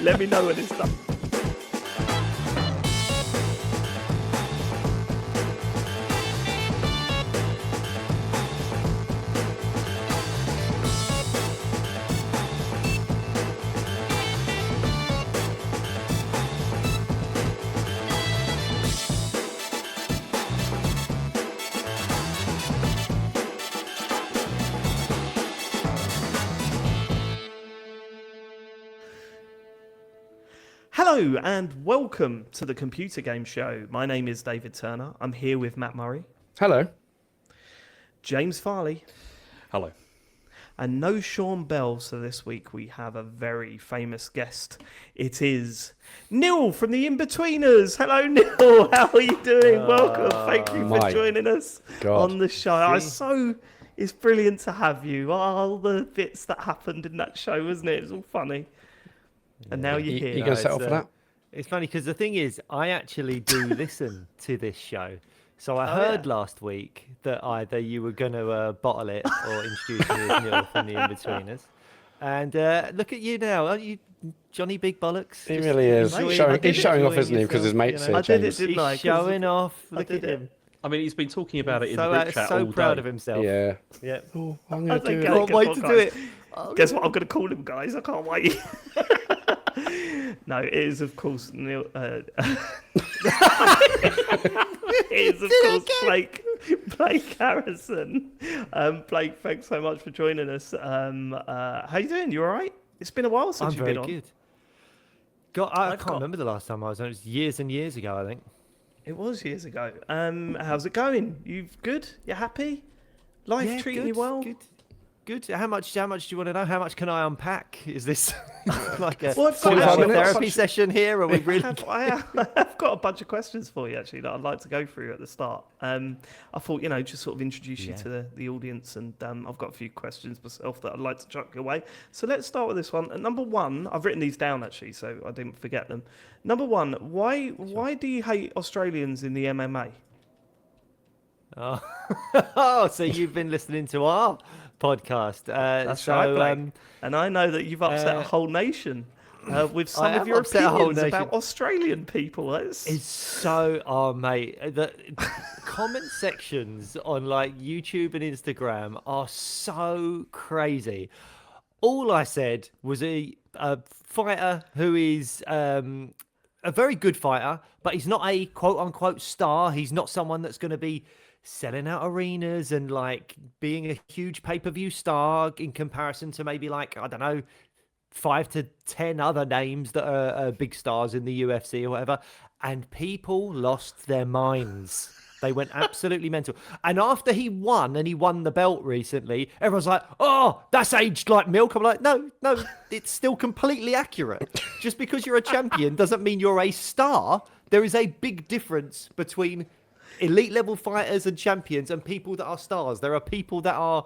Let me know when it's done. Hello and welcome to the Computer Game Show. My name is David Turner. I'm here with Matt Murray. Hello. James Farley. Hello. And no Sean Bell, so this week we have a very famous guest. It is Neil from the In-Betweeners. Hello, Neil. How are you doing? Welcome. Thank you for joining us on the show. It's brilliant to have you. All the bits that happened in that show, wasn't it? It was all funny. And now you're here. You going to set off for that? It's funny because the thing is, I actually do listen to this show. So I heard last week that either you were going to bottle it or introduce me as Neil from the In-Betweeners. And look at you now. Aren't you Johnny Big Bollocks? He really is. He's showing off, isn't he? Because his mate's here, I did it, James. didn't I? He's showing off. Look at him. I mean, he's been talking about it in the group chat all So day. proud of himself. Yeah. Yeah. Oh, I'm going to do it. Can't wait to do it. Guess what? I'm going to call him, guys. I can't wait. No, it is, of course, Neil. It is, of course, Blake Harrison. Blake, thanks so much for joining us. How you doing? You all right? It's been a while since you've been on. I'm very good. God, I can't remember the last time I was on. It was years and years ago, I think. It was years ago. How's it going? You good? You happy? Life treating you well? Good. How much do you want to know? How much can I unpack? Is this like a well, therapy session here? Or we really? I've got a bunch of questions for you actually that I'd like to go through at the start. I thought just sort of introduce you to the audience, and I've got a few questions myself that I'd like to chuck your way. So let's start with this one. Number one, I've written these down actually, so I didn't forget them. Number one, why do you hate Australians in the MMA? Oh, so you've been listening to our podcast. That's right, Blake. And I know that you've upset a whole nation with some of your opinions about Australian people. It's so, mate, the comment sections on like YouTube and Instagram are so crazy. All I said was a fighter who is a very good fighter, but he's not a quote unquote star. He's not someone that's going to be selling out arenas and like being a huge pay-per-view star in comparison to maybe like, I don't know, 5 to 10 other names that are big stars in the UFC or whatever. And people lost their minds. They went absolutely mental. And after he won the belt recently, everyone's like, oh, that's aged like milk. I'm like, no, it's still completely accurate. Just because you're a champion doesn't mean you're a star. There is a big difference between elite level fighters and champions and people that are stars. There are people that are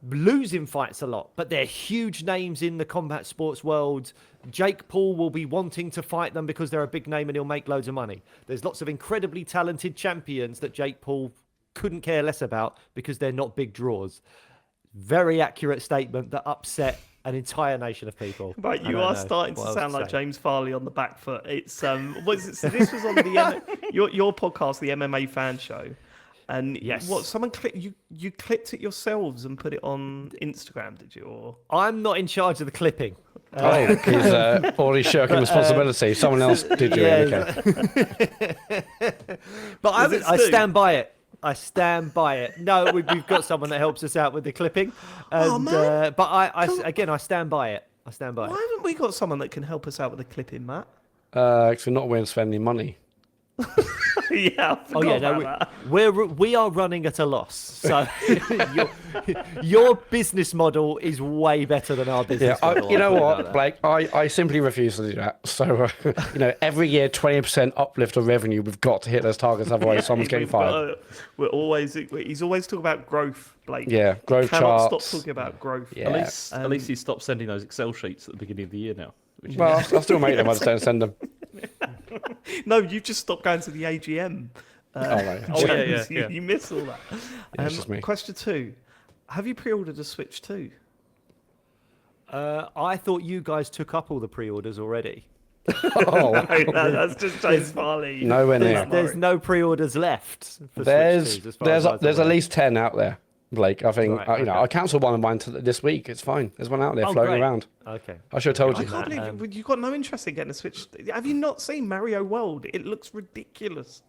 losing fights a lot, but they're huge names in the combat sports world. Jake Paul will be wanting to fight them because they're a big name and he'll make loads of money. There's lots of incredibly talented champions that Jake Paul couldn't care less about because they're not big draws. Very accurate statement that upset an entire nation of people. Right, you are starting to sound like James Farley on the back foot. It's so this was on the your podcast, the MMA Fan Show, and someone you clipped it yourselves and put it on Instagram, did you? Or I'm not in charge of the clipping. He's already shirking responsibility. Someone else did you? Okay. But I stand by it. I stand by it. No, we've got someone that helps us out with the clipping. And, but I stand by it. I stand by it. Why haven't we got someone that can help us out with the clipping, Matt? Because we're not willing to spend any money. We are running at a loss. So your business model is way better than our business model. You know what, Blake? I simply refuse to do that. So every year 20% uplift of revenue. We've got to hit those targets, otherwise someone's getting fired. He's always talking about growth, Blake. Yeah, growth charts. Cannot stop talking about growth. Yeah. At least he stopped sending those Excel sheets at the beginning of the year now. Well, I'll still make them. I just don't send them. No, you just stopped going to the AGM. You miss all that. Just me. Question 2. Have you pre-ordered a Switch 2? I thought you guys took up all the pre-orders already. Oh, No, that's just James Farley. nowhere near. There's no pre-orders left for There's Switch 2s, as far as I was there's at aware. least 10 out there, Blake. I think Right, okay. I cancelled one of mine this week. It's fine. There's one out there Oh, floating great. around. Okay. I should have told I you. can't believe you've got no interest in getting a Switch. Have you not seen Mario World? It looks ridiculous.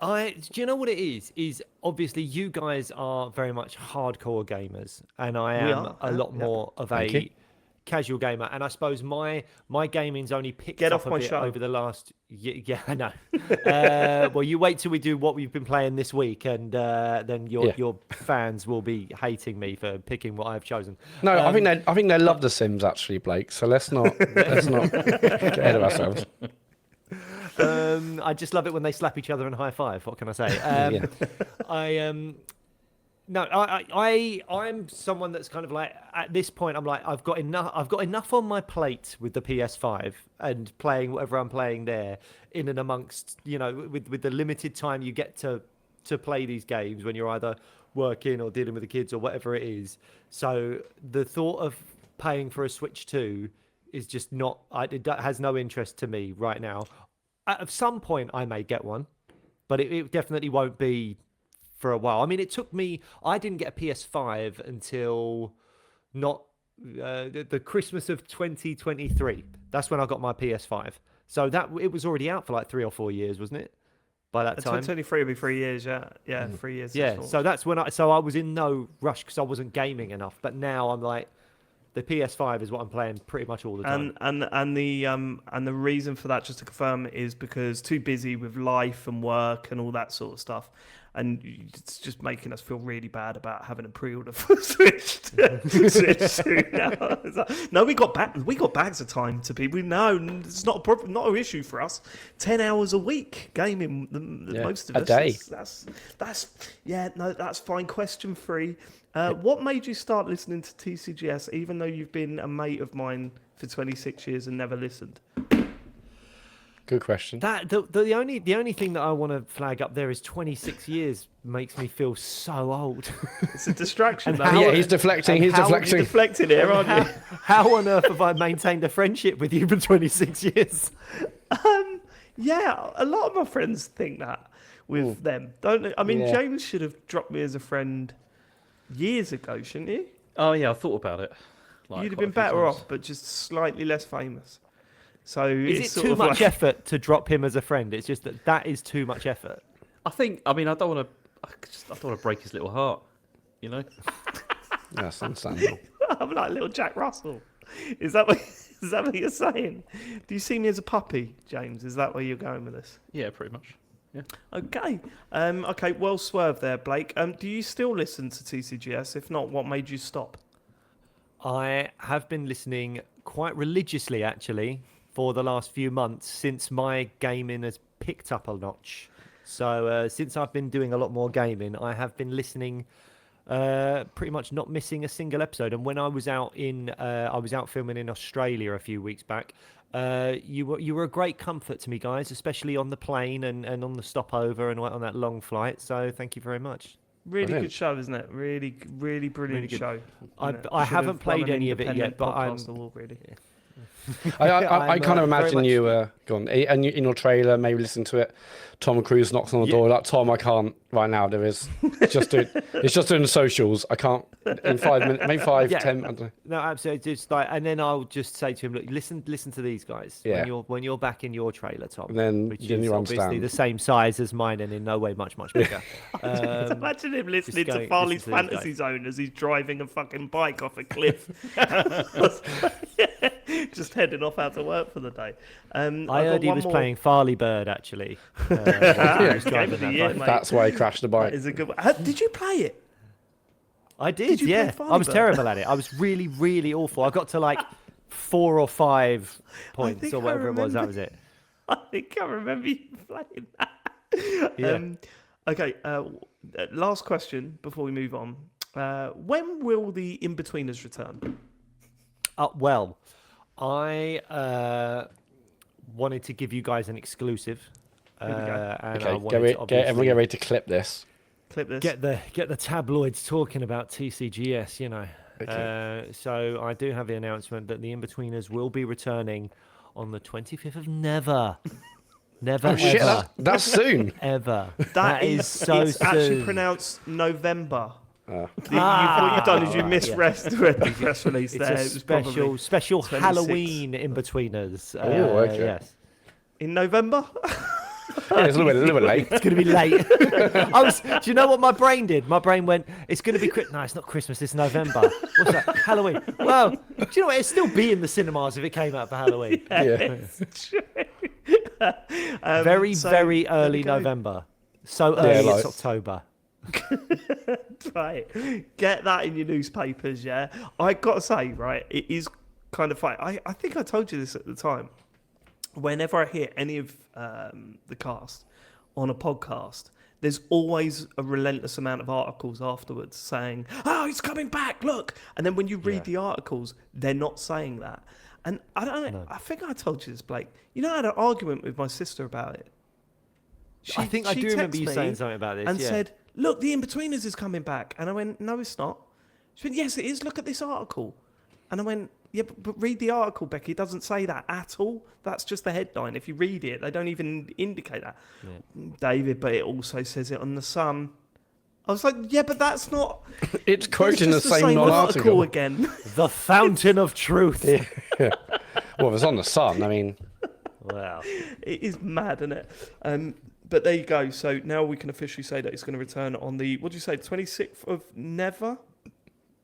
Do you know what it is? Is obviously you guys are very much hardcore gamers, and I We am are, a yeah. lot more of Thank you. a casual gamer. And I suppose my gaming's only picked Get up off a my bit show. over the last. Yeah, I know. Well, you wait till we do what we've been playing this week, and then your fans will be hating me for picking what I've chosen. No, I think they love The Sims actually, Blake. So let's not get ahead of ourselves. I just love it when they slap each other and high five. What can I say? Yeah. I'm someone that's kind of like at this point I'm like I've got enough on my plate with the PS5 and playing whatever I'm playing there in and amongst, you know, with the limited time you get to play these games when you're either working or dealing with the kids or whatever it is. So the thought of paying for a Switch 2 is just not, it has no interest to me right now. At some point I may get one, but it definitely won't be for a while. I mean, it took me, I didn't get a PS5 until not the Christmas of 2023. That's when I got my PS5. So that it was already out for like 3 or 4 years, wasn't it? By that time. 2023 will be 3 years, yeah. Yeah, 3 years. Yeah, so that's when I was in no rush because I wasn't gaming enough. But now I'm like, the PS5 is what I'm playing pretty much all the time. And the reason for that, just to confirm, is because too busy with life and work and all that sort of stuff, and it's just making us feel really bad about having a pre-order for Switch 2 now. No, we got bags of time to be. We know it's not a problem, not an issue for us. 10 hours a week gaming, most of a us. day. That's fine. Question 3. What made you start listening to TCGS, even though you've been a mate of mine for 26 years and never listened? Good question. That the only thing that I want to flag up there is 26 years makes me feel so old. It's a distraction. And though. Yeah, he's deflecting. He's You're deflecting. deflecting here, aren't you? How on earth have I maintained a friendship with you for 26 years? Yeah, a lot of my friends think that with them, don't they? I mean, Yeah. James should have dropped me as a friend years ago, shouldn't he? Oh yeah, I thought about it. You'd have quite a been few better times. off, but just slightly less famous. So Is it's it sort too of much like, effort to drop him as a friend? It's just that is too much effort. I think. I mean, I don't want to break his little heart. You know. That's understandable. I'm like little Jack Russell. Is that what you're saying? Do you see me as a puppy, James? Is that where you're going with this? Yeah, pretty much. Yeah. Okay. Okay. Well swerved there, Blake. Do you still listen to TCGS? If not, what made you stop? I have been listening quite religiously, actually, for the last few months since my gaming has picked up a notch. So since I've been doing a lot more gaming, I have been listening, pretty much not missing a single episode. And when I was out filming in Australia a few weeks back. You were a great comfort to me, guys, especially on the plane and on the stopover and on that long flight. So thank you very much. Really Brilliant. good show, isn't it? Really brilliant Really good. show. I haven't played any of it yet, but I'm. Really. I I'm, kind of very imagine much- you gone and in your trailer, maybe listen to it. Tom Cruise knocks on the door. Like, Tom, I can't right now. There is it's just doing the socials. I can't in 5 minutes, maybe 5, Yeah. 10. I don't know. No, absolutely. Just like, and then I'll just say to him, look, listen to these guys. Yeah. When you're back in your trailer, Tom. And then which you is obviously understand. the same size as mine and in no way much bigger. Imagine him listening going- to Farley's listen to these Fantasy guys. Zone as he's driving a fucking bike off a cliff. Just heading off out to work for the day. I got heard he one was more. playing Farley Bird actually. While he was Game driving of the that year, bike. mate. That's why he crashed the That bike. is a good one. Did you play it? I did, you play yeah. Farley I was Bird? terrible at it. I was really, really awful. I got to like 4 or 5 points think or I whatever it was. That remember- was it. I think I remember you playing that. Yeah. Okay, last question before we move on. When will the In-Betweeners return? Well, I wanted to give you guys an exclusive. Here we go. And I Okay, wanted to everyone obviously get ready to clip this. Clip this. get the tabloids talking about TCGS, you know. So I do have the announcement that the In-Betweeners will be returning on the 25th of Never. Never Oh ever. shit, that's soon. Ever. That is so it's soon. actually pronounced November. What you've done is you misread the press release It's there. a It was probably special 26. Halloween In-Betweeners. Okay. Yes. in November. Yeah, it's a little bit late. It's going to be late. Do you know what my brain did? My brain went, it's going to be no, it's not Christmas, it's November. What's that? Halloween. Well, do you know what? It'd still be in the cinemas if it came out for Halloween. Yeah. Very so very there early we go. November. So early like- it's October. Right, get that in your newspapers. Yeah, I gotta say, right, it is kind of funny. I think I told you this at the time. Whenever I hear any of the cast on a podcast, there's always a relentless amount of articles afterwards saying, "Oh, he's coming back! Look!" And then when you read the articles, they're not saying that. And I don't know. I think I told you this, Blake. You know, I had an argument with my sister about it. I think I she do remember texted you me saying something about this. and yeah. said, "Look, the In-Betweeners is coming back." And I went, "No, it's not." She went, "Yes, it is. Look at this article." And I went, "Yeah, but read the article, Becky. It doesn't say that at all. That's just the headline. If you read it, they don't even indicate that." Yeah. David, but it also says it on the Sun. I was like, "Yeah, but that's not." It's quoting the it's same non-article. again. The fountain of truth. Yeah. Well, if it's on the Sun, I mean, Wow. It is mad, isn't it? But there you go. So now we can officially say that it's going to return on the, what did you say, 26th of Never?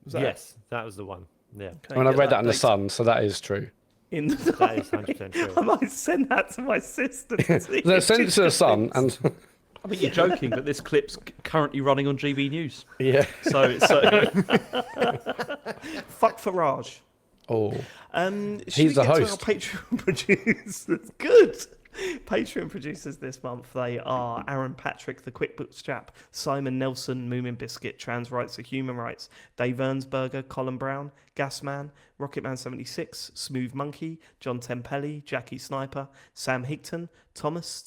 Was that Yes, that was the one. Yeah, Okay, when I get read that in the date Sun, so that is true. in the that is 100% true. I might send that to my sister. To see So if send it she to the Sun, thinks- and I mean, you're joking, but this clip's currently running on GB News. yeah. So it's Fuck Farage. Oh, Should He's we the get to host. our Patreon producers. Good. Patreon producers this month, they are Aaron Patrick, the QuickBooks chap, Simon Nelson, Moomin Biscuit, Trans Rights are Human Rights, Dave Ernsberger, Colin Brown, Gasman, Rocketman76, Smooth Monkey, John Tempelli, Jackie Sniper, Sam Higton, Thomas,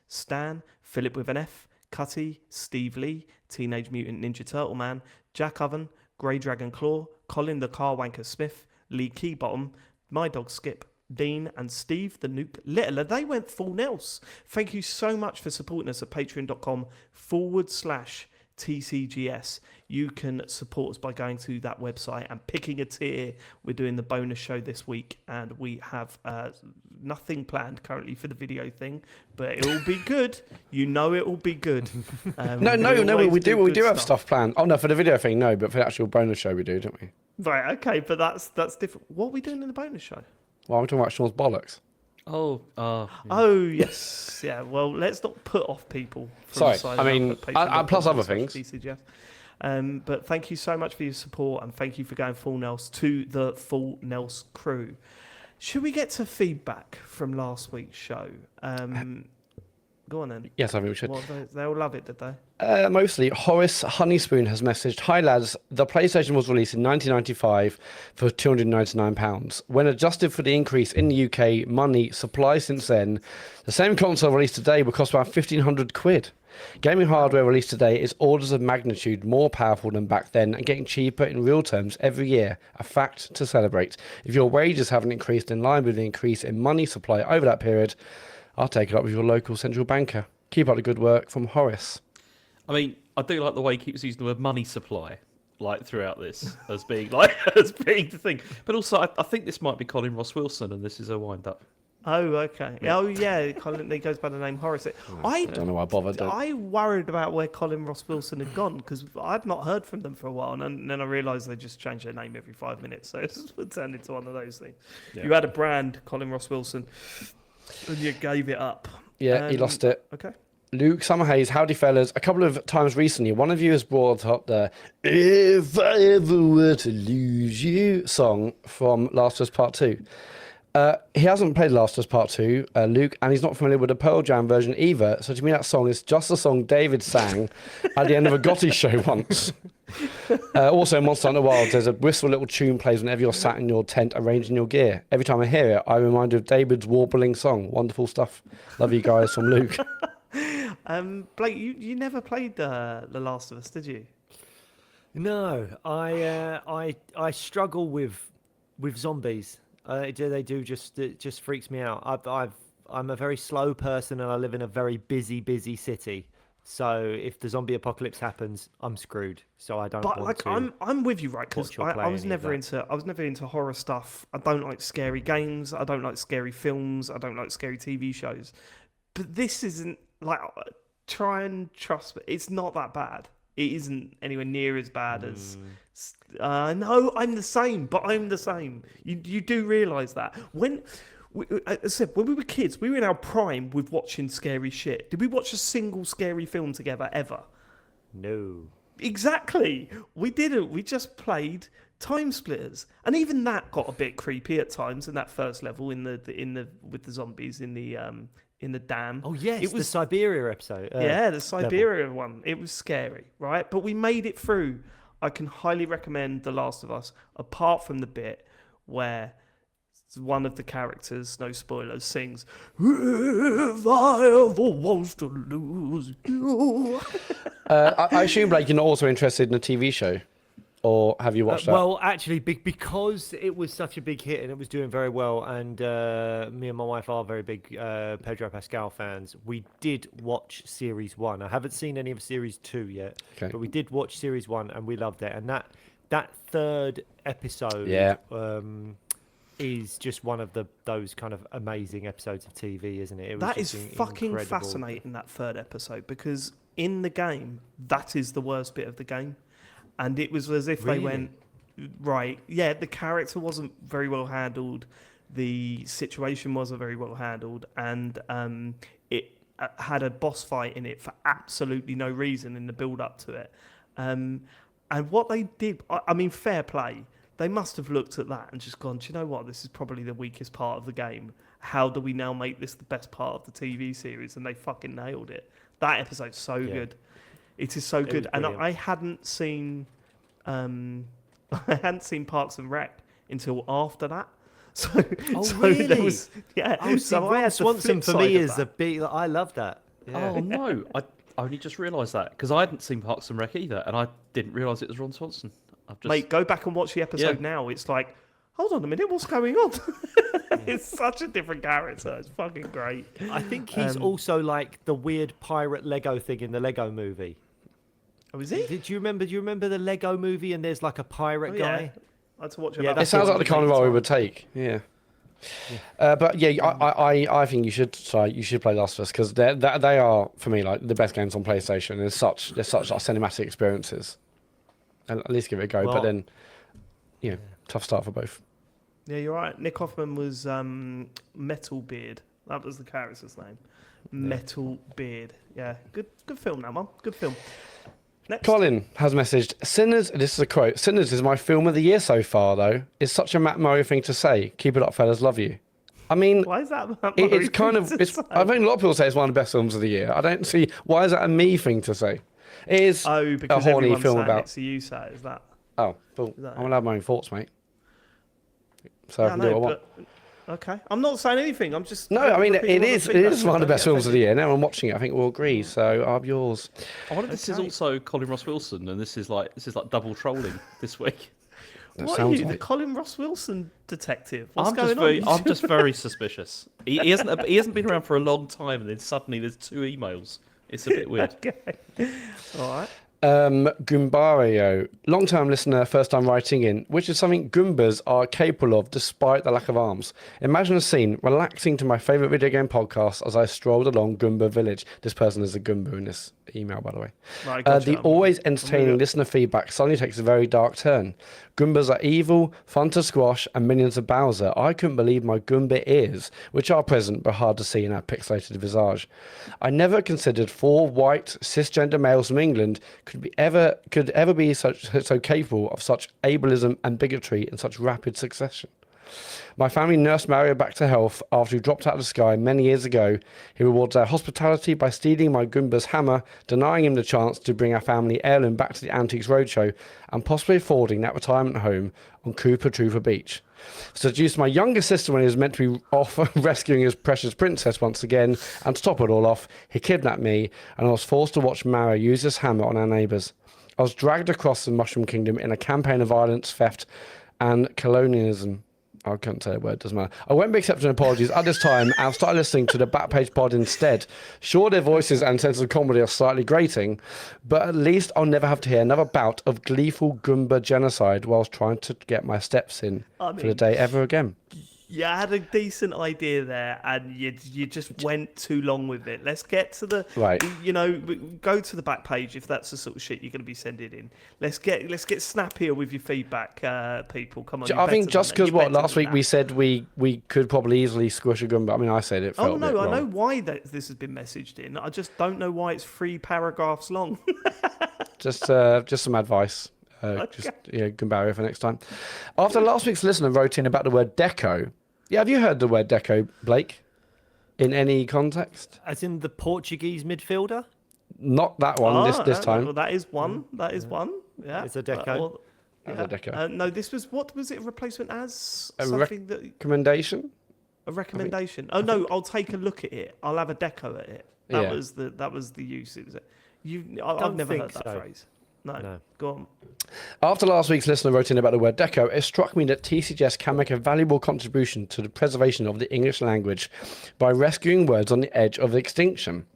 Stan, Philip with an F, Cutty, Steve Lee, Teenage Mutant Ninja Turtle Man, Jack Oven, Grey Dragon Claw, Colin the Car Wanker Smith, Lee Keybottom, My Dog Skip, Dean and Steve the Nuke Littler. They went full Nels. Thank you so much for supporting us at patreon.com/TCGS. You can support us by going to that website and picking a tier. We're doing the bonus show this week, and we have nothing planned currently for the video thing, but it will be good. You know it will be good. no, we do have stuff planned. Oh no, for the video thing, no, but for the actual bonus show, we do, don't we? Right, okay, but that's different. What are we doing in the bonus show? Well, I'm talking about Sean's bollocks. oh, Oh yes, yeah. Well, let's not put off people. From Sorry, signing I mean, up at plus other patreon.com/TCGS. But thank you so much for your support, and thank you for going full Nels to the full Nels crew. Should we get to feedback from last week's show? Go on then. Yes, I think we should. Well, they all love it, did they? Mostly, Horace Honeyspoon has messaged, "Hi lads, the PlayStation was released in 1995 for £299. When adjusted for the increase in the UK money supply since then, the same console released today would cost about £1,500. Gaming hardware released today is orders of magnitude more powerful than back then and getting cheaper in real terms every year. A fact to celebrate. If your wages haven't increased in line with the increase in money supply over that period, I'll take it up with your local central banker. Keep up the good work," from Horace. I mean, I do like the way he keeps using the word money supply, like throughout this, as being like as being the thing. But also, I think this might be Colin Ross Wilson, and this is a wind up. Oh, okay. Oh, yeah. Colin, he goes by the name Horace. I don't know why I bothered. I worried about where Colin Ross Wilson had gone because I'd not heard from them for a while, and then I realised they just change their name every 5 minutes, so it's turned into one of those things. Yeah. You had a brand, Colin Ross Wilson, and you gave it up. Yeah, he lost it. Okay. Luke Summerhays, howdy fellas. A couple of times recently, one of you has brought up the "If I Ever Were to Lose You" song from Last of Us Part 2. He hasn't played Last of Us Part 2, Luke, and he's not familiar with the Pearl Jam version either. So to me, that song is just the song David sang at the end of a Gotti show once. Also, in Monster Hunter Wilds, there's a wistful little tune plays whenever you're sat in your tent arranging your gear. Every time I hear it, I'm reminded of David's warbling song. Wonderful stuff. Love you guys, from Luke. Blake, you never played The Last of Us, did you? No, I struggle with zombies. They do just it just freaks me out. I'm a very slow person and I live in a very busy city. So if the zombie apocalypse happens, I'm screwed. So I don't But want like to. I'm with you, right? Because watch or I play was any of never that. into horror stuff. I don't like scary games. I don't like scary films. I don't like scary TV shows. But this isn't like try and trust me. It's not that bad. It isn't anywhere near as bad as. No, I'm the same. But I'm the same. You do realise that when. As I said, when we were kids, we were in our prime with watching scary shit. Did we watch a single scary film together ever? No. Exactly. We didn't. We just played Time Splitters, and even that got a bit creepy at times in that first level in the with the zombies in the dam. Oh yes, it was the Siberia episode. yeah, the Siberia one. It was scary, right? But we made it through. I can highly recommend The Last of Us, apart from the bit where one of the characters, no spoilers, sings, "If I ever was to lose you." I assume, like, you're not also interested in a TV show, or have you watched that? Well, actually, because it was such a big hit and it was doing very well, and me and my wife are very big Pedro Pascal fans, we did watch Series 1. I haven't seen any of Series 2 yet, Okay. but we did watch Series 1 and we loved it. And that third episode Yeah. is just one of those kind of amazing episodes of TV, isn't it? It was That is just fucking incredible. fascinating, that third episode, because in the game, that is the worst bit of the game. And it was as if they Really? went, right, yeah, the character wasn't very well handled, the situation wasn't very well handled, and it had a boss fight in it for absolutely no reason in the build up to it. And what they did, I mean, fair play. They must have looked at that and just gone, do you know what? This is probably the weakest part of the game. How do we now make this the best part of the TV series? And they fucking nailed it. That episode's so Yeah. good. It is so was good. And brilliant. I hadn't seen I hadn't seen Parks and Rec until after that. So, Oh, so really? there was, yeah. Oh, so Ron I had the Swanson flip for side me of is that. a big. I love that. Yeah. Oh no, I only just realised that because I hadn't seen Parks and Rec either, and I didn't realise it was Ron Swanson. I've just Mate, go back and watch the episode Yeah. now. It's like, hold on a minute, what's going on? It's such a different character. It's fucking great. I think he's also like the weird pirate Lego thing in the Lego movie. Oh, is he? Do you remember the Lego movie and there's like a pirate Oh, yeah. guy? I had to watch it. Yeah, about It that's sounds four like the times kind of role we time. would take. Yeah. But yeah, I think you should. Sorry, you should play Last of Us because they are for me like the best games on PlayStation. There's such like, cinematic experiences. At least give it a go. Well- but then, you know, tough start for both. Yeah, you're right. Nick Hoffman was Metal Beard. That was the character's name. Metal Beard. Yeah, good film, that one. Good film. Next. Colin has messaged, Sinners, this is a quote, Sinners is my film of the year so far, though. It's such a Matt Murray thing to say. Keep it up, fellas, love you. I mean, Why is that? it's kind of, I think a lot of people say it's one of the best films of the year. I don't see, why is that a me thing to say? It is Oh, because a horny everyone's film saying about, it, so you say it, is that? oh, well, that I'm it? allowed my own thoughts, mate. So I Yeah, can do what I want. but okay. I'm not saying anything. I'm just. No, I mean, repeating it what the is feedback one of the said. best films of the year. Now I'm watching it, I think we'll agree. So up yours. I wonder if this is Okay. also Colin Ross Wilson, and this is like double trolling this week. That What are sounds you, the like- Colin Ross Wilson detective? What's I'm going just on? very, I'm just very suspicious. He hasn't been around for a long time, and then suddenly there's 2 emails. It's a bit weird. Okay. All right. Gumbario, long-term listener, first-time writing in, which is something Goombas are capable of despite the lack of arms. Imagine a scene relaxing to my favourite video game podcast as I strolled along Goomba Village. This person is a Goomba in this email, by the way. Right, gotcha. The always entertaining listener feedback suddenly takes a very dark turn. Goombas are evil, fun to squash, and minions of Bowser. I couldn't believe my Goomba ears, which are present but hard to see in our pixelated visage. I never considered 4 white cisgender males from England could ever be so capable of such ableism and bigotry in such rapid succession. My family nursed Mario back to health after he dropped out of the sky many years ago. He rewards our hospitality by stealing my Goomba's hammer, denying him the chance to bring our family heirloom back to the Antiques Roadshow, and possibly affording that retirement home on Koopa Troopa Beach. Seduced my younger sister when he was meant to be off rescuing his precious princess once again, and to top it all off, he kidnapped me, and I was forced to watch Mario use his hammer on our neighbours. I was dragged across the Mushroom Kingdom in a campaign of violence, theft, and colonialism. I couldn't say a word, doesn't matter. I won't be accepting apologies at this time and started listening to the Backpage pod instead. Sure, their voices and sense of comedy are slightly grating, but at least I'll never have to hear another bout of gleeful Goomba genocide whilst trying to get my steps in for the day ever again. You had a decent idea there, and you just went too long with it. Let's get to the Right. Go to the back page if that's the sort of shit you're going to be sending in. Let's get snappier with your feedback, people. Come on. I think just because last week we said we could probably easily squish a Goomba. I mean, I said it felt a bit wrong. I know why this has been messaged in. I just don't know why it's 3 paragraphs long. Just some advice. Just good barrier for next time. After last week's listener wrote in about the word deco. Yeah, have you heard the word deco, Blake? In any context? As in the Portuguese midfielder? Not that one. This time. Well, that is one. That is one. Yeah, it's a deco. That's a deco. No, this was what was it a replacement as? A Something recommendation. A recommendation. Oh no, I'll take a look at it. I'll have a deco at it. That was the use. It was. I've never heard that phrase. No, go on. After last week's listener wrote in about the word deco, it struck me that TCGS can make a valuable contribution to the preservation of the English language by rescuing words on the edge of extinction.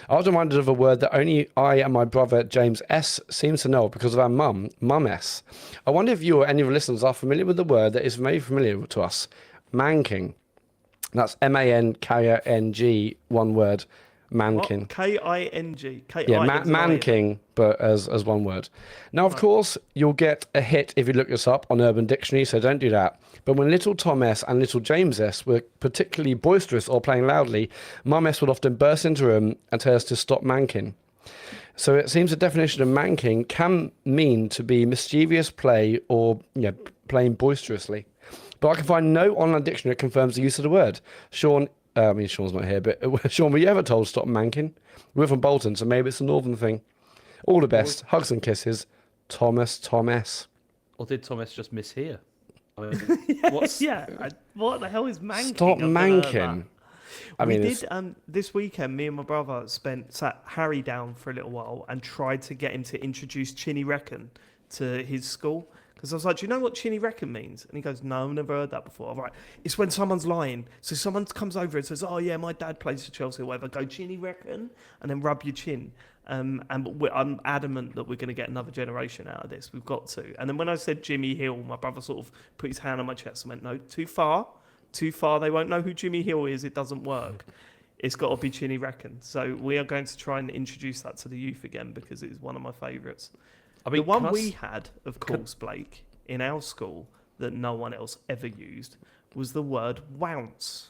I was reminded of a word that only I and my brother James S. seems to know because of our mum S. I wonder if you or any of the listeners are familiar with the word that is very familiar to us, manking. That's MANKING, one word. Mankin. What? K-I-N-G. Yeah, manking, but as one word. Now, of course, you'll get a hit if you look this up on Urban Dictionary, so don't do that. But when little Tom S. and little James S. were particularly boisterous or playing loudly, Mum S. would often burst into a room and tell us to stop manking. So it seems the definition of manking can mean to be mischievous play or playing boisterously. But I can find no online dictionary that confirms the use of the word. Sean's not here, but Sean, were you ever told to stop manking? We're from Bolton, so maybe it's a northern thing. All the best. Hugs and kisses. Tom S. Or did Thomas just mishear? I mean, what the hell is manking? Stop manking. We did this weekend. Me and my brother sat Harry down for a little while and tried to get him to introduce Chinny Reckon to his school. Because I was like, do you know what Chinny Reckon means? And he goes, no, I've never heard that before. I'm like, it's when someone's lying. So someone comes over and says, oh yeah, my dad plays for Chelsea or whatever. Go Chinny Reckon and then rub your chin. I'm adamant that we're going to get another generation out of this. We've got to. And then when I said Jimmy Hill, my brother sort of put his hand on my chest and went, no, too far. They won't know who Jimmy Hill is. It doesn't work. It's got to be Chinny Reckon. So we are going to try and introduce that to the youth again because it is one of my favourites. I mean, the one we had, of course, Blake, in our school that no one else ever used was the word wounce.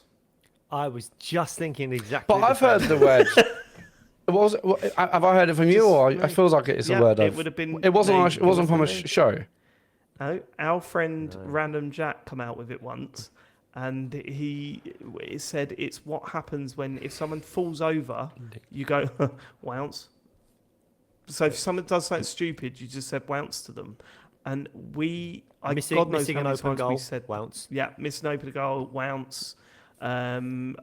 I was just thinking exactly. But I've heard the word. Have I heard it from you, or it feels like it's a word? It would have been. It wasn't. It wasn't from a show. No, our friend Random Jack come out with it once, and he said it's what happens if someone falls over, you go wounce. So if someone does something stupid, you just said wounce to them. And missing an open goal, we said wounce. Yeah, missing open goal, wounce. There's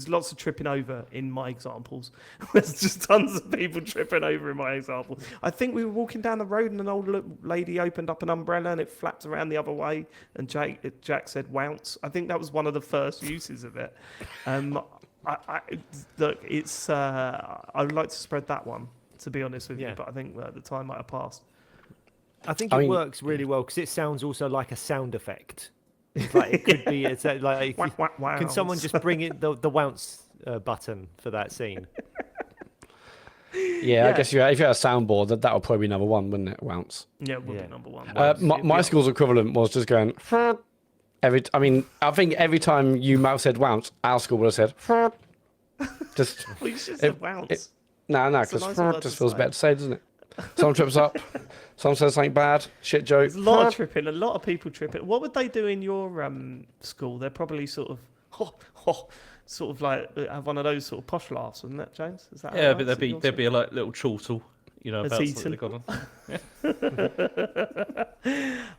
lots of tripping over in my examples. There's just tons of people tripping over in my example. I think we were walking down the road and an old lady opened up an umbrella and it flapped around the other way. And Jack said wounce. I think that was one of the first uses of it. I would like to spread that one, to be honest with you, but I think the time might have passed. I think it works really well because it sounds also like a sound effect. Like it could be. It's like can someone just bring it the wounce button for that scene? Yeah, I guess if you had a soundboard, that would probably be number one, wouldn't it? Wounce. Yeah, it would be number one. My school's equivalent was just going. I think every time you mouse said wounce, our school would have said. Just. We should have said wounce. No, because just feels better to say, doesn't it? Someone trips up, someone says something bad, shit joke. There's a lot of tripping, a lot of people tripping. What would they do in your school? They're probably sort of like have one of those sort of posh laughs, wouldn't it, James? Is that but there'd be a little chortle, about something they've got on.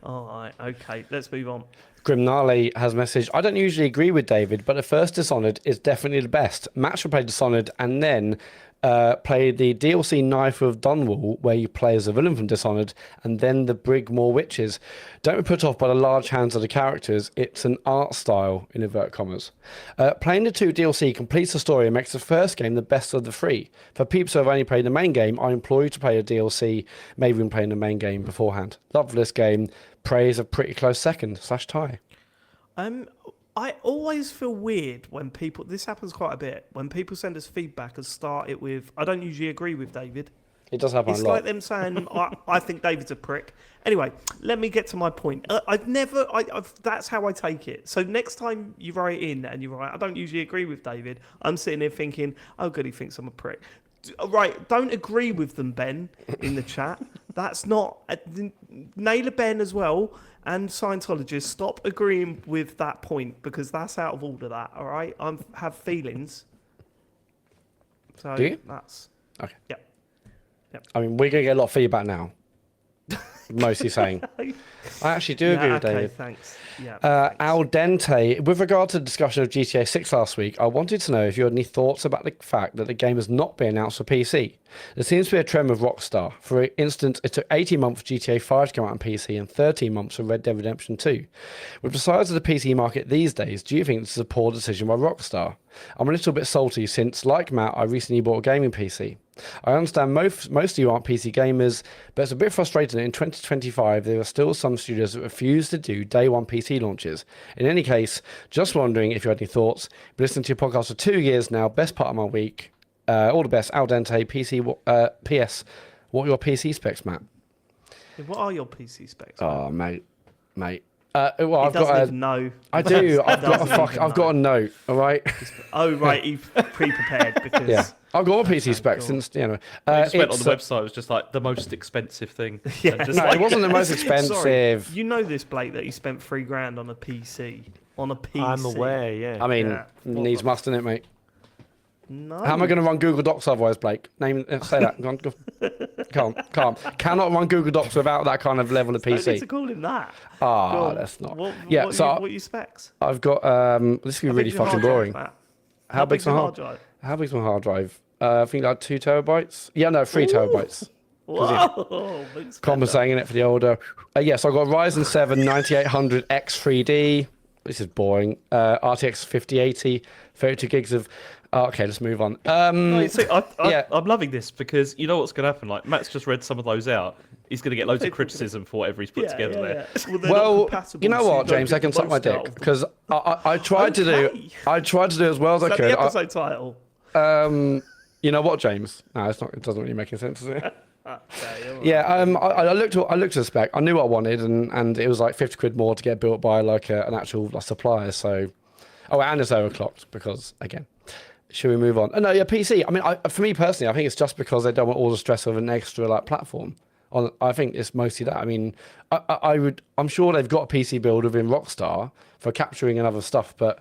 All right, okay, let's move on. Grimnale has messaged, I don't usually agree with David, but the first Dishonored is definitely the best. Max will play Dishonored and then Play the DLC Knife of Dunwall, where you play as a villain from Dishonored, and then the Brigmore Witches. Don't be put off by the large hands of the characters. It's an art style, in inverted commas. Playing the 2 DLC completes the story and makes the first game the best of the 3. For people who have only played the main game, I implore you to play the DLC, maybe even playing the main game beforehand. Love this game. Prey is a pretty close second / tie. I always feel weird when people. This happens quite a bit when people send us feedback and start it with, "I don't usually agree with David." It does happen It's a lot. like them saying, I think David's a prick. Anyway, let me get to my point. That's how I take it. So next time you write in and you write, "I don't usually agree with David," I'm sitting there thinking, "Oh, good, he thinks I'm a prick." Right, don't agree with them, Ben, in the chat. That's not... Naylor Ben as well, and Scientologists, stop agreeing with that point, because that's out of order, that, all right? I have feelings. So Do you? That's... Okay. Yep. I mean, we're going to get a lot of feedback now. Mostly saying. I actually do agree with okay, David. Thanks. Yeah, thanks. Al Dente, with regard to the discussion of GTA 6 last week, I wanted to know if you had any thoughts about the fact that the game has not been announced for PC. There seems to be a trend with Rockstar. For instance, it took 18 months for GTA 5 to come out on PC and 13 months for Red Dead Redemption 2. With the size of the PC market these days, do you think this is a poor decision by Rockstar? I'm a little bit salty since, like Matt, I recently bought a gaming PC. I understand most of you aren't PC gamers, but it's a bit frustrating that in 2025 there are still some studios that refuse to do day one PC launches. In any case, just wondering if you had any thoughts. Been listening to your podcast for 2 years now, best part of my week. All the best, Al Dente, PS. What are your PC specs, Matt? What are your PC specs? Oh, mate. Well, I've got even know. I do. I've got a note. All right. Oh right, you've pre-prepared because. Yeah. I've got a PC Okay, spec cool. since Just went on the website. It was just like the most expensive thing. Yeah. And just No, like, it wasn't the most Sorry, expensive. you know this, Blake, that he spent $3,000 on a PC. On a PC. I'm aware, yeah. I mean, Yeah. needs must, innit, mate? No. How am I going to run Google Docs otherwise, Blake? Say that. Go on, go. Can't. Cannot run Google Docs without that kind of level of No need PC. to call him that. Go Ah, on. that's not. What, Yeah, what, so what are your specs? I've got. This could be How really big's your fucking hard drive, boring. Matt? How big's my hard? drive? How big's my hard drive? I think like 2 terabytes. Yeah, no, 3 terabytes. Whoa! Big spender. Compensating it for the older. Yes, I've got Ryzen 7 9800X3D. This is boring. RTX 5080, 32 gigs of. Oh, okay, let's move on. No, see, yeah. I'm loving this because you know what's going to happen. Like Matt's just read some of those out. He's going to get loads of criticism for whatever he's put together there. they're Well, not compatible, you know so what, don't James? get I can the suck my most out dick of them. because I tried to do. Okay. I tried to do as well as Is I that could. the episode title? You know what, James? No, it's not. It doesn't really make any sense, does it? Okay, all right. Yeah. I looked at the spec. I knew what I wanted, and it was like 50 quid more to get built by like an actual supplier. So, and it's overclocked because again. Should we move on? Oh, no, yeah, PC. I mean, for me personally, I think it's just because they don't want all the stress of an extra like platform. I think it's mostly that. I mean, I'm sure they've got a PC build within Rockstar for capturing and other stuff, but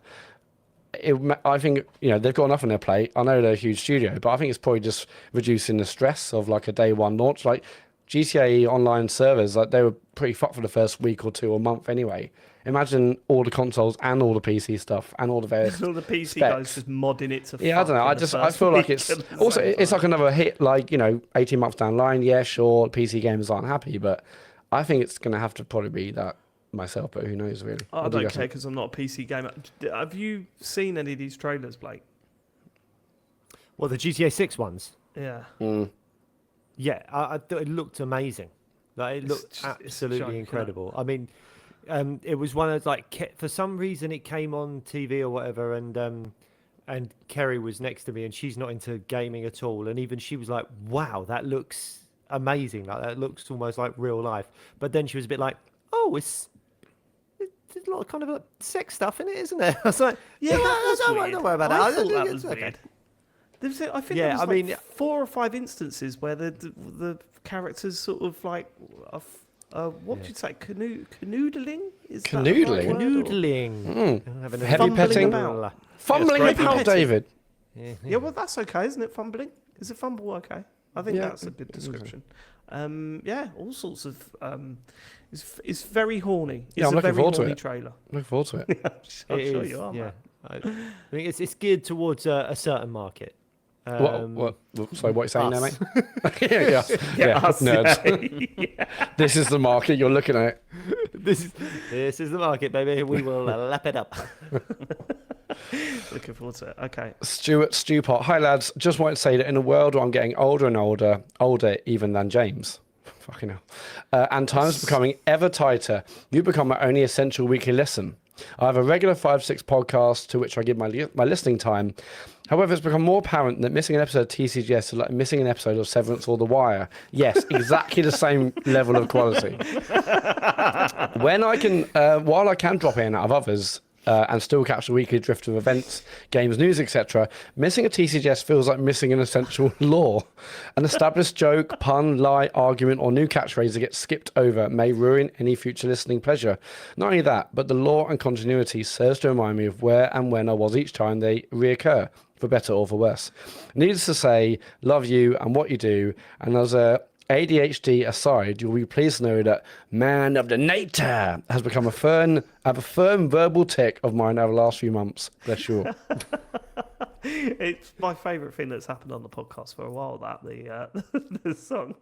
I think they've got enough on their plate. I know they're a huge studio, but I think it's probably just reducing the stress of like a day one launch. Like GTA Online servers, like they were pretty fucked for the first week or two or month anyway. Imagine all the consoles and all the PC stuff and all the various All the PC specs. guys just modding it to. Yeah, I don't know. I feel like it's also it's like another hit. Like 18 months down the line. Yeah, sure, PC gamers aren't happy, but I think it's going to have to probably be that myself. But who knows, really? I What do you don't guys care think? because I'm not a PC gamer. Have you seen any of these trailers, Blake? Well, the GTA 6 ones. Yeah. Yeah, I thought it looked amazing. Like it It's looked just- it's a absolutely joke, isn't it? incredible. I mean, it was one of for some reason it came on TV or whatever, and Kerry was next to me, and she's not into gaming at all, and even she was like, "Wow, that looks amazing! Like that looks almost like real life." But then she was a bit like, "Oh, there's a lot of kind of like sex stuff in it, isn't there?" I was like, Yeah, that was don't weird. worry about I that. thought that was It's okay." weird. I think Yeah, there was I like mean- 4 or 5 instances where the characters sort of like, what would you say, canoodling? Is that the right Canoodling? word, or- Canoodling. Having a Heavy Fumbling petting? about. Fumbling great. about, Petting. David. Yeah, well, that's okay, isn't it? Fumbling. Is it fumble okay? I think Yeah, that's a good description. Yeah, all sorts of. It's very horny. It's Yeah, I'm a looking very forward to horny it. trailer. Looking forward to it. I'm It sure is, you are. yeah. Man. I think it's geared towards a certain market. Sorry, what are you saying there, us. mate? yeah, us, nerds. yeah. This is the market you're looking at. This is the market, baby. We will lap it up. Looking forward to it. Okay. Stuart Stewpot. Hi, lads. Just wanted to say that in a world where I'm getting older and older even than James, fucking hell, and times becoming ever tighter, you become my only essential weekly listen. I have a regular 5-6 podcast to which I give my listening time. However, it's become more apparent that missing an episode of TCGS is like missing an episode of Severance or The Wire. Yes, exactly the same level of quality. When I can, while I can drop in and out of others, and still catch the weekly drift of events, games, news, etc., missing a TCGS feels like missing an essential lore. An established joke, pun, lie, argument, or new catchphrase that gets skipped over may ruin any future listening pleasure. Not only that, but the lore and continuity serves to remind me of where and when I was each time they reoccur, for better or for worse. Needless to say, love you and what you do, and as a ADHD aside, you'll be pleased to know that Man of the Nature has become a firm verbal tick of mine over the last few months. Bless you all. It's my favourite thing that's happened on the podcast for a while, that the song.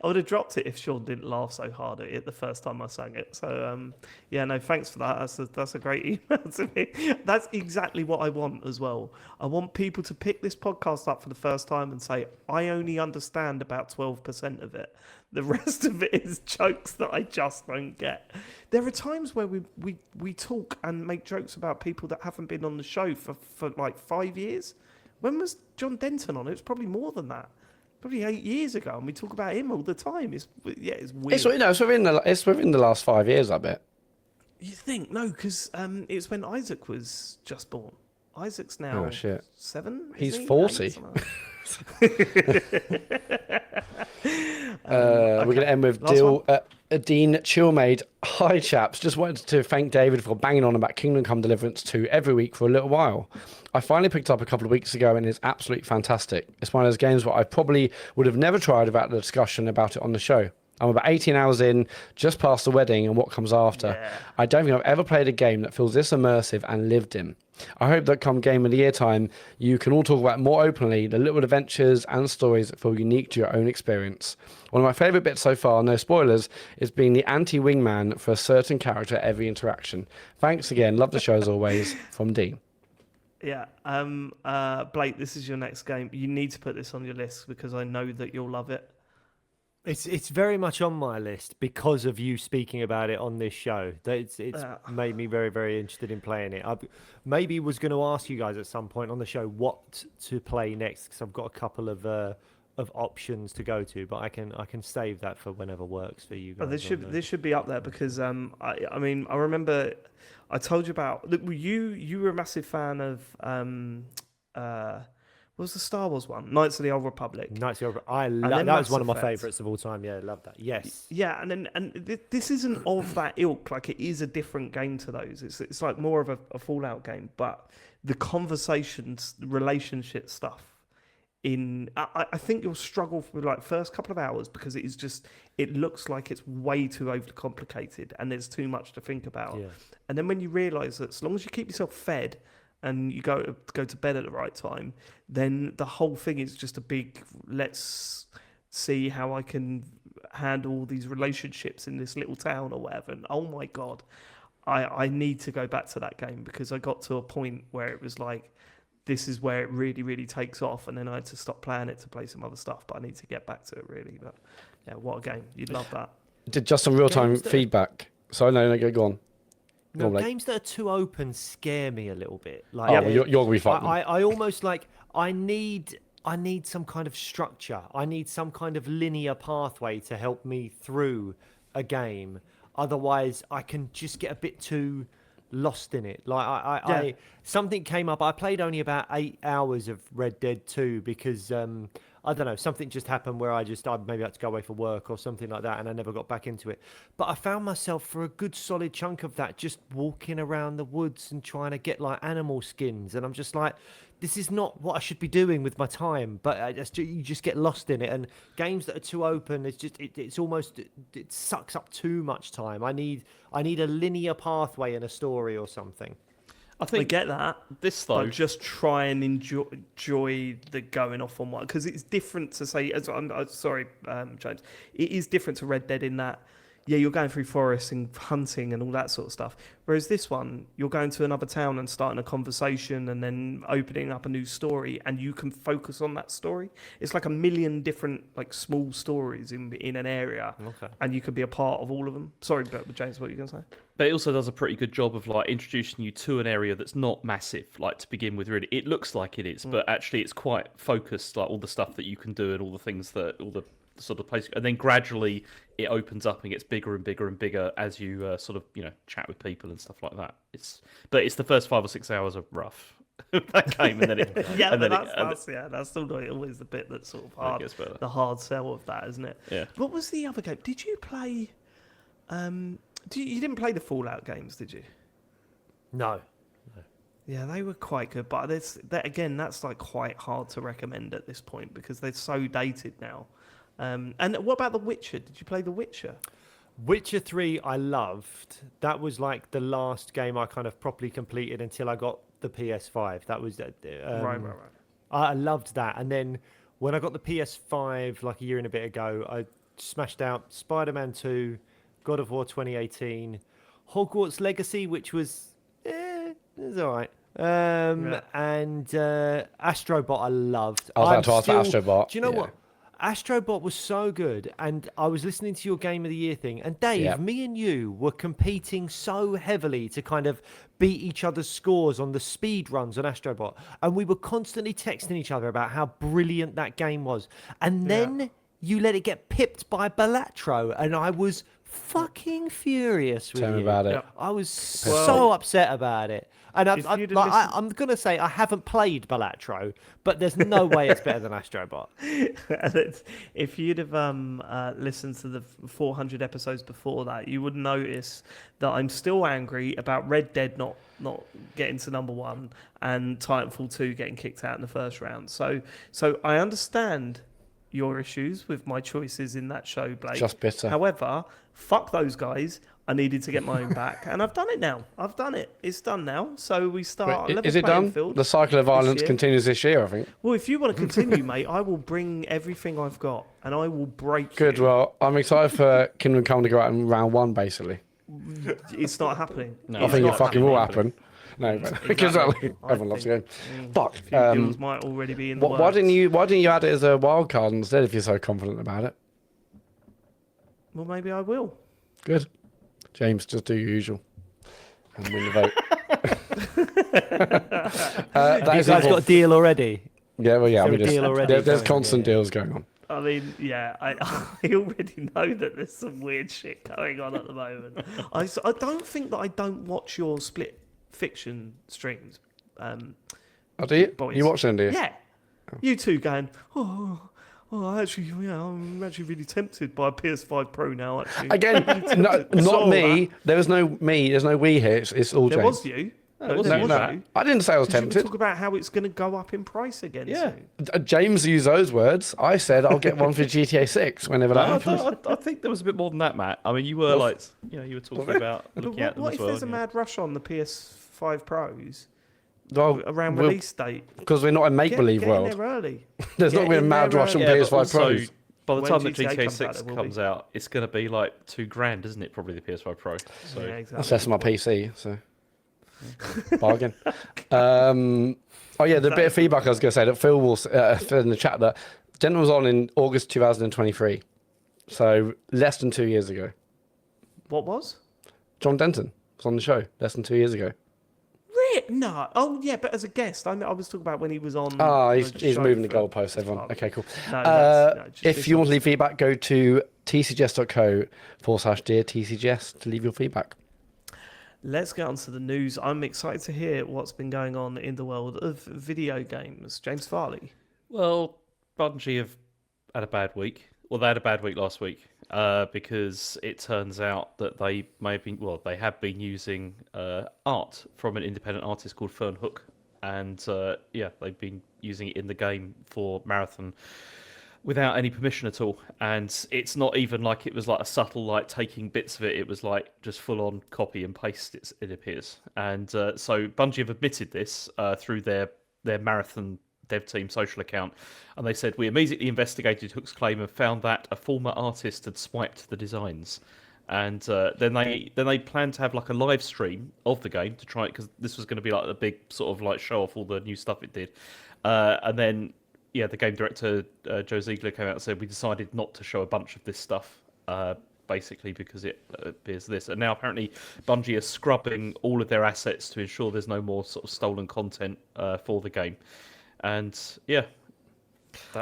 I would have dropped it if Sean didn't laugh so hard at it the first time I sang it. So, yeah, no, thanks for that. That's a great email to me. That's exactly what I want as well. I want people to pick this podcast up for the first time and say, I only understand about 12% of it. The rest of it is jokes that I just don't get. There are times where we talk and make jokes about people that haven't been on the show for like 5 years. When was John Denton on? It was probably more than that. Probably 8 years ago, and we talk about him all the time. It's weird. It's within the last 5 years, I bet. You think? No, because it's when Isaac was just born. Isaac's now 7. He's 40. We're going to end with Dean Chillmaid. Hi, chaps. Just wanted to thank David for banging on about Kingdom Come Deliverance 2 every week for a little while. I finally picked up a couple of weeks ago and it's absolutely fantastic. It's one of those games where I probably would have never tried without the discussion about it on the show. I'm about 18 hours in, just past the wedding and what comes after. Yeah. I don't think I've ever played a game that feels this immersive and lived in. I hope that come Game of the Year time, you can all talk about more openly the little adventures and stories that feel unique to your own experience. One of my favourite bits so far, no spoilers, is being the anti-wingman for a certain character at every interaction. Thanks again. Love the show as always. From Dean. Yeah. Blake, this is your next game. You need to put this on your list because I know that you'll love it. It's very much on my list because of you speaking about it on this show. It's made me very, very interested in playing it. I maybe was going to ask you guys at some point on the show what to play next because I've got a couple of options to go to, but I can save that for whenever works for you guys. Oh, this should be up there because I mean I remember I told you about you were a massive fan of what was the Star Wars one? Knights of the Old Republic. Knights of the Old Republic. That was one of my favourites of all time. Yeah, I love that. Yes. Yeah, and this isn't of that ilk. Like it is a different game to those. It's like more of a Fallout game, but the conversations, the relationship stuff. I think you'll struggle for like first couple of hours because it looks like it's way too overcomplicated and there's too much to think about. Yeah. And then when you realise that as long as you keep yourself fed and you go to bed at the right time, then the whole thing is just a big, let's see how I can handle all these relationships in this little town or whatever. And oh my God, I need to go back to that game because I got to a point where it was like, this is where it really, really takes off. And then I had to stop playing it to play some other stuff, but I need to get back to it really. But yeah, what a game. You'd love that. Did just some real-time feedback. Sorry, no, go on. No, games that are too open scare me a little bit. Like, well, you're gonna be fine. I almost like I need some kind of structure. I need some kind of linear pathway to help me through a game. Otherwise, I can just get a bit too lost in it. Like something came up. I played only about 8 hours of Red Dead 2 because I don't know, something just happened where I maybe had to go away for work or something like that, and I never got back into it. But I found myself for a good solid chunk of that just walking around the woods and trying to get like animal skins, and I'm just like, this is not what I should be doing with my time. But you just get lost in it, and games that are too open, it's almost it sucks up too much time. I need a linear pathway in a story or something. I I think get that. this though. But just try and enjoy the going off on one, because it's different to say. I'm sorry, James. It is different to Red Dead in that, yeah, you're going through forests and hunting and all that sort of stuff. Whereas this one, you're going to another town and starting a conversation and then opening up a new story, and you can focus on that story. It's like a million different like small stories in an area, and you can be a part of all of them. Sorry, but James, what are you going to say? But it also does a pretty good job of like introducing you to an area that's not massive, like to begin with. Really, it looks like it is, but actually it's quite focused. Like all the stuff that you can do and all the things that all the sort of place, and then gradually it opens up and gets bigger and bigger and bigger as you sort of chat with people and stuff like that. But it's the first 5 or 6 hours are rough. That game, and then it that's still not always the bit that's sort of it hard, gets better. the hard sell of that, isn't it? Yeah. What was the other game? Did you play? You didn't play the Fallout games, did you? No. Yeah, they were quite good, but that's like quite hard to recommend at this point because they're so dated now. And what about The Witcher? Did you play The Witcher? Witcher 3 I loved. That was like the last game I kind of properly completed until I got the PS5. That was Right. I loved that. And then when I got the PS5 like a year and a bit ago, I smashed out Spider-Man 2, God of War 2018, Hogwarts Legacy, which was it was all right. And Astrobot I loved. I was about to ask for Astrobot. Do you know what? Astrobot was so good, and I was listening to your Game of the Year thing, and Dave, me and you were competing so heavily to kind of beat each other's scores on the speed runs on Astrobot, and we were constantly texting each other about how brilliant that game was, and then you let it get pipped by Balatro, and I was fucking furious with Tell me you. about it. I was so upset about it. And I'm going to say I haven't played Balatro, but there's no way it's better than Astrobot. And if you'd have listened to the 400 episodes before that, you would notice that I'm still angry about Red Dead not getting to number 1 and Titanfall 2 getting kicked out in the first round. So I understand your issues with my choices in that show, Blake. Just bitter. However, fuck those guys. I needed to get my own back, and I've done it now. I've done it. It's done now. So we start. Wait, is it done? Field The cycle of violence continues this year, I think. Well, if you want to continue, mate, I will bring everything I've got, and I will break. Good. You. Well, I'm excited for Kingdom Come to go out in round 1, basically. It's not happening. No, I think it fucking will happen. No, because Exactly. everyone loves the game. Fuck. A few deals might already be in the Why works. didn't you add it as a wild card instead if you're so confident about it? Well, maybe I will. Good. James, just do your usual and win the vote. Have you guys got a deal already? Yeah, well, yeah. Is there a deal already There's going? constant deals going on. I mean, yeah, I already know that there's some weird shit going on at the moment. I don't think that I don't watch your split fiction streams. Oh, do you? Boys. You watch them, do you? Yeah. You two going, I'm actually really tempted by a PS5 Pro now, actually. Again, not Saw me. that. There's no me. There's no we here. It's all There James. was you. No, There was No, you. I didn't say I was Did you tempted. talk about how it's going to go up in price again Yeah. soon? James used those words. I said I'll get one for GTA 6 whenever that happens. I think there was a bit more than that, Matt. I mean, you were you were talking about But looking at them what as if well. there's a mad rush on the PS5 Pros Well, around we'll- release date? because we're not a make-believe Get world. in there early. There's Get not going to be a in mad there rush on early. Yeah, PS5 but also, Pros. by the When time that GTA GTA comes 6 out, there will comes be. out, it's going to be like $2,000, isn't it? Probably the PS5 Pro. So Yeah, exactly. That's less than my PC, so bargain. Oh yeah, the bit of feedback I was going to say that Phil will Phil in the chat that Denton was on in August 2023, so less than 2 years ago. What was? John Denton was on the show less than 2 years ago. No. Oh, yeah, but as a guest. I was talking about when he was on. Ah, the he's show moving the for- goalposts, everyone. Okay, cool. No, just If this you want one. to leave feedback, go to tcgs.co/dear TCGS to leave your feedback. Let's get on to the news. I'm excited to hear what's been going on in the world of video games. James Farley. Well, Bungie have had a bad week. Well, they had a bad week last week because it turns out that they have been using art from an independent artist called Fern Hook, and they've been using it in the game for Marathon. without any permission at all. And it's not even like it was like a subtle like taking bits of it. It was like just full on copy and paste. It appears. And so Bungie have admitted this through their marathon dev team social account, and they said, we immediately investigated Hook's claim and found that a former artist had swiped the designs. And then they planned to have like a live stream of the game to try it, because this was going to be like a big sort of like show off all the new stuff it did. And then the game director Joe Ziegler came out and said, we decided not to show a bunch of this stuff, basically because it appears this. And now apparently Bungie are scrubbing all of their assets to ensure there's no more sort of stolen content for the game. And yeah.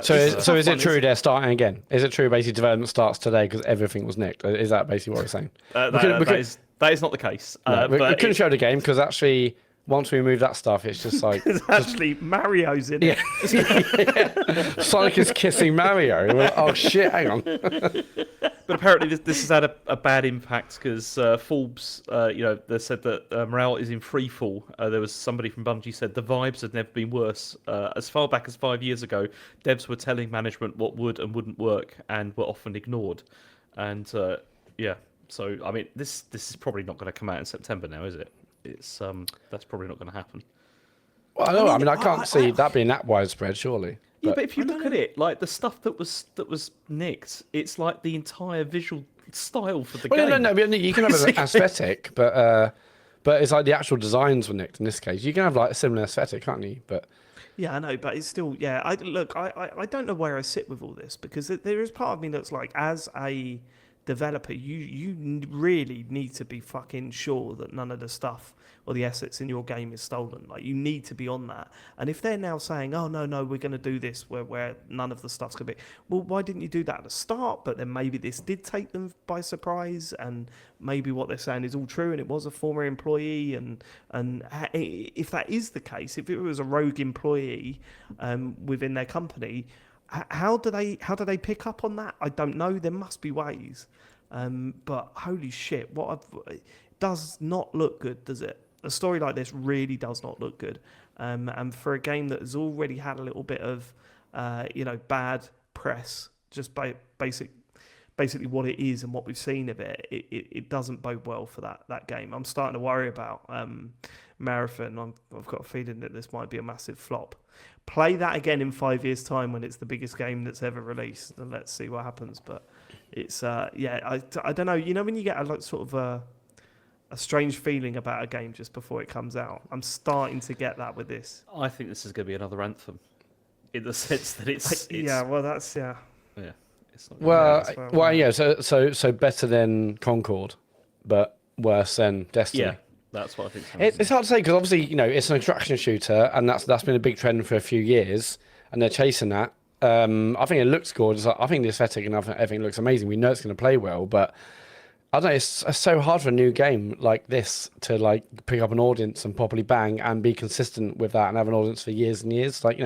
So is it true they're starting again? Is it true basically development starts today because everything was nicked? Is that basically what we're saying? That is not the case. No, we couldn't show the game because actually once we remove that stuff, it's just like... actually, Mario's in it. Yeah. Sonic is kissing Mario. Like, oh shit, hang on. But apparently this has had a bad impact because Forbes, they said that morale is in free fall. There was somebody from Bungie said the vibes had never been worse. As far back as 5 years ago, devs were telling management what would and wouldn't work and were often ignored. And so I mean, this is probably not going to come out in September now, is it? It's that's probably not going to happen. Well, I can't see that being that widespread, surely. Yeah, but if you look at it, like the stuff that was nicked, it's like the entire visual style for the game. No, you can have an aesthetic, but it's like the actual designs were nicked in this case. You can have like a similar aesthetic, can't you? But yeah, I know, but it's still I don't know where I sit with all this, because there is part of me that's like, as a developer, you really need to be fucking sure that none of the stuff or the assets in your game is stolen. Like, you need to be on that. And if they're now saying, oh no, we're going to do this where none of the stuff's going to be, well, why didn't you do that at the start? But then maybe this did take them by surprise, and maybe what they're saying is all true and it was a former employee, and if that is the case, if it was a rogue employee within their company, how do they pick up on that? I don't know. There must be ways. But holy shit, it does not look good, does it? A story like this really does not look good. And for a game that has already had a little bit of, bad press, just by basically what it is and what we've seen of it, it doesn't bode well for that game. I'm starting to worry about Marathon. I've got a feeling that this might be a massive flop. Play that again in 5 years' time when it's the biggest game that's ever released, and let's see what happens. But it's I don't know. You know, when you get a strange feeling about a game just before it comes out, I'm starting to get that with this. I think this is going to be another Anthem, in the sense that it's yeah. Well, that's yeah. Yeah. It's not So better than Concord, but worse than Destiny. Yeah. That's what I think. It's hard to say because obviously, it's an attraction shooter, and that's been a big trend for a few years, and they're chasing that. I think it looks gorgeous. I think the aesthetic and everything looks amazing. We know it's going to play well, but I don't know. It's so hard for a new game like this to like pick up an audience and properly bang and be consistent with that and have an audience for years and years. Like,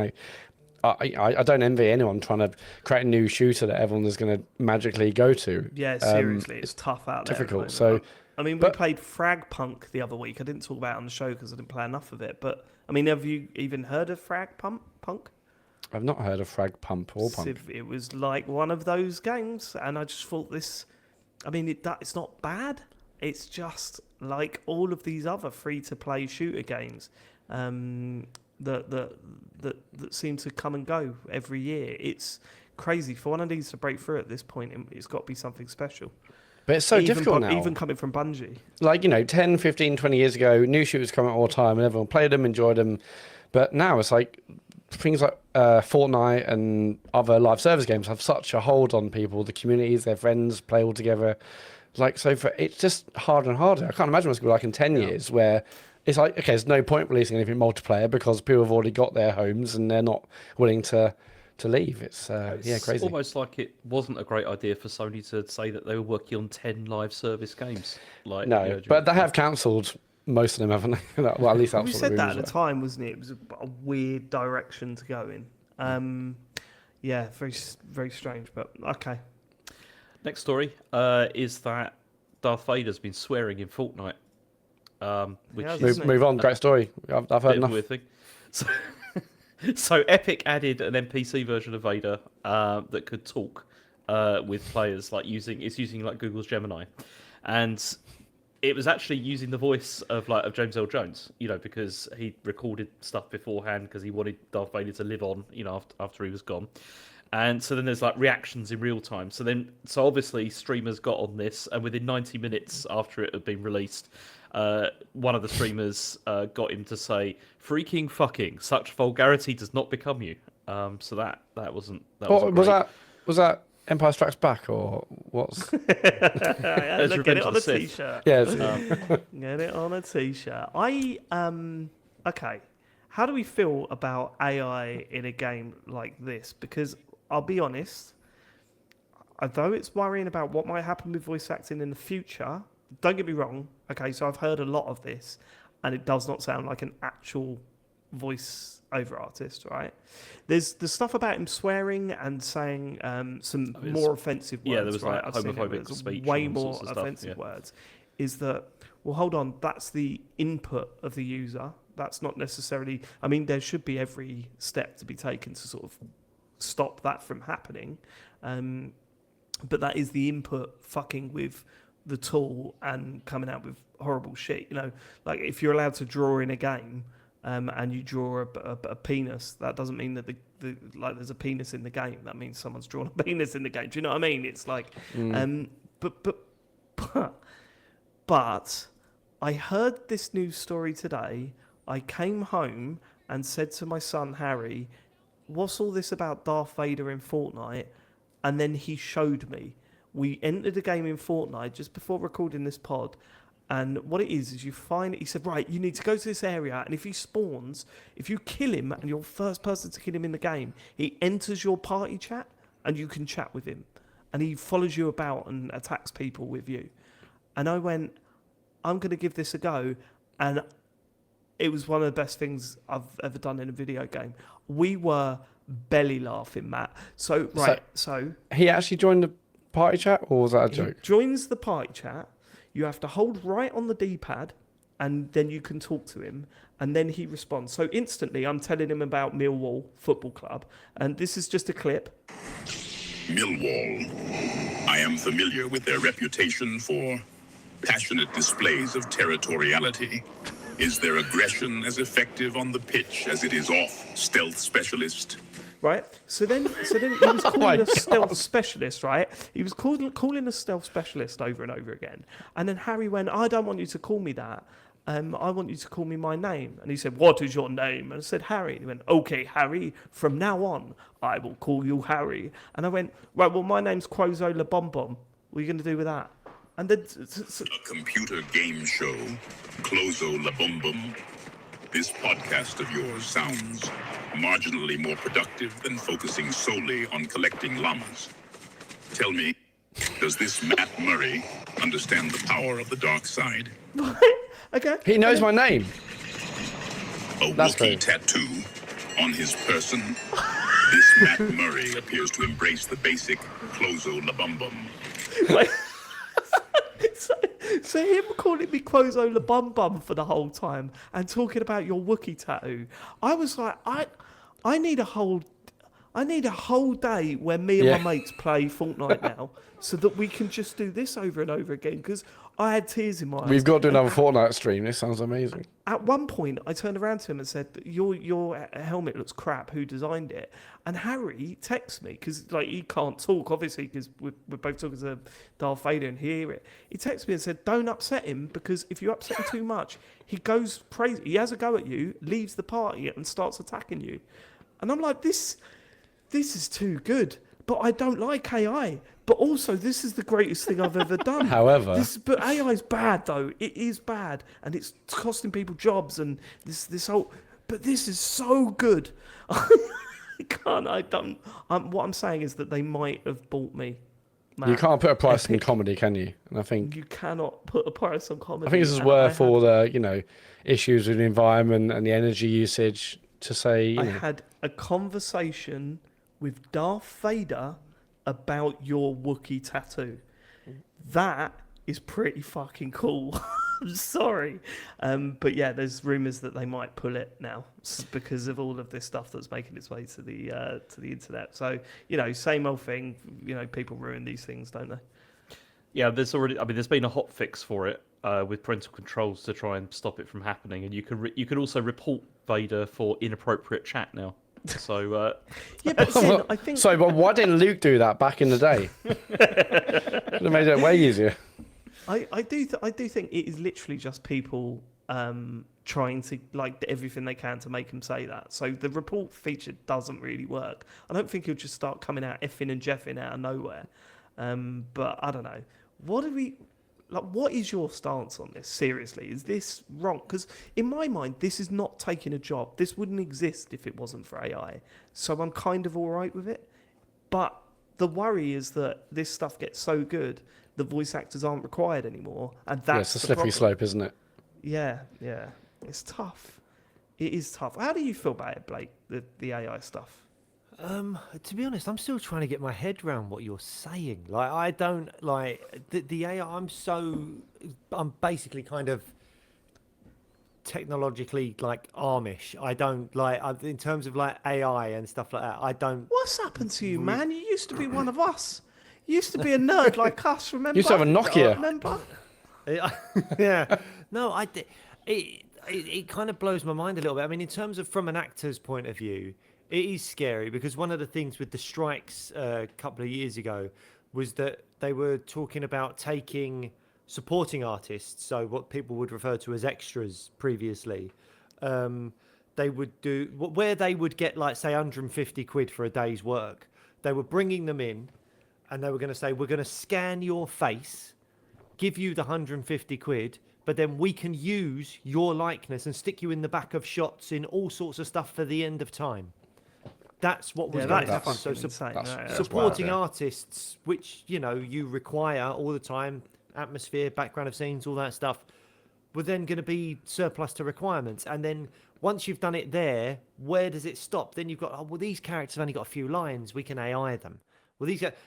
I don't envy anyone trying to create a new shooter that everyone is going to magically go to. Yeah, seriously, it's tough out there. Difficult. So. I mean, we played Frag Punk the other week. I didn't talk about it on the show because I didn't play enough of it. But, I mean, have you even heard of Frag Punk? I've not heard of Frag Pump or Punk. It was like one of those games, and I just thought it's not bad. It's just like all of these other free-to-play shooter games that seem to come and go every year. It's crazy. For one of these to break through at this point, it's got to be something special. But it's so difficult now. Even coming from Bungie. Like, 10, 15, 20 years ago, new shooters come out all the time and everyone played them, enjoyed them. But now it's like things like Fortnite and other live service games have such a hold on people, the communities, their friends play all together. Like, it's just harder and harder. I can't imagine what's going to be like in 10 years where it's like, okay, there's no point releasing anything multiplayer because people have already got their homes and they're not willing to leave. It's crazy. It's almost like it wasn't a great idea for Sony to say that they were working on 10 live service games. Like, no, but they have cancelled most of them, haven't they? Well, at least that's we what said the that at the rumors time, wasn't it? It was a weird direction to go in. Very, very strange, but okay. Next story is that Darth Vader's been swearing in Fortnite. Which move on. Great story. I've heard enough. Weird thing. So, So Epic added an NPC version of Vader that could talk with players, like using like Google's Gemini, and it was actually using the voice of James Earl Jones, because he recorded stuff beforehand because he wanted Darth Vader to live on, after he was gone. And so then there's like reactions in real time. So obviously streamers got on this, and within 90 minutes after it had been released, one of the streamers got him to say, "Freaking fucking, such vulgarity does not become you." So that wasn't. Was that Empire Strikes Back or what's? Look, get it on a Sith. t-shirt. Yeah. Get it on a t-shirt. Okay. How do we feel about AI in a game like this? Because I'll be honest, although it's worrying about what might happen with voice acting in the future, don't get me wrong. Okay, so I've heard a lot of this, and it does not sound like an actual voice over artist, right? There's the stuff about him swearing and saying some more offensive words. Yeah, there was right? like I've seen homophobic it. speech, way and all more sorts of stuff, offensive yeah. words. Is that, well, hold on, that's the input of the user. That's not necessarily. I mean, there should be every step to be taken to sort of stop that from happening, but that is the input fucking with the tool and coming out with horrible shit. Like if you're allowed to draw in a game. And you draw a penis, that doesn't mean that there's a penis in the game. That means someone's drawn a penis in the game. Do you know what I mean? It's like, but I heard this news story today. I came home and said to my son Harry, "What's all this about Darth Vader in Fortnite?" And then he showed me. We entered a game in Fortnite just before recording this pod. And what it is he said, right, you need to go to this area, and if he spawns, if you kill him and you're the first person to kill him in the game, he enters your party chat and you can chat with him. And he follows you about and attacks people with you. And I went, I'm going to give this a go. And it was one of the best things I've ever done in a video game. We were belly laughing, Matt. So he actually joined the party chat, or was that a joke? He joins the party chat. You have to hold right on the D-pad, and then you can talk to him, and then he responds. So instantly, I'm telling him about Millwall Football Club, and this is just a clip. Millwall. I am familiar with their reputation for passionate displays of territoriality. Is their aggression as effective on the pitch as it is off, stealth specialist? Right, so then he was calling a stealth specialist, right? He was calling a stealth specialist over and over again. And then Harry went, I don't want you to call me that. I want you to call me my name. And he said, what is your name? And I said, Harry. He went, okay, Harry, from now on, I will call you Harry. And I went, right, well, my name's Quozo La Bom Bom. What are you going to do with that? And then... A computer game show, Clozo La Bum Bum. This podcast of yours sounds marginally more productive than focusing solely on collecting llamas. Tell me, does this Matt Murray understand the power of the dark side? Okay. He knows my name. A That's Wookiee good. tattoo on his person. This Matt Murray appears to embrace the basic Clozo La Bum Bum. So him calling me Quozo La Bum Bum for the whole time and talking about your Wookiee tattoo, I was like, I need a whole day where me and my mates play Fortnite now, so that we can just do this over and over again. Because I had tears in my eyes. We've got to do another Fortnite stream. This sounds amazing. At one point, I turned around to him and said, "Your helmet looks crap. Who designed it?" And Harry texts me because he can't talk, obviously, because we're both talking to Darth Vader and hear it. He texts me and said, "Don't upset him, because if you upset him too much, he goes crazy. He has a go at you, leaves the party, and starts attacking you." And I'm like, this is too good. But I don't like AI. But also, this is the greatest thing I've ever done. However, but AI is bad, though. It is bad, and it's costing people jobs, and this whole. But this is so good. What I'm saying is that they might have bought me. Matt. you can't put a price on comedy, can you? And I think You cannot put a price on comedy. I think this is and worth all the issues with the environment and the energy usage to say. I had a conversation with Darth Vader about your Wookiee tattoo. That is pretty fucking cool. I'm sorry. But yeah, there's rumours that they might pull it now because of all of this stuff that's making its way to the internet. So, same old thing. People ruin these things, don't they? Yeah, there's been a hot fix for it with parental controls to try and stop it from happening, and you can also report Vader for inappropriate chat now. So yeah, but again, I think. Sorry, but why didn't Luke do that back in the day? Could have made it way easier. I do think it is literally just people trying to everything they can to make him say that. So the report feature doesn't really work. I don't think he'll just start coming out effing and jeffing out of nowhere. But I don't know. What is your stance on this? Seriously, is this wrong? Because in my mind, this is not taking a job. This wouldn't exist if it wasn't for AI. So I'm kind of all right with it. But the worry is that this stuff gets so good, the voice actors aren't required anymore, and that's it's a slippery slope, isn't it? Yeah, it's tough. It is tough. How do you feel about it, Blake? The AI stuff. To be honest, I'm still trying to get my head around what you're saying. Like, I don't like the AI. I'm basically kind of technologically like Amish. I don't like in terms of like AI and stuff like that. I don't. What's happened to you, man? You used to be one of us. You used to be a nerd like us. Remember? You used to have a Nokia. Remember? Yeah. No, it kind of blows my mind a little bit. I mean, in terms of from an actor's point of view, it is scary because one of the things with the strikes a couple of years ago was that they were talking about taking supporting artists, so what people would refer to as extras previously. They would do where they would get like say 150 quid for a day's work. They were bringing them in, and they were going to say, "We're going to scan your face, give you the 150 quid." But then we can use your likeness and stick you in the back of shots in all sorts of stuff for the end of time. That's what was going to happen. So supporting artists, which you require all the time, atmosphere, background of scenes, all that stuff, were then going to be surplus to requirements. And then once you've done it there, where does it stop? Then you've got these characters have only got a few lines. We can AI them.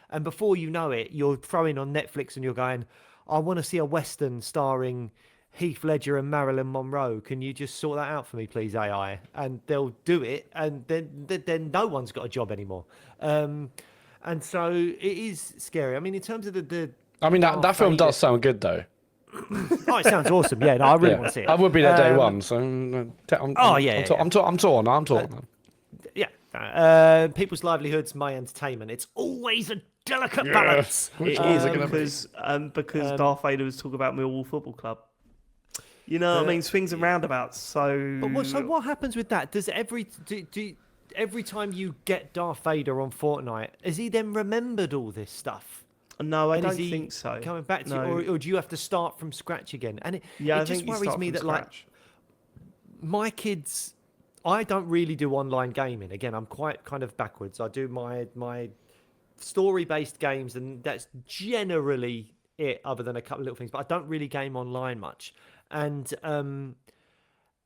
And before you know it, you're throwing on Netflix and you're going, I want to see a Western starring Heath Ledger and Marilyn Monroe. Can you just sort that out for me, please, AI? And they'll do it, and then no one's got a job anymore. And so it is scary. I mean, in terms of that film does sound good, though. Oh, it sounds awesome. Yeah, no, I really want to see it. I would be there day one, so I'm torn. People's livelihoods, my entertainment. It's always a delicate balance. It is because Darth Vader was talking about Millwall Football Club. You know what I mean? Swings and roundabouts. So what happens with that? Does every time you get Darth Vader on Fortnite, has he then remembered all this stuff? No, I don't think so. Coming back to you, or do you have to start from scratch again? And it just worries me that like my kids, I don't really do online gaming. Again, I'm quite kind of backwards. I do my story-based games, and that's generally it, other than a couple of little things. But I don't really game online much. And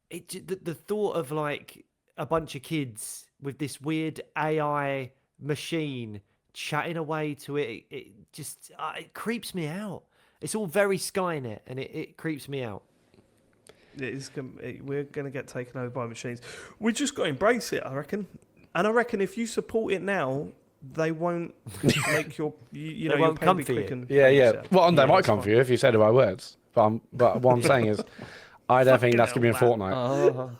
the thought of like a bunch of kids with this weird AI machine chatting away to it, it just it creeps me out. It's all very Skynet, and it creeps me out. We're going to get taken over by machines. We just got to embrace it, I reckon. And I reckon if you support it now, they won't make your they won't come for you. Yeah. Well, they might come for you if you say the right words. But what I'm saying is, I don't think that's going to be in Fortnite.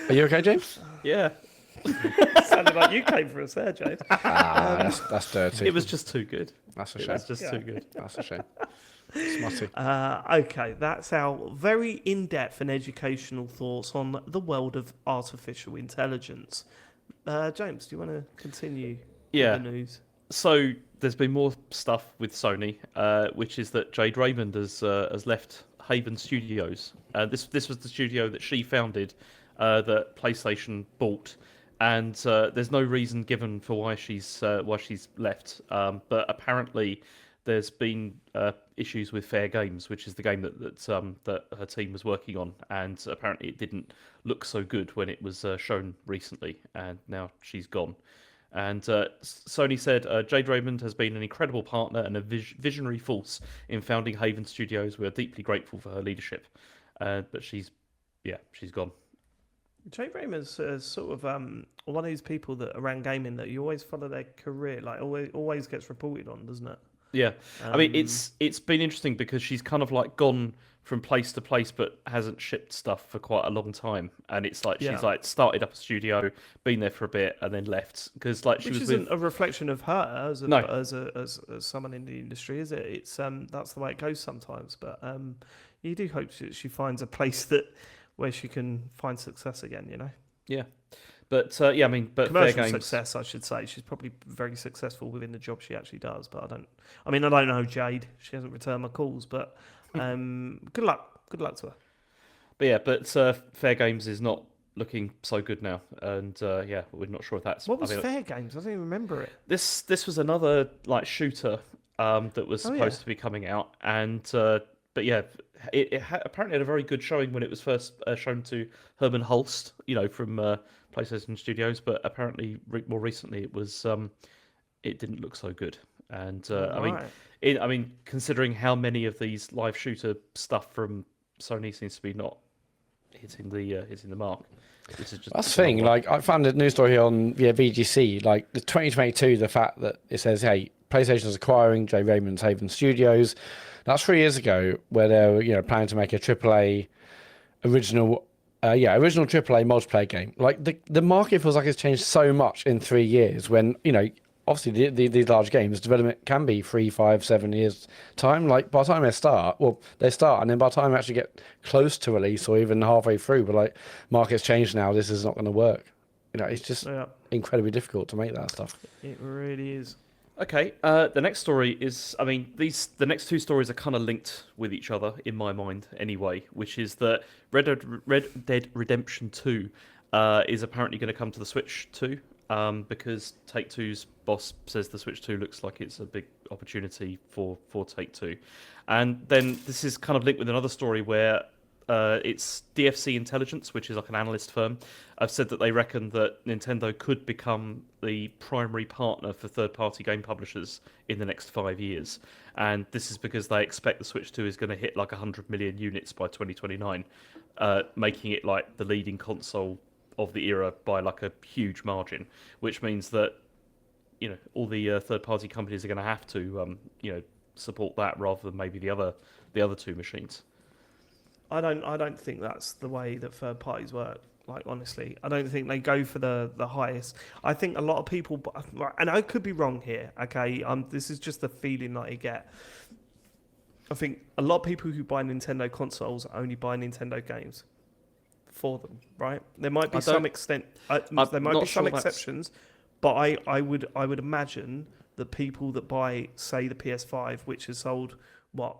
Are you okay, James? Yeah. Sounded like you came for us there, James. That's dirty. It was just too good. That's a shame. It was just too good. That's a shame. Smutty. Okay, that's our very in-depth and educational thoughts on the world of artificial intelligence. James, do you want to continue with the news? So there's been more stuff with Sony, which is that Jade Raymond has left Haven Studios. This was the studio that she founded, that PlayStation bought, and there's no reason given for why she's left. But apparently, there's been issues with Fair Games, which is the game that her team was working on, and apparently it didn't look so good when it was shown recently, and now she's gone. And Sony said Jade Raymond has been an incredible partner and a visionary force in founding Haven Studios. We are deeply grateful for her leadership. But she's gone. Jade Raymond's sort of one of these people that around gaming that you always follow their career, like always gets reported on, doesn't it? Yeah, I mean it's been interesting because she's kind of like gone from place to place, but hasn't shipped stuff for quite a long time. And it's like she's like started up a studio, been there for a bit, and then left because like Which isn't a reflection of her as someone in the industry, is it? It's that's the way it goes sometimes. But you do hope she finds a place where she can find success again. You know. Yeah. But but commercial Fair Games success, I should say. She's probably very successful within the job she actually does. But I don't know Jade. She hasn't returned my calls. But good luck to her. But Fair Games is not looking so good now, and we're not sure if that's. What was Fair Games? I don't even remember it. This was another like shooter that was supposed to be coming out, and it apparently had a very good showing when it was first shown to Herman Hulst, from PlayStation Studios. But apparently, more recently, it didn't look so good. And considering how many of these live shooter stuff from Sony seems to be not hitting the mark, this is just that's the thing. Like I found a news story here on VGC, like the 2022, the fact that it says, "Hey, PlayStation is acquiring Jade Raymond's Haven Studios." That's 3 years ago, where they were planning to make a AAA original AAA multiplayer game. Like the market feels like it's changed so much in 3 years. When obviously these large games development can be 3, 5, 7 years time. Like by the time they start, and then by the time they actually get close to release or even halfway through, but like market's changed now. This is not going to work. It's just incredibly difficult to make that stuff. It really is. Okay, the next story is, the next two stories are kind of linked with each other in my mind anyway, which is that Red Dead Redemption 2 is apparently going to come to the Switch too, because Take-Two's boss says the Switch 2 looks like it's a big opportunity for Take-Two. And then this is kind of linked with another story where it's DFC Intelligence, which is like an analyst firm, have said that they reckon that Nintendo could become the primary partner for third-party game publishers in the next 5 years. And this is because they expect the Switch 2 is going to hit like 100 million units by 2029, making it like the leading console of the era by like a huge margin, which means that all the third-party companies are going to have to support that rather than maybe the other two machines. I don't think that's the way that third parties work. Like honestly, I don't think they go for the highest. I think a lot of people, and I could be wrong here. Okay, this is just the feeling that I get. I think a lot of people who buy Nintendo consoles only buy Nintendo games for them. Right? There might be some extent. There might be some exceptions, but I would imagine that people that buy, say, the PS5, which has sold what.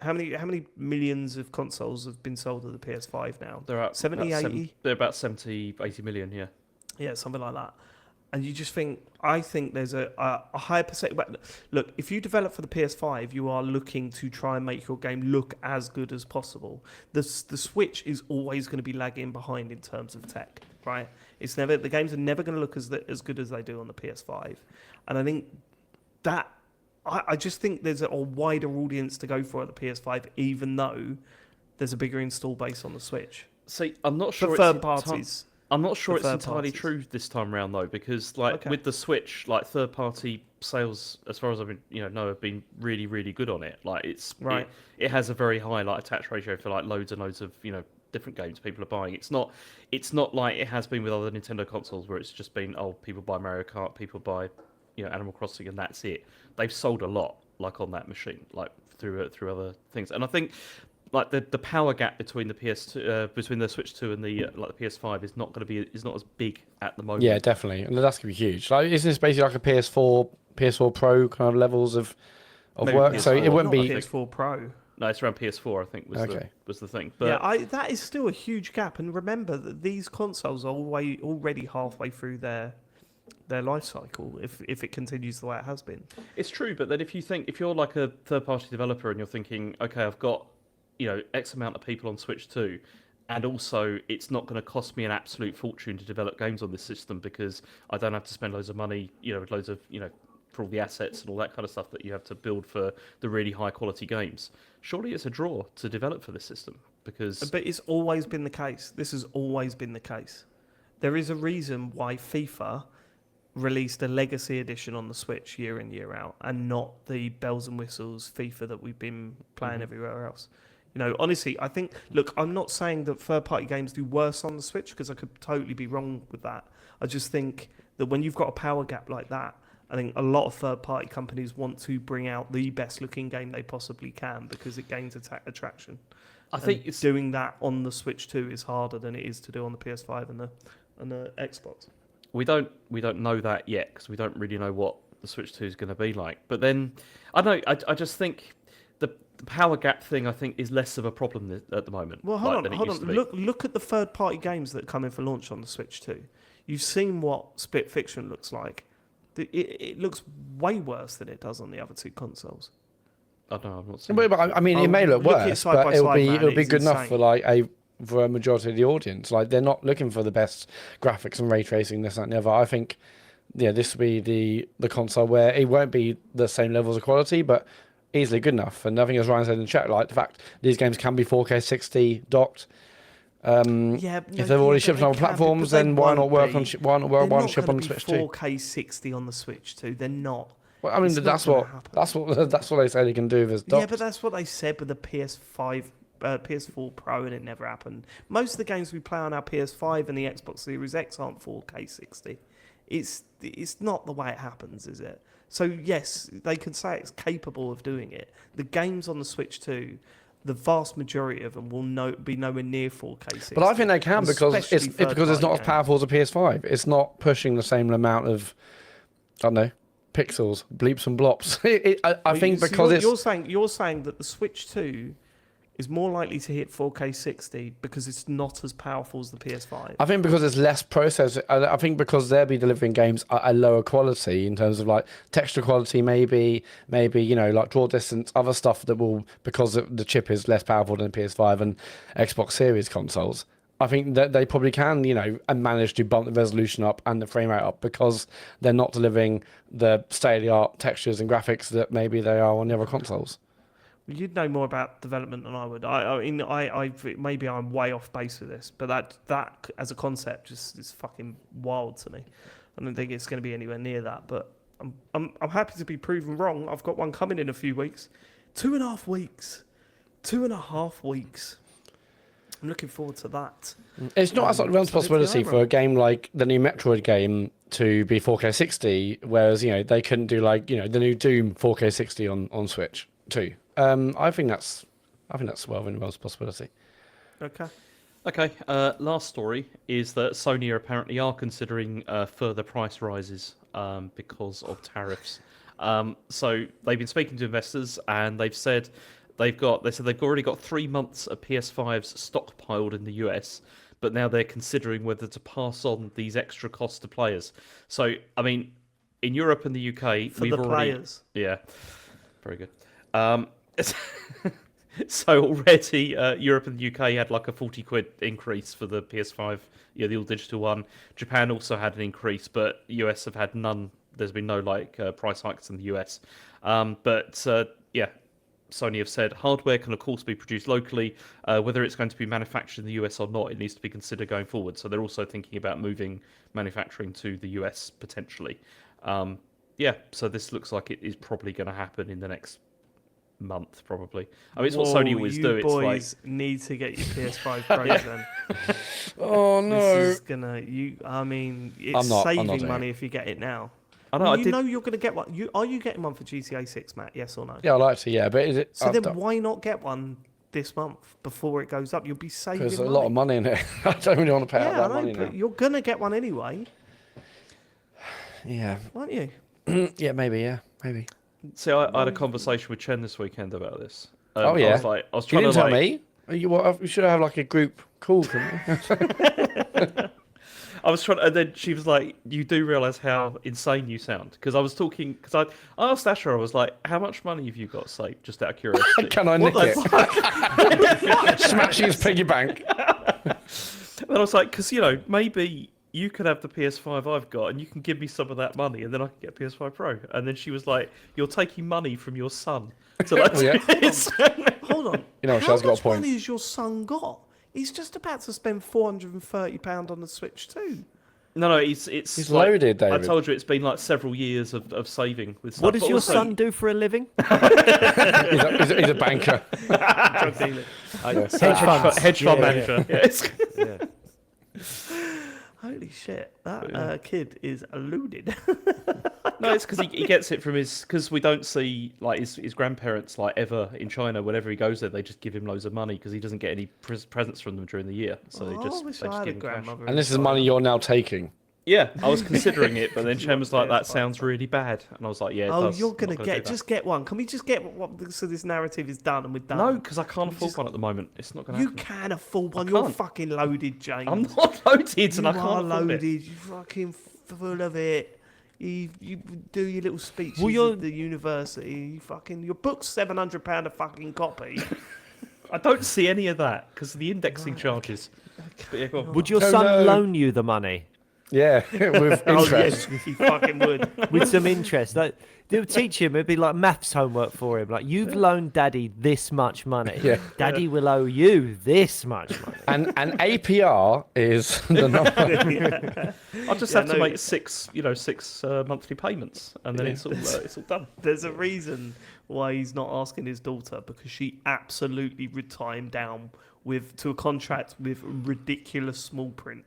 How many millions of consoles have been sold to the PS5 now? They're at 70, 80? They're about 70, 80 million, yeah. Yeah, something like that. And you just think, I think there's a higher percentage. Look, if you develop for the PS5, you are looking to try and make your game look as good as possible. The Switch is always going to be lagging behind in terms of tech, right? The games are never going to look as good as they do on the PS5. And I think that... I just think there's a wider audience to go for at the PS5, even though there's a bigger install base on the Switch. See, I'm not sure for third parties. I'm not sure it's entirely true this time around though, because with the Switch, like third-party sales, as far as I've been, know, have been really, really good on it. Like it has a very high attach ratio for loads and loads of different games people are buying. It's not like it has been with other Nintendo consoles where it's just been people buy Mario Kart, people buy Animal Crossing, and that's it. They've sold a lot on that machine, through other things. And I think the power gap between the between the Switch 2 and the PS5 is not as big at the moment. Yeah, definitely, and that's gonna be huge. Isn't this basically like a PS4 Pro kind of levels of Maybe work? PS4, so it wouldn't be PS4 Pro. No, it's around PS4. I think was the thing. But yeah, that is still a huge gap. And remember that these consoles are already halfway through their life cycle if it continues the way it has been. It's true, but then if you're like a third party developer and you're thinking, okay, I've got X amount of people on Switch 2, And also, it's not going to cost me an absolute fortune to develop games on this system because I don't have to spend loads of money, loads of, for all the assets and all that kind of stuff that you have to build for the really high quality games. Surely it's a draw to develop for this system because... But it's always been the case. This has always been the case. There is a reason why FIFA released a legacy edition on the Switch year in, year out, and not the bells and whistles FIFA that we've been playing everywhere else. Honestly, I think, look, I'm not saying that third-party games do worse on the Switch, because I could totally be wrong with that. I just think that when you've got a power gap like that, I think a lot of third-party companies want to bring out the best-looking game they possibly can because it gains attraction. I think it's doing that on the Switch 2 is harder than it is to do on the PS5 and the Xbox. We don't know that yet because we don't really know what the Switch 2 is going to be like. But then, I don't know, I just think the power gap thing, I think, is less of a problem at the moment. Well, hold on. Look at the third-party games that come in for launch on the Switch 2. You've seen what Split Fiction looks like. It looks way worse than it does on the other two consoles. I don't know, I'm not saying. But I mean, it may look worse, but it'll be good enough for a majority of the audience. Like, they're not looking for the best graphics and ray tracing, this, that, and the other. I think, this will be the console where it won't be the same levels of quality, but easily good enough. And I think, as Ryan said in the chat, like the fact these games can be 4K 60 docked. If they've already shipped on other platforms, then why not work on one ship on the Switch too? 4K 60 on the Switch too. They're not. Well, I mean, that's what they say they can do with docked. Yeah, but that's what they said with the PS5. PS4 Pro, and it never happened. Most of the games we play on our PS5 and the Xbox Series X aren't 4K 60. It's not the way it happens, is it? So yes, they can say it's capable of doing it. The games on the Switch 2, the vast majority of them will be nowhere near 4K 60. But I think they can because it's not as powerful as a PS5. It's not pushing the same amount of, I don't know, pixels, bleeps and blops. I think because you're saying that the Switch 2 is more likely to hit 4K 60 because it's not as powerful as the PS5. I think because it's less processed. I think because they'll be delivering games at a lower quality in terms of like texture quality, maybe like draw distance, other stuff that will, because the chip is less powerful than PS5 and Xbox Series consoles. I think that they probably can, and manage to bump the resolution up and the frame rate up because they're not delivering the state-of-the-art textures and graphics that maybe they are on the other consoles. You'd know more about development than I would. I maybe I'm way off base with this, but that as a concept just is fucking wild to me. I don't think it's going to be anywhere near that. But I'm happy to be proven wrong. I've got one coming in a few weeks, 2.5 weeks, 2.5 weeks. I'm looking forward to that. It's not outside the realms of possibility for a game like the new Metroid game to be 4K 60, whereas they couldn't do the new Doom 4K 60 on Switch too. I think that's well within the realms of possibility. Okay. Last story is that Sony apparently are considering further price rises because of tariffs. So they've been speaking to investors and they've said they've already got 3 months of PS5s stockpiled in the US, but now they're considering whether to pass on these extra costs to players. So I mean, in Europe and the UK, players. Yeah, very good. So already Europe and the UK had like a 40 quid increase for the PS5, the all digital one. Japan also had an increase, but US have had none. There's been no price hikes in the US. Sony have said hardware can of course be produced locally. Whether it's going to be manufactured in the US or not, it needs to be considered going forward. So they're also thinking about moving manufacturing to the US potentially. So this looks like it is probably going to happen in the next month, probably. I mean, it's what Sony always do. It's boys need to get your PS5 Pros then. Oh no! This is gonna it's saving money if you get it now. I know. Know you're gonna get one. Are you getting one for GTA 6, Matt? Yes or no? Yeah, I'd like to. Yeah, but is it? So then why not get one this month before it goes up? You'll be saving. There's a lot of money in it. I don't really want to pay out that money now. You're gonna get one anyway. Yeah. Aren't you? Yeah, maybe. Yeah, maybe. See, I had a conversation with Chen this weekend about this. Oh yeah. I was trying you didn't to tell me. You should have like a group call. I was trying, and then she was like, "You do realise how insane you sound?" Because I was talking, because I asked Asher, I was like, "How much money have you got saved?" Just out of curiosity. Can I nick it? Smash his piggy bank. And I was like, because maybe you could have the PS5 I've got, and you can give me some of that money, and then I can get a PS5 Pro. And then she was like, "You're taking money from your son to like do this." Hold on. She How has got a much point. money has your son got? He's just about to spend £430 on the Switch too. No, it's He's like, loaded, David. I told you it's been like several years of saving with stuff. What does But your also- son do for a living? He's a banker. Drug dealer. hedge fund manager. Yes. Yeah. Holy shit, that kid is eluded. No, it's because he gets it from because we don't see like his grandparents like ever in China. Whenever he goes there, they just give him loads of money because he doesn't get any presents from them during the year. So they just give him cash. And this is money you're now taking. Yeah, I was considering it, but then Shem was like, Yeah, "That sounds really bad," and I was like, "Yeah." It Oh, does. you're I'm gonna not get do that. just get one. Can we just get one so this narrative is done and we're done? No, because I can't afford just- one at the moment. It's not gonna You happen. can afford one. You're can't. fucking loaded, James. I'm not loaded, You and I are can't afford loaded. it. You fucking full of it. You do your little speeches you're- at the university. You fucking your book's £700 a fucking copy. I don't see any of that because of the indexing charges. But yeah, go on. Would your Oh, son no. loan you the money Yeah, with Oh interest. yes, he fucking would. with some interest? Like, they would teach him. It'd be like maths homework for him. Like, you've loaned Daddy this much money. Yeah. Daddy will owe you this much money. And APR is the number. I'll just Yeah, have to no, make six monthly payments, and then it's all done. There's a reason why he's not asking his daughter because she absolutely would tie him down to a contract with ridiculous small print.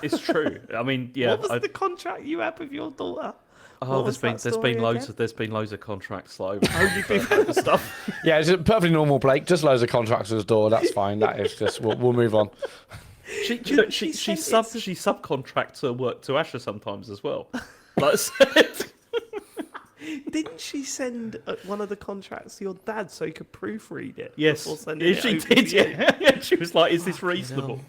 It's true. I mean, yeah. What was the contract you had with your daughter? Oh, What was that story again? there's been loads of contracts like over stuff. Yeah, it's perfectly normal, Blake. Just loads of contracts at his door. That's fine. That is just. We'll move on. She sent it to- she subcontracts her work to Asher sometimes as well. Like, Didn't she send one of the contracts to your dad so he could proofread it? yes, before sending yeah, it she over to did. you? Yeah, she was like, "Is this reasonable?"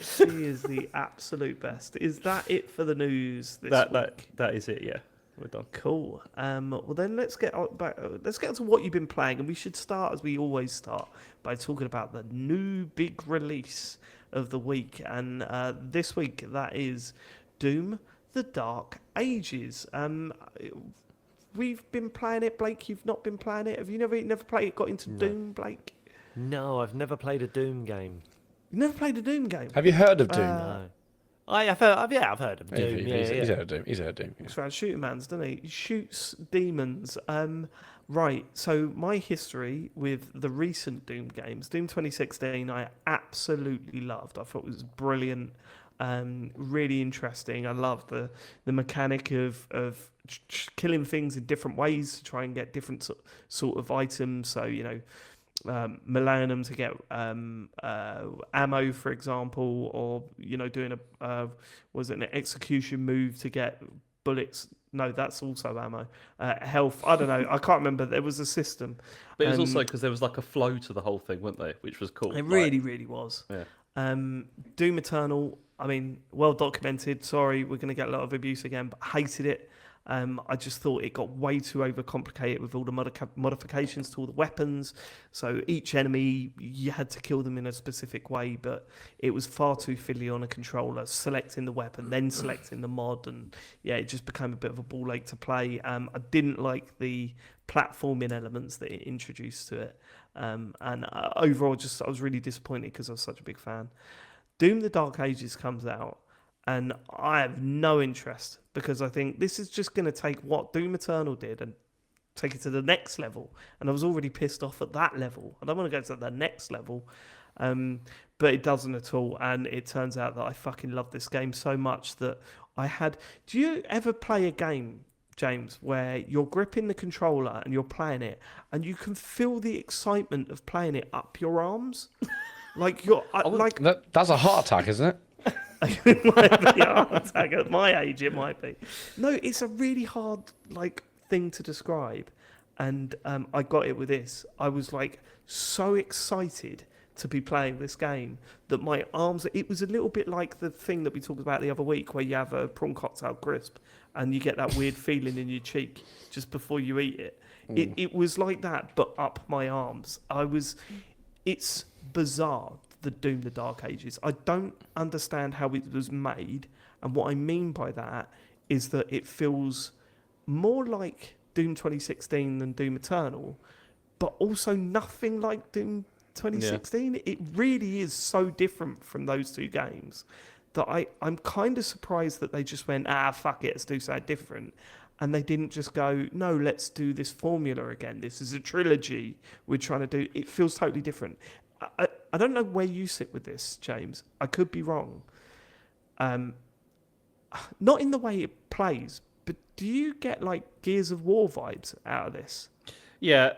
She is the absolute best. Is that it for the news this week? That is it. Yeah, we're done. Cool. Well, then let's get back. Let's get to what you've been playing, and we should start as we always start by talking about the new big release of the week. And this week that is Doom: The Dark Ages. We've been playing it, Blake. You've not been playing it. Have you never played it? Got into Doom, Blake? No, I've never played a Doom game. You never played a Doom game? Have you heard of Doom? No. I've heard of Doom. He's heard of Doom. He's heard of Doom. It's around shooting mans, doesn't he? He shoots demons. Right. So my history with the recent Doom games, Doom 2016, I absolutely loved. I thought it was brilliant, really interesting. I loved the mechanic of killing things in different ways to try and get different sort of items. So millennium to get ammo, for example, or doing an execution move to get bullets. No, that's also ammo. Health, I don't know, I can't remember. There was a system, But it was also because there was like a flow to the whole thing, wasn't there? Which was cool. it really was. Yeah. Doom Eternal, I mean, well documented. Sorry, we're going to get a lot of abuse again, but hated it. I just thought it got way too overcomplicated with all the modifications to all the weapons. So each enemy, you had to kill them in a specific way, but it was far too fiddly on a controller, selecting the weapon, then selecting the mod. And yeah, it just became a bit of a ball ache to play. I didn't like the platforming elements that it introduced to it. Overall, I was really disappointed because I was such a big fan. Doom: The Dark Ages comes out, and I have no interest because I think this is just going to take what Doom Eternal did and take it to the next level. And I was already pissed off at that level. I don't want to go to the next level, but it doesn't at all. And it turns out that I fucking love this game so much that I had... Do you ever play a game, James, where you're gripping the controller and you're playing it and you can feel the excitement of playing it up your arms? Like you're... That's a heart attack, isn't it? It might be a heart attack at my age. It might be. No, it's a really hard thing to describe, and I got it with this. I was so excited to be playing this game that my arms. It was a little bit like the thing that we talked about the other week, where you have a prawn cocktail crisp and you get that weird feeling in your cheek just before you eat it. It was like that, but up my arms. It's bizarre. the Doom the Dark Ages. I don't understand how it was made, and what I mean by that is that it feels more like Doom 2016 than Doom Eternal, but also nothing like Doom 2016. Yeah. It really is so different from those two games that I'm kind of surprised that they just went, fuck it, let's do something different. And they didn't just go, no, let's do this formula again. This is a trilogy we're trying to do. It feels totally different. I don't know where you sit with this, James. I could be wrong. Not in the way it plays, but do you get like Gears of War vibes out of this? Yeah,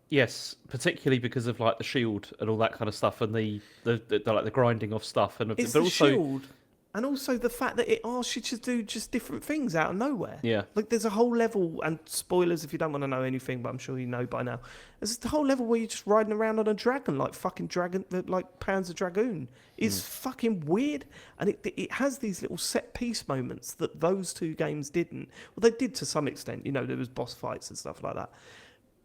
yes, particularly because of like the shield and all that kind of stuff, and the like the grinding of stuff, and it's but the also shield, and also the fact that it asks you to do just different things out of nowhere. Yeah, like there's a whole level, and spoilers if you don't want to know anything, but I'm sure you know by now. There's the whole level where you're just riding around on a dragon, like fucking dragon, like Panzer Dragoon. It's fucking weird, and it has these little set piece moments that those two games didn't. Well, they did to some extent. You know, there was boss fights and stuff like that.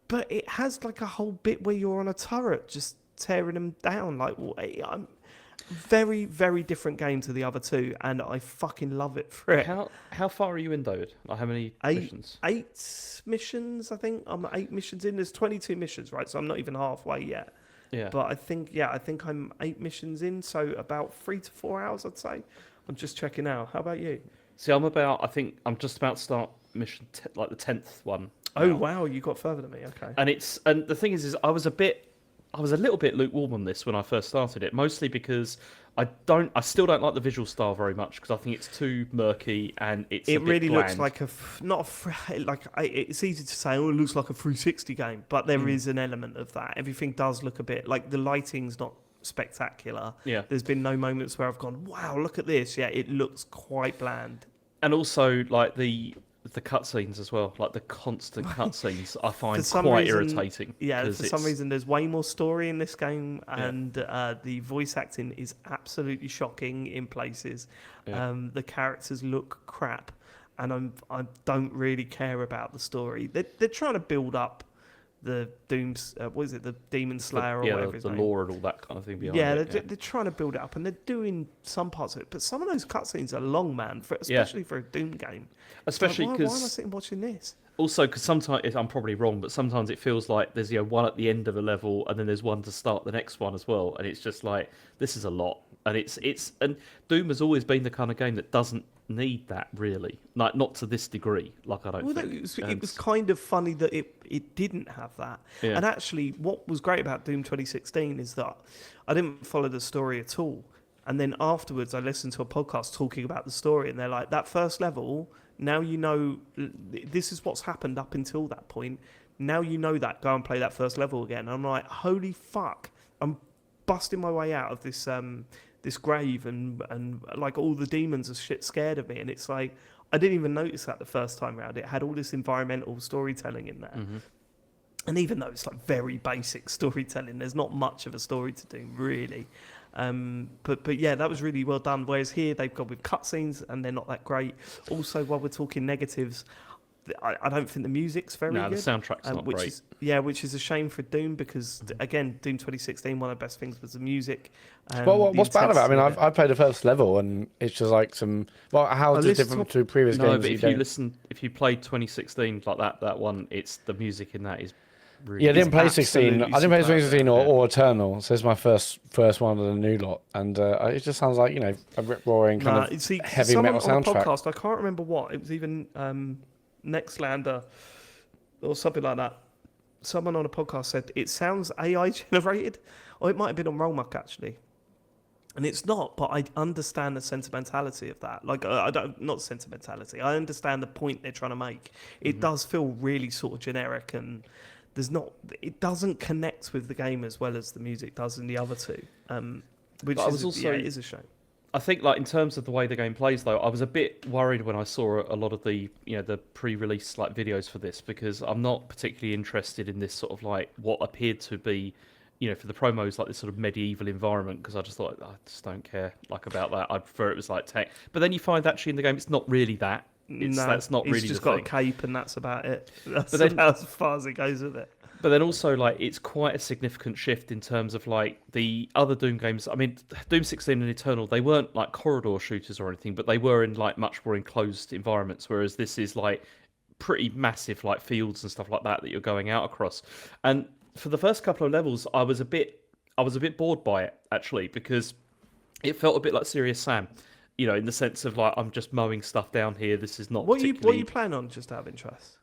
But it has like a whole bit where you're on a turret just tearing them down. Like, I'm very, very different game to the other two, and I fucking love it for it. How far are you in, David? Like, how many missions? 8 missions, I think. I'm 8 missions in. There's 22 missions, right? So I'm not even halfway yet. Yeah. But I think I'm 8 missions in, so about 3 to 4 hours, I'd say. I'm just checking now. How about you? See, I think I'm just about to start mission, like the 10th one. Oh, wow, you got further than me, okay. And the thing is I was a little bit lukewarm on this when I first started it, mostly because I still don't like the visual style very much, because I think it's too murky and it's a bit really bland. looks like it's easy to say, oh, it looks like a 360 game, but there is an element of that. Everything does look a bit like the lighting's not spectacular. Yeah. There's been no moments where I've gone, wow, look at this. Yeah, it looks quite bland. And also like the cutscenes as well, like the constant cutscenes, I find quite irritating. Yeah, for some reason, there's way more story in this game, and the voice acting is absolutely shocking in places. Yeah. The characters look crap, and I don't really care about the story. They're trying to build up the Doom's, the Demon Slayer or whatever his name. lore and all that kind of thing behind it. They're trying to build it up, and they're doing some parts of it, but some of those cutscenes are long, man, especially for a Doom game. Especially because... why am I sitting watching this? Also, because sometimes, I'm probably wrong, but sometimes it feels like there's one at the end of a level, and then there's one to start the next one as well, and it's just like, this is a lot. And and Doom has always been the kind of game that doesn't need that, really, like not to this degree. Like, I don't think it was kind of funny that it didn't have that. And actually, what was great about Doom 2016 is that I didn't follow the story at all, and then afterwards I listened to a podcast talking about the story, and they're like, that first level, now you know this is what's happened up until that point. Now you know that, go and play that first level again. And I'm like, holy fuck, I'm busting my way out of this this grave, and like all the demons are shit scared of me, and it's like I didn't even notice that the first time around. It had all this environmental storytelling in there, and even though it's like very basic storytelling, there's not much of a story to do really. But yeah, that was really well done. Whereas here they've gone with cutscenes, and they're not that great. Also, while we're talking negatives, I don't think the music's very good. No, the soundtrack's not great. Which is a shame for Doom, because again, Doom 2016, one of the best things was the music. Well, what's bad about it? I mean, I've played the first level, and it's just like some. Well, how is it different to previous games? No, but if you played 2016 like that one, it's the music in that is. Really I didn't play 16. I didn't play 2016 or Eternal. So it's my first one of the new lot, and it just sounds like a rip roaring kind of heavy metal soundtrack. On a podcast, I can't remember what it was, even Nextlander or something like that. Someone on a podcast said it sounds AI generated, or it might have been on Rollmuck actually. And it's not, but I understand the sentimentality of that. Like, not sentimentality. I understand the point they're trying to make. It does feel really sort of generic, and it doesn't connect with the game as well as the music does in the other two. Which it is a shame. I think, like, in terms of the way the game plays, though, I was a bit worried when I saw a lot of the, the pre-release like videos for this, because I'm not particularly interested in this sort of like what appeared to be, for the promos, like this sort of medieval environment, because I just thought, I just don't care like about that. I prefer it was like tech. But then you find actually in the game, it's not really that. That's not really the thing. He's just got a cape, and that's about it. That's about as far as it goes with it. But then also, like, it's quite a significant shift in terms of, like, the other Doom games. I mean, Doom 16 and Eternal, they weren't, like, corridor shooters or anything, but they were in, like, much more enclosed environments, whereas this is, like, pretty massive, like, fields and stuff like that you're going out across. And for the first couple of levels, I was a bit bored by it, actually, because it felt a bit like Serious Sam, you know, in the sense of, like, I'm just mowing stuff down here. This is not What particularly... you plan on, just out of interest?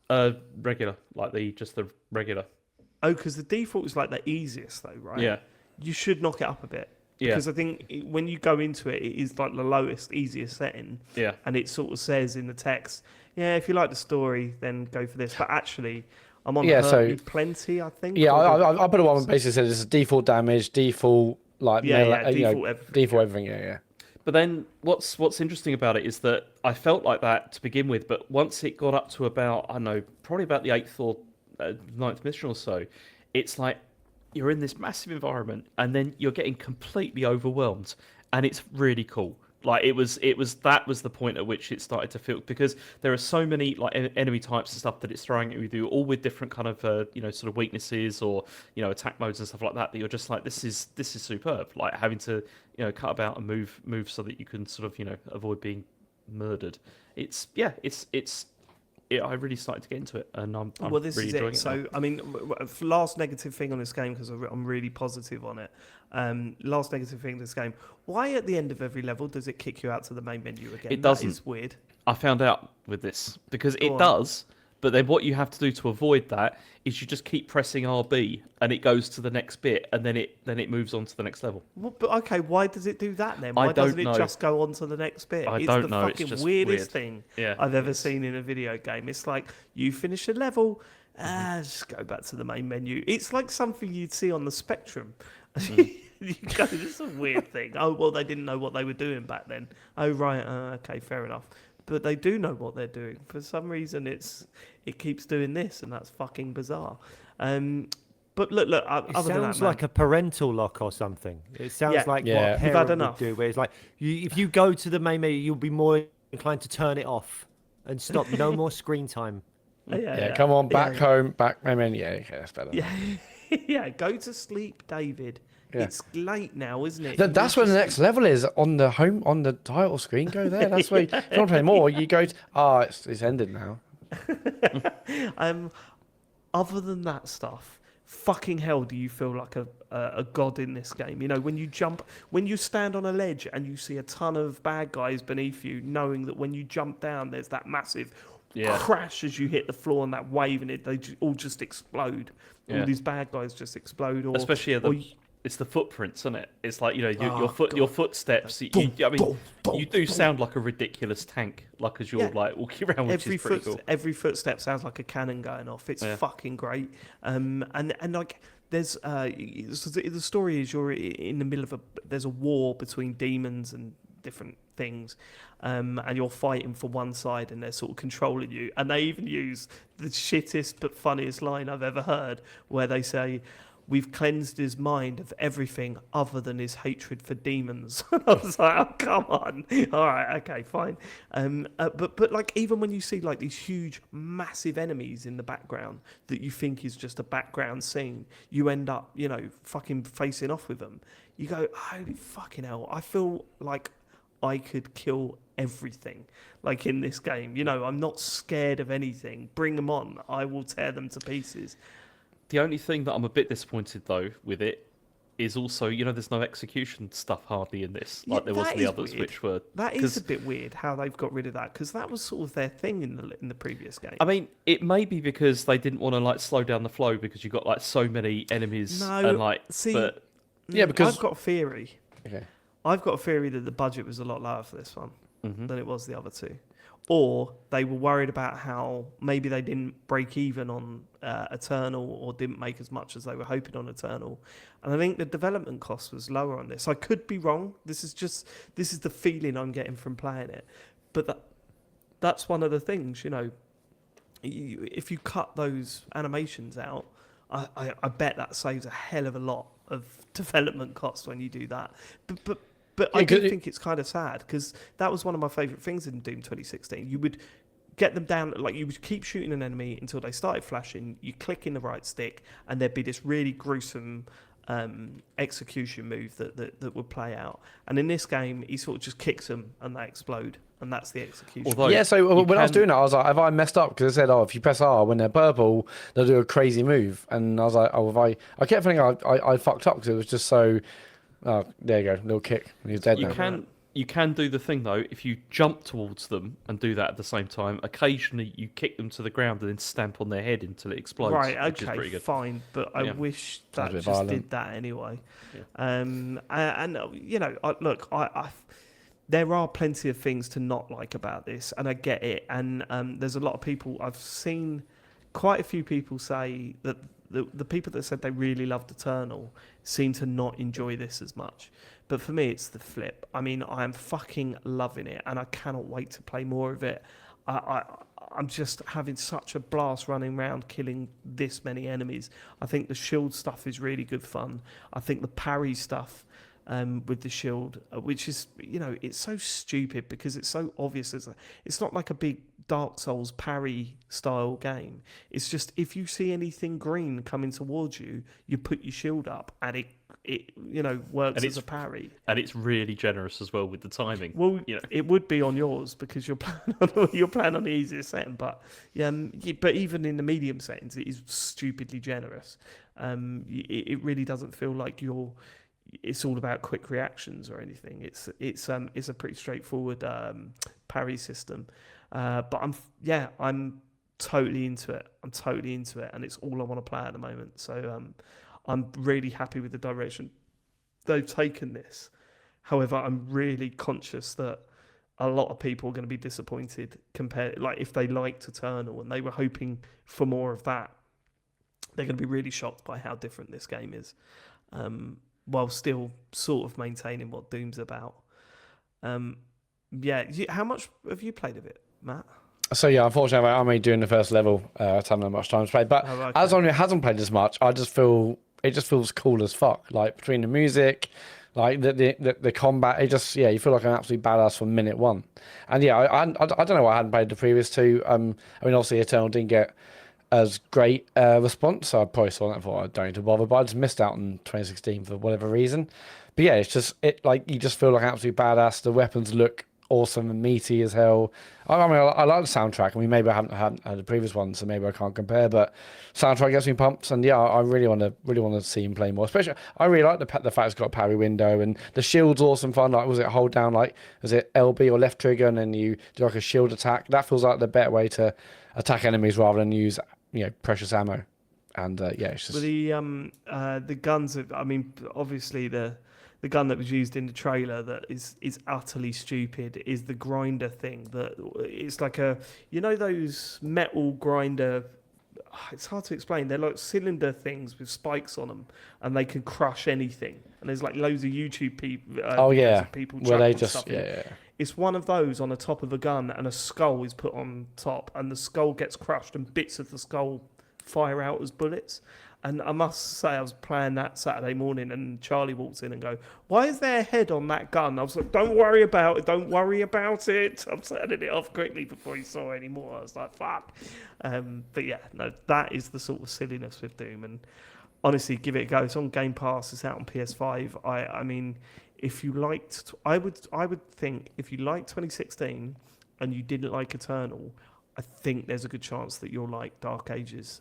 Regular, like the regular. Oh, because the default is like the easiest though, right? Yeah. You should knock it up a bit. Yeah. Because I think when you go into it, it is like the lowest, easiest setting. Yeah. And it sort of says in the text, yeah, if you like the story, then go for this. But actually, I'm on plenty, I think. Yeah, I put it on basically said it's default damage, default like default everything. Yeah. But then what's interesting about it is that I felt like that to begin with, but once it got up to about, I don't know, probably about the 8th or 9th mission or so, it's like you're in this massive environment and then you're getting completely overwhelmed, and it's really cool. Like that was the point at which it started to feel, because there are so many like enemy types and stuff that it's throwing at you, all with different kind of sort of weaknesses or attack modes and stuff like that you're just like, this is superb. Like having to cut about and move so that you can sort of avoid being murdered. I really started to get into it, and I'm this really is enjoying it. it. So, I mean, last negative thing on this game, because I'm really positive on it. Last negative thing on this game: why at the end of every level does it kick you out to the main menu again? It doesn't. That is weird. I found out with this because it does, but then what you have to do to avoid that is you just keep pressing RB, and it goes to the next bit, and then it moves on to the next level. Well, but okay, why does it do that then? Why doesn't it just go on to the next bit? It's the know. fucking It's just weirdest weird. thing I've ever seen in a video game. It's like you finish a level, just go back to the main menu. It's like something you'd see on the Spectrum. You go, this is a weird thing. Oh, well, they didn't know what they were doing back then. Oh, right, okay, fair enough. But they do know what they're doing. For some reason, it keeps doing this, and that's fucking bizarre. But look. It other than sounds that, like a parental lock or something. It sounds like what a You've had parent enough. would do, where it's like, if you go to the main menu, you'll be more inclined to turn it off and stop. No more screen time. Come on, back home, back main menu. Yeah, okay, that's better. Yeah, go to sleep, David. Yeah. It's late now, isn't it? That's where the next level is on the title screen. Go there. That's where if you want to play more, you go to it's ended now. Other than that stuff, fucking hell, do you feel like a god in this game? When you stand on a ledge and you see a ton of bad guys beneath you, knowing that when you jump down, there's that massive crash as you hit the floor and that wave, and they all just explode. Yeah. All these bad guys just explode. Especially it's the footprints, isn't it? It's like your footsteps. You do sound like a ridiculous tank, like as you're like walking around, which is pretty cool. Every footstep sounds like a cannon going off. It's fucking great. And like there's the story is you're in the middle of there's a war between demons and different things, and you're fighting for one side, and they're sort of controlling you. And they even use the shittest but funniest line I've ever heard, where they say, "We've cleansed his mind of everything other than his hatred for demons." I was like, oh, come on. All right, okay, fine. But like, even when you see like these huge, massive enemies in the background that you think is just a background scene, you end up, fucking facing off with them. You go, holy fucking hell. I feel like I could kill everything, like in this game. I'm not scared of anything. Bring them on. I will tear them to pieces. The only thing that I'm a bit disappointed though with it is also, there's no execution stuff hardly in this, like there was in the others, weird. which were. That is a bit weird how they've got rid of that, because that was sort of their thing in the previous game. I mean, it may be because they didn't want to like slow down the flow because you got like so many enemies. And because I've got a theory. Okay. I've got a theory that the budget was a lot lower for this one than it was the other two. Or they were worried about how maybe they didn't break even on Eternal, or didn't make as much as they were hoping on Eternal. And I think the development cost was lower on this. I could be wrong. This is the feeling I'm getting from playing it. But that's one of the things, if you cut those animations out, I bet that saves a hell of a lot of development costs when you do that. But I do think it's kind of sad, because that was one of my favourite things in Doom 2016. get them down. Like you would keep shooting an enemy until they started flashing. You click in the right stick, and there'd be this really gruesome execution move that would play out. And in this game, he sort of just kicks them and they explode, and that's the execution. Although Yeah, so you when I was can- doing that, I was like, have I messed up? Because it said, if you press R when they're purple, they'll do a crazy move. And I was like, have I kept thinking I fucked up because it was just so. Oh, there you go, little kick. He's dead now. You can do the thing though, if you jump towards them and do that at the same time, occasionally you kick them to the ground and then stamp on their head until it explodes. Right, which is pretty okay, good. fine, but I wish that a bit just violent. did that anyway. Yeah. And you know, look, there are plenty of things to not like about this, and I get it. And there's a lot of people, I've seen quite a few people say that the people that said they really loved Eternal seem to not enjoy this as much. But for me, it's the flip. I mean, I am fucking loving it, and I cannot wait to play more of it. I'm just having such a blast running around killing this many enemies. I think the shield stuff is really good fun. I think the parry stuff with the shield, which is, you know, it's so stupid because it's so obvious. It's not like a big Dark Souls parry style game. It's just if you see anything green coming towards you, you put your shield up, and it you know works as a parry. And it's really generous as well with the timing. Well, you know. it would be on yours because you're playing on the easiest setting. But but even in the medium settings, it is stupidly generous. It really doesn't feel like it's all about quick reactions or anything. It's a pretty straightforward parry system. But I'm totally into it. I'm totally into it, and it's all I want to play at the moment. So I'm really happy with the direction they've taken this. However, I'm really conscious that a lot of people are going to be disappointed like if they liked Eternal and they were hoping for more of that, they're going to be really shocked by how different this game is, while still sort of maintaining what Doom's about. How much have you played of it, Matt? So yeah, unfortunately, I'm only doing the first level. I haven't had much time to play. But as someone who hasn't played as much, I just feel it just feels cool as fuck. Like between the music, like the combat, it just you feel like an absolute badass from minute one. And I don't know why I hadn't played the previous two. I mean, obviously Eternal didn't get as great response, so I probably saw that and thought I don't need to bother. But I just missed out on 2016 for whatever reason. But yeah, it's just like you just feel like an absolute badass. The weapons look awesome and meaty as hell. I mean, I like the soundtrack. I mean, maybe I haven't had the previous one, so maybe I can't compare. But soundtrack gets me pumped, and I really want to see him play more. Especially, I really like the fact it's got a parry window, and the shield's awesome fun. Like, was it hold down was it LB or left trigger, and then you do like a shield attack? That feels like the better way to attack enemies rather than use precious ammo. And it's just the guns. I mean, obviously the gun that was used in the trailer that is utterly stupid is the grinder thing. That it's like those metal grinder. It's hard to explain. They're like cylinder things with spikes on them, and they can crush anything. And there's like loads of YouTube people. People where they chucking just stuff in. It's one of those on the top of a gun, and a skull is put on top, and the skull gets crushed, and bits of the skull fire out as bullets. And I must say, I was playing that Saturday morning, and Charlie walks in and goes, "Why is there a head on that gun?" I was like, "Don't worry about it. Don't worry about it." I'm turning it off quickly before he saw any more. I was like, "Fuck." But yeah, no, that is the sort of silliness with Doom. And honestly, give it a go. It's on Game Pass. It's out on PS5. I mean, if you liked, I would think if you liked 2016 and you didn't like Eternal, I think there's a good chance that you'll like Dark Ages.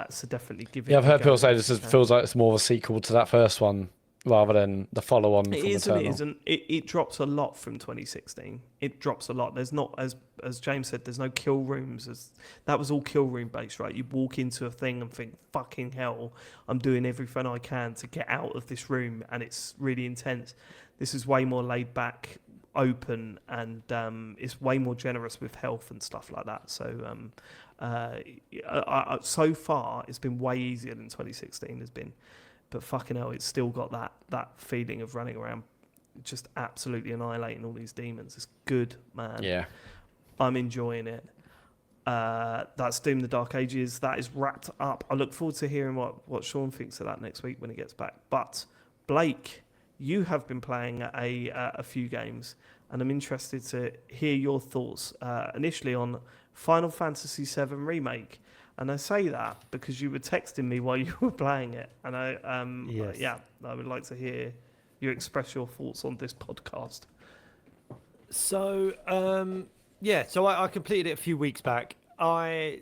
So definitely give it. Yeah, I've heard people say this feels like it's more of a sequel to that first one rather than the follow-on from Eternal. It isn't. It drops a lot from 2016. It drops a lot. There's not, as James said, there's no kill rooms. That was all kill room based, right? You walk into a thing and think, fucking hell, I'm doing everything I can to get out of this room, and it's really intense. This is way more laid back, open, and it's way more generous with health and stuff like that. So so far it's been way easier than 2016 has been, but fucking hell, it's still got that feeling of running around just absolutely annihilating all these demons. It's good, man. Yeah, I'm enjoying it. That's Doom the Dark Ages. That is wrapped up. I look forward to hearing what Sean thinks of that next week when he gets back. But Blake, you have been playing a few games. and I'm interested to hear your thoughts initially on Final Fantasy VII Remake. And I say that because you were texting me while you were playing it, and Yes. I would like to hear you express your thoughts on this podcast. So, so I completed it a few weeks back. I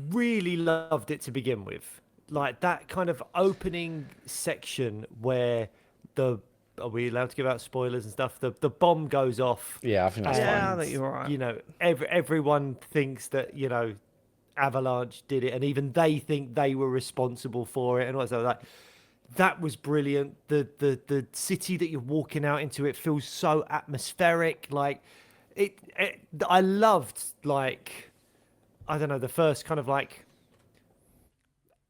really loved it to begin with. Like that kind of opening section where are we allowed to give out spoilers and stuff? The bomb goes off. Yeah, I think that's Yeah, fine. I think you're all right. You know, everyone thinks that, Avalanche did it, and even they think they were responsible for it, and all that. Like, that was brilliant. The city that you're walking out into, it feels so atmospheric. Like I loved, like, I don't know, the first kind of like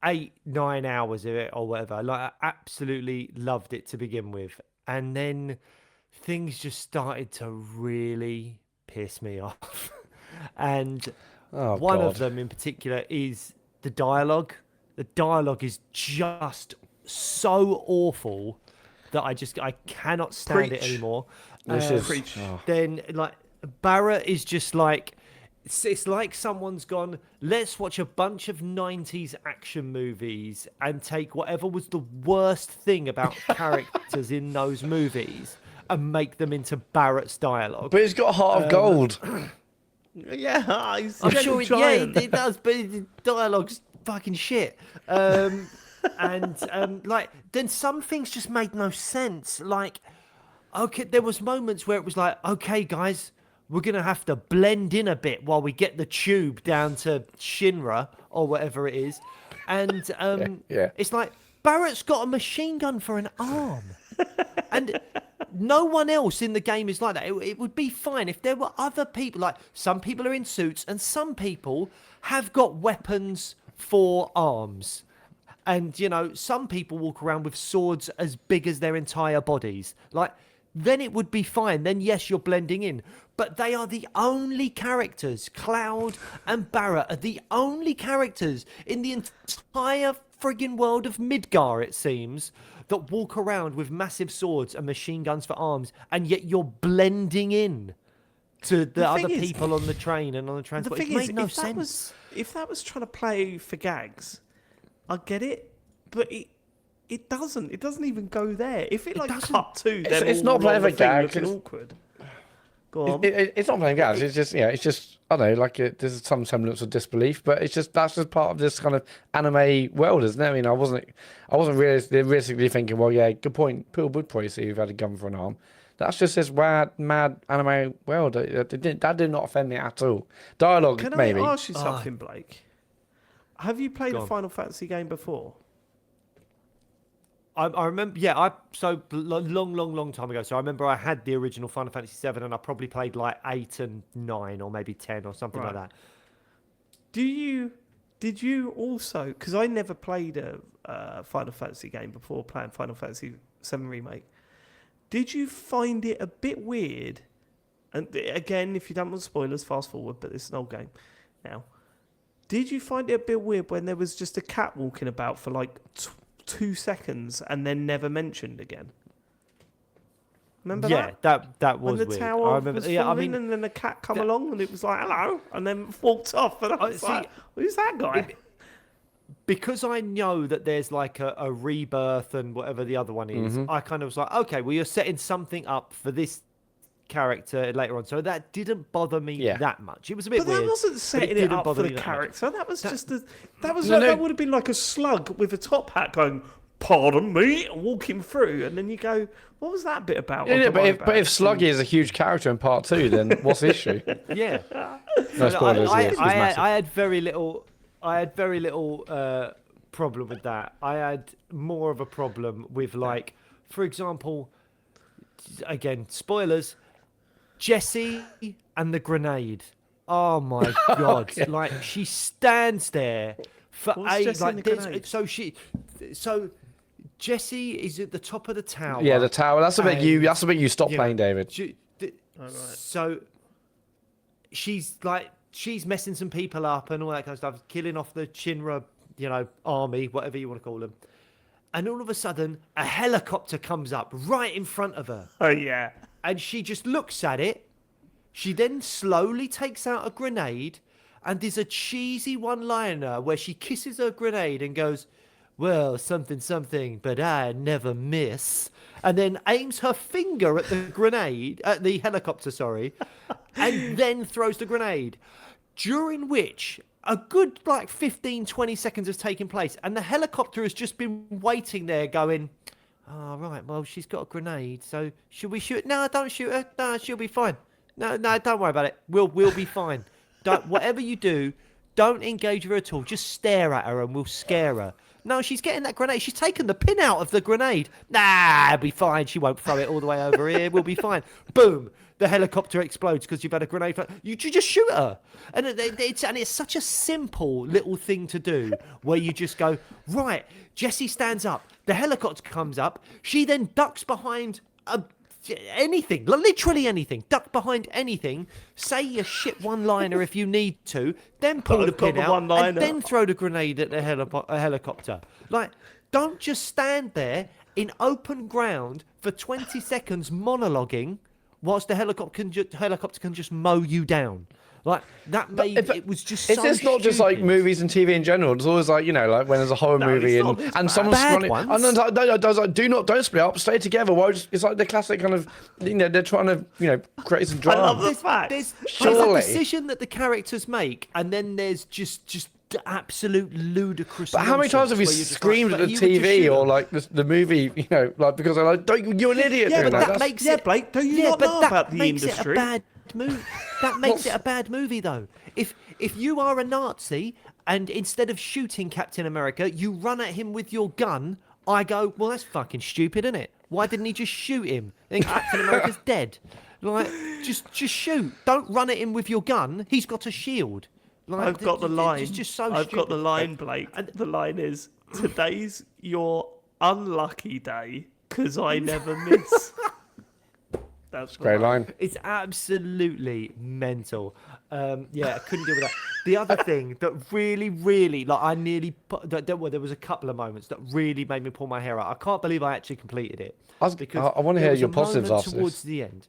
8-9 hours of it or whatever. Like, I absolutely loved it to begin with, and then things just started to really piss me off. And one of them in particular is the dialogue. The dialogue is just so awful that I cannot stand it anymore. Then, like, Barrett is just like, it's like someone's gone, let's watch a bunch of 90s action movies and take whatever was the worst thing about characters in those movies and make them into Barrett's dialogue. But he's got a heart of gold. Yeah, I'm sure it does, but the dialogue's fucking shit. Like, then some things just made no sense. Like, okay, there was moments where it was like, okay, guys, we're going to have to blend in a bit while we get the tube down to Shinra or whatever it is. And it's like, Barrett's got a machine gun for an arm. And no one else in the game is like that. It would be fine if there were other people. Like, some people are in suits and some people have got weapons for arms. And, some people walk around with swords as big as their entire bodies. Like, then it would be fine. Then, yes, you're blending in. But they are the only characters, Cloud and Barrett are the only characters in the entire friggin' world of Midgar, it seems, that walk around with massive swords and machine guns for arms, and yet you're blending in to the other people on the train and on the transport. It made no sense. If that was trying to play for gags, I get it, but it doesn't. It doesn't even go there. If it cut to them, it's not playing for gags. It's awkward. Go on. It's not playing gags. It's just I don't know, like there's some semblance of disbelief, but that's just part of this kind of anime world, isn't it? I mean, I wasn't realistically thinking, well, yeah, good point. People would probably see you've had a gun for an arm. That's just this mad anime world. That did not offend me at all. Dialogue, Can maybe. I ask you something, Blake? Have you played a Final Fantasy game before? I remember, so long time ago. So I remember I had the original Final Fantasy 7 and I probably played like 8 and 9 or maybe 10 or something like that. Did you also, because I never played a Final Fantasy game before playing Final Fantasy 7 Remake, did you find it a bit weird? And again, if you don't want spoilers, fast forward, but it's an old game now. Did you find it a bit weird when there was just a cat walking about for like 2 seconds and then never mentioned again? Remember that? Yeah, that was when the weird. tower I remember. was falling and then a cat come along and it was like, hello, and then walked off. And I was like, who's that guy? Because I know that there's like a rebirth and whatever the other one is, I kind of was like, okay, well, you're setting something up for this character later on. So that didn't bother me that much. It was a bit weird. But that wasn't setting it up for the character. That was just that would have been like a slug with a top hat going, pardon me, walking through, and then you go, what was that bit about? But if Sluggy is a huge character in part 2, then what's the issue? Yeah. No spoilers. I had very little problem with that. I had more of a problem with, like, for example, again, spoilers, Jessie and the grenade. Oh my god! Like, she stands there for so Jessie is at the top of the tower. Yeah, the tower. That's a bit you stop playing, David. So she's messing some people up and all that kind of stuff, killing off the Shinra, army, whatever you want to call them. And all of a sudden, a helicopter comes up right in front of her. Oh, yeah. and she just looks at it. She then slowly takes out a grenade, and there's a cheesy one-liner where she kisses her grenade and goes, well, something, but I never miss. And then aims her finger at the grenade, at the helicopter, sorry, and then throws the grenade. During which a good 15, 20 seconds has taken place, and the helicopter has just been waiting there going, oh, right, well, she's got a grenade, so should we shoot? No, don't shoot her. No, she'll be fine. No, don't worry about it. We'll be fine. Whatever you do, don't engage with her at all. Just stare at her and we'll scare her. No, she's getting that grenade. She's taken the pin out of the grenade. Nah, it'll be fine. She won't throw it all the way over here. We'll be fine. Boom. The helicopter explodes because you've had a grenade. You just shoot her. And it's such a simple little thing to do where you just go, right, Jessie stands up. The helicopter comes up. She then ducks behind anything, literally anything. Duck behind anything. Say your shit one-liner if you need to. Then pull the pin out and then throw the grenade at the helicopter. Don't just stand there in open ground for 20 seconds monologuing whilst the helicopter can just mow you down. It was just so It's not just like movies and TV in general. It's always like, when there's a horror movie and someone's running. And then don't split up, stay together. It's like the classic kind of, they're trying to, create some drama. I love the fact. There's a decision that the characters make, and then there's just absolute ludicrous. But how many times have you screamed at the TV or the movie, because they're like, you're an idiot. Yeah, but that makes it, Blake, don't you not know about the industry? That makes it a bad movie, though. If you are a Nazi and instead of shooting Captain America, you run at him with your gun, I go, well, that's fucking stupid, isn't it? Why didn't he just shoot him? Then Captain America's dead. Just shoot. Don't run at him with your gun. He's got a shield. I've got the line. It's just so I've stupid. got the line, Blake. The line is, today's your unlucky day because I never miss. That's great line. It's absolutely mental. I couldn't deal with that. The other thing that really, really, there was a couple of moments that really made me pull my hair out. I can't believe I actually completed it. I want to hear your positives after towards this. the end.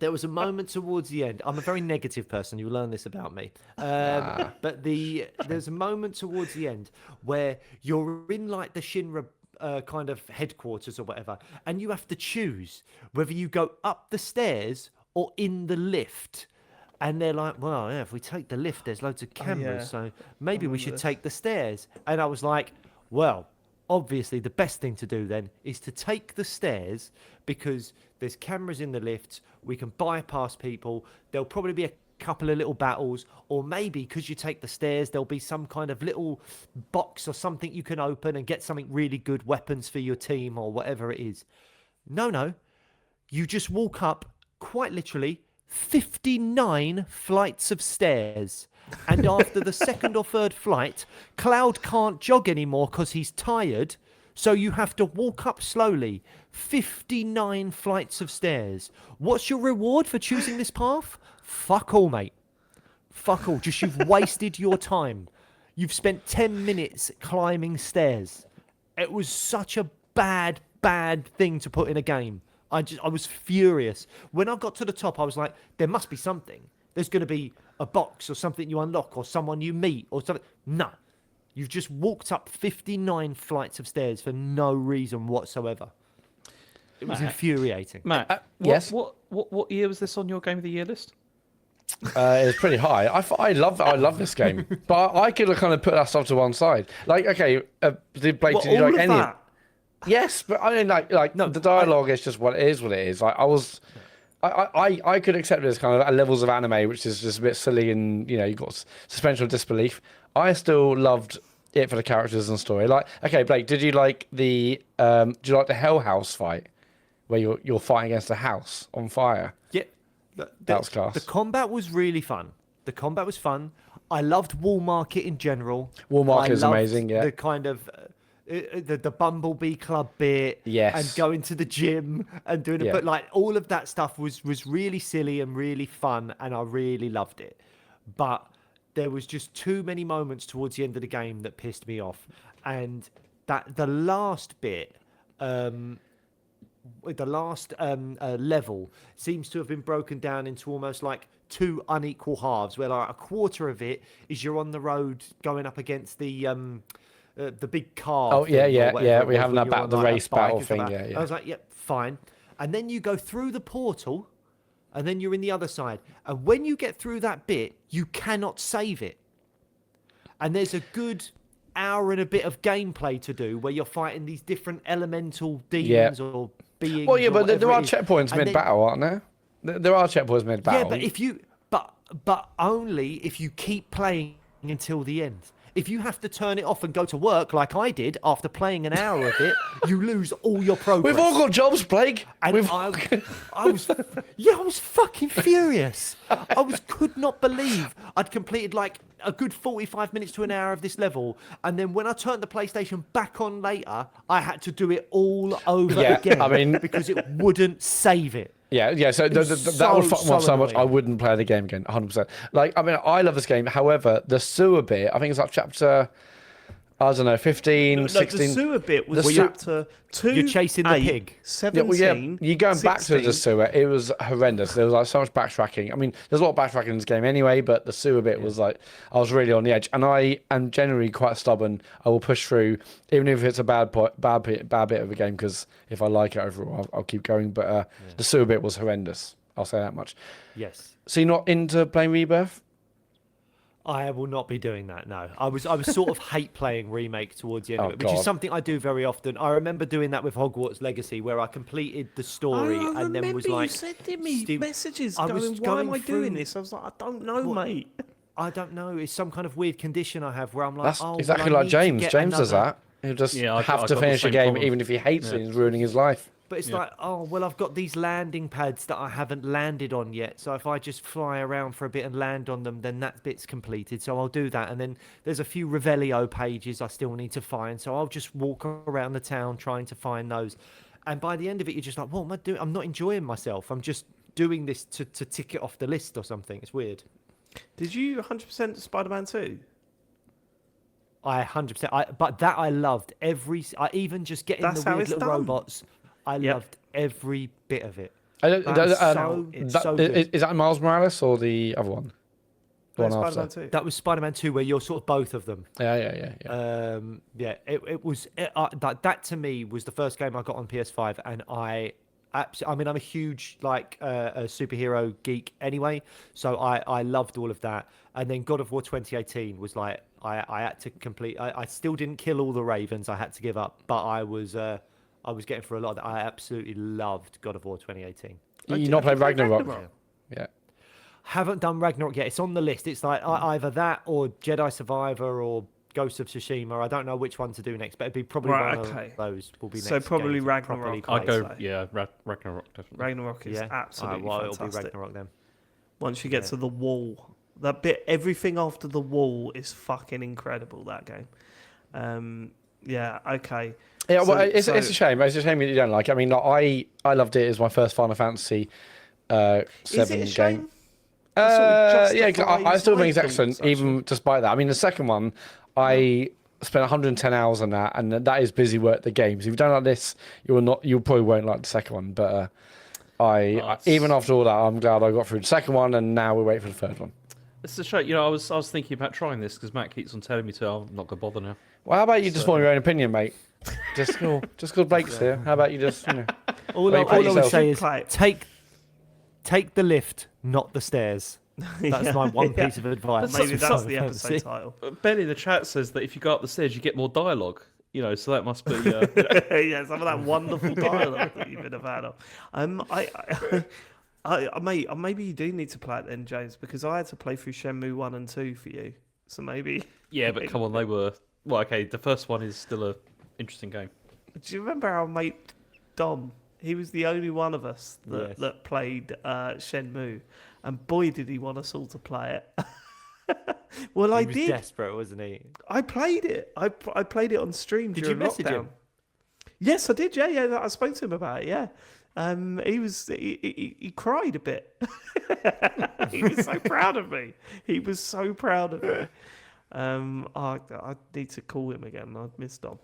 There was a moment towards the end. I'm a very negative person. You'll learn this about me. But there's a moment towards the end where you're in the Shinra kind of headquarters or whatever, and you have to choose whether you go up the stairs or in the lift. And they're like, well, yeah, if we take the lift, there's loads of cameras, so maybe we should take the stairs. And I was like, well, obviously the best thing to do then is to take the stairs because there's cameras in the lifts. We can bypass people. There'll probably be a couple of little battles, or maybe because you take the stairs, there'll be some kind of little box or something you can open and get something really good, weapons for your team or whatever it is. No. You just walk up, quite literally, 59 flights of stairs. And after the second or third flight, Cloud can't jog anymore because he's tired. So you have to walk up slowly. 59 flights of stairs. What's your reward for choosing this path? Fuck all, mate. Fuck all. Just you've wasted your time. You've spent 10 minutes climbing stairs. It was such a bad thing to put in a game. I was furious. When I got to the top, I was like, there must be something. There's going to be a box or something you unlock or someone you meet or something. No. You've just walked up 59 flights of stairs for no reason whatsoever. It was infuriating. Matt, yes? What year was this on your Game of the Year list? It was pretty high. I love this game, but I could kind of put that stuff to one side. Did Blake, did you like any? That? Yes, but I mean, no, the dialogue is just what it is. What it is. I could accept it as kind of at levels of anime, which is just a bit silly, and you've got suspension of disbelief. I still loved it for the characters and story. Blake, did you like the Hell House fight where you're fighting against a house on fire? Yeah. That was class. The combat was really fun. The combat was fun. I loved Wall Market in general. Wall Market is amazing, yeah. The kind of the Bumblebee Club bit, yes, and going to the gym and doing it. But all of that stuff was really silly and really fun, and I really loved it. But there was just too many moments towards the end of the game that pissed me off, and that the last bit level seems to have been broken down into almost like two unequal halves, where like a quarter of it is you're on the road going up against the big car. Oh, yeah, thing or yeah, whatever yeah. it We was having when that you're on, the like, a race bike battle and stuff thing. like Yeah, that. yeah. I was like, yep, fine. And then you go through the portal, and then you're in the other side. And when you get through that bit, you cannot save it. And there's a good hour and a bit of gameplay to do where you're fighting these different elemental demons or beings. Well, yeah, or but there whatever are it is. checkpoints And then- mid-battle, aren't there? There are checkpoints mid-battle. Yeah, but if you but only if you keep playing until the end. If you have to turn it off and go to work like I did after playing an hour of it, you lose all your progress. We've all got jobs, Blake. And We've I was fucking furious. Could not believe I'd completed like a good 45 minutes to an hour of this level, and then when I turned the PlayStation back on later, I had to do it all over Yeah, again. I mean- because it wouldn't save it. Yeah. So that would fuck me off so much. I wouldn't play the game again. 100%. Like, I mean, I love this game. However, the sewer bit, I think it's like chapter, I don't know, 15, No, 16. the sewer bit was The chapter 2. You're chasing the 8, pig. 17. You're going back to the 16. sewer. It was horrendous. There was like so much backtracking. I mean, there's a lot of backtracking in this game anyway, but the sewer bit was like, I was really on the edge. And I am generally quite stubborn. I will push through, even if it's a bad bit of a game, because if I like it overall, I'll keep going. But the sewer bit was horrendous. I'll say that much. Yes. So you're not into playing Rebirth? I will not be doing that. No, I was sort of hate playing Remake towards the end Oh, of it, which God. is something I do very often. I remember doing that with Hogwarts Legacy, where I completed the story I and then was remember like, you said to me Steve, messages I going, was why am going I doing through- this? I was like, I don't know, What? mate. I don't know. It's some kind of weird condition I have where I'm like, That's oh, exactly well, I like need to James. get James does another- that. He'll just Yeah, I have got to the finish a same game, problem. even if he hates it. It's ruining his life. But it's like, oh, well, I've got these landing pads that I haven't landed on yet. So if I just fly around for a bit and land on them, then that bit's completed. So I'll do that. And then there's a few Revelio pages I still need to find. So I'll just walk around the town trying to find those. And by the end of it, you're just like, what am I doing? I'm not enjoying myself. I'm just doing this to tick it off the list or something. It's weird. Did you 100% Spider-Man 2? I 100%. But that I loved I even just getting That's the how weird it's little done. robots. I Yep. loved every bit of it. It's so good. Is that Miles Morales or the other one? The one Spider-Man after. 2. That was Spider-Man 2, where you're sort of both of them. Yeah. It was that to me was the first game I got on PS5, and I mean, I'm a huge a superhero geek anyway, so I loved all of that. And then God of War 2018 was like I had to complete. I still didn't kill all the Ravens. I had to give up, but I was getting through a lot of that. I absolutely loved God of War 2018. You not played Ragnarok? Ragnarok? Yeah. Haven't done Ragnarok yet. It's on the list. It's like either that or Jedi Survivor or Ghost of Tsushima. I don't know which one to do next, but it'd be probably Right, one okay. of those. Will be next. So probably game to Ragnarok. properly I'd play. go, yeah, Ragnarok, definitely. Ragnarok is absolutely well, it'll be fantastic. Ragnarok then. Once you get to the wall, that bit, everything after the wall is fucking incredible. That game. Yeah. Okay. Yeah, well, So- it's a shame. It's a shame you don't like it. I mean, like, I loved it as my first Final Fantasy 7 Is it a game. shame? That sort of Yeah, 'cause I justifies still think my it's excellent, thoughts, even despite that. I mean, the second one, I spent 110 hours on that, and that is busy work. The games. If you don't like this, you probably won't like the second one. But even after all that, I'm glad I got through the second one, and now we wait for the third one. It's a shame. You know, I was thinking about trying this because Matt keeps on telling me to. I'm not gonna bother now. Well, how about you just form your own opinion, mate? Just cause Blake's here. How about you just, All Well, you I would yourself. say is Play it. take the lift, not the stairs. That's my one piece of advice. Maybe for that's the Final episode Fantasy. title. Ben in the chat says that if you go up the stairs, you get more dialogue. You know, so that must be. Yeah, some of that wonderful dialogue that you've been a fan of. Maybe you do need to play it then, James, because I had to play through Shenmue 1 and 2 for you. So maybe. Yeah, but come on, they were. Well, okay, the first one is still a interesting game. Do you remember our mate Dom? He was the only one of us that played Shenmue, and boy, did he want us all to play it. Well, I He was did. desperate, wasn't he? I played it. I played it on stream Did you during message lockdown. him? Yes, I did. Yeah. I spoke to him about it. Yeah. He cried a bit. He was so proud of me. He was so proud of me. I need to call him again. I've missed Dom.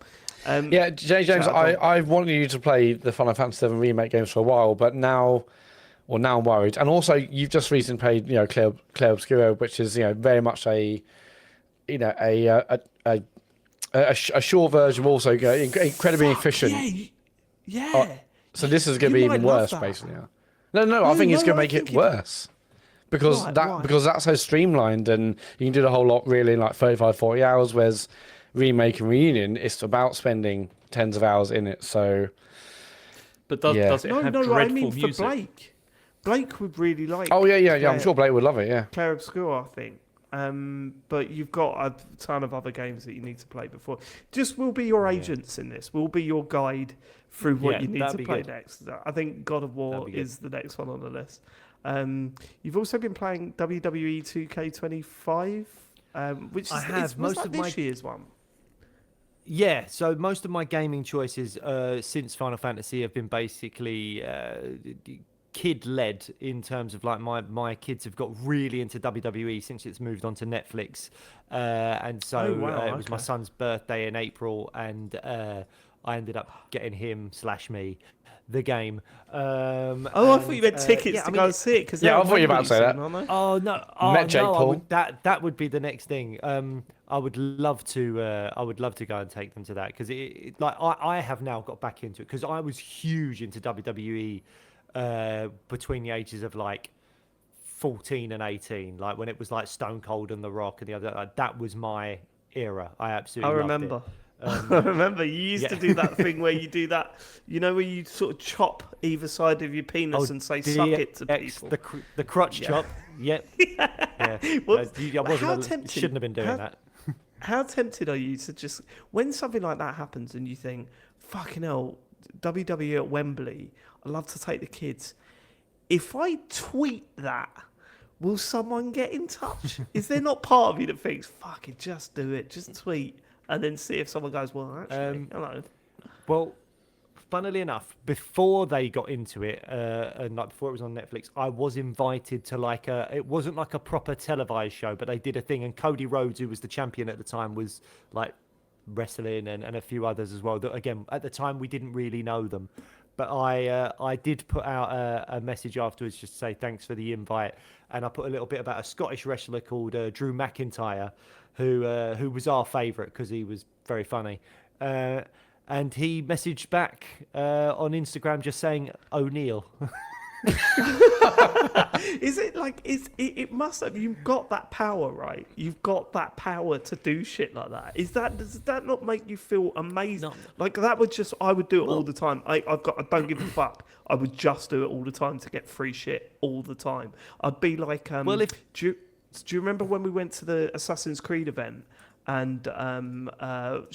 Yeah, James, shout out Dom. I've wanted you to play the Final Fantasy VII Remake games for a while, but now I'm worried. And also, you've just recently played, Clair Obscura, which is, very much a short version, also incredibly efficient. Yeah. So this is going to be You even might love worse, that. basically. No, I think it's going to make it worse. Because Why? because that's so streamlined, and you can do the whole lot really in like 35, 40 hours, whereas Remake and Reunion, it's about spending tens of hours in it. So, But does it have dreadful I mean music? for Blake. Blake would really like. oh yeah. I'm sure Blake would love it. Yeah. Clair Obscura, I think. But you've got a ton of other games that you need to play before. Just we'll be your agents in this. We'll be your guide through what you need to play next. I think God of War is the next one on the list. You've also been playing WWE2K25, which is most of this year's one. Yeah, so most of my gaming choices since Final Fantasy have been basically kid-led in terms of like my kids have got really into WWE since it's moved on to Netflix, and so it was my son's birthday in April, and I ended up getting him/me the game. I thought you meant tickets to go and see it. I thought you were about to say that. Oh no! Met Jake Paul. That would be the next thing. I would love to. I would love to go and take them to that because I have now got back into it because I was huge into WWE between the ages of like 14 and 18. Like when it was like Stone Cold and The Rock and the other. That was my era. I absolutely. Remember. I remember you used to do that thing where you do that, where you sort of chop either side of your penis and say "suck it" to people. The crotch chop. Yep. Yeah. Shouldn't have been doing that. How tempted are you to just when something like that happens and you think, "Fucking hell, WWE at Wembley, I'd love to take the kids." If I tweet that, will someone get in touch? Is there not part of you that thinks, "Fuck it, just do it, just tweet"? And then see if someone goes, well, actually, hello. Well, funnily enough, before they got into it, and like before it was on Netflix, I was invited to it wasn't like a proper televised show, but they did a thing, and Cody Rhodes, who was the champion at the time, was like wrestling and a few others as well. That again, at the time, we didn't really know them. But I did put out a message afterwards just to say thanks for the invite, and I put a little bit about a Scottish wrestler called Drew McIntyre, who was our favourite because he was very funny, and he messaged back on Instagram just saying O'Neill. Is it like it must have? You've got that power, right? You've got that power to do shit like that. Does that not make you feel amazing? No. Like that would I would do it all the time. I don't give a fuck. I would just do it all the time to get free shit all the time. I'd be like, do you remember when we went to the Assassin's Creed event and who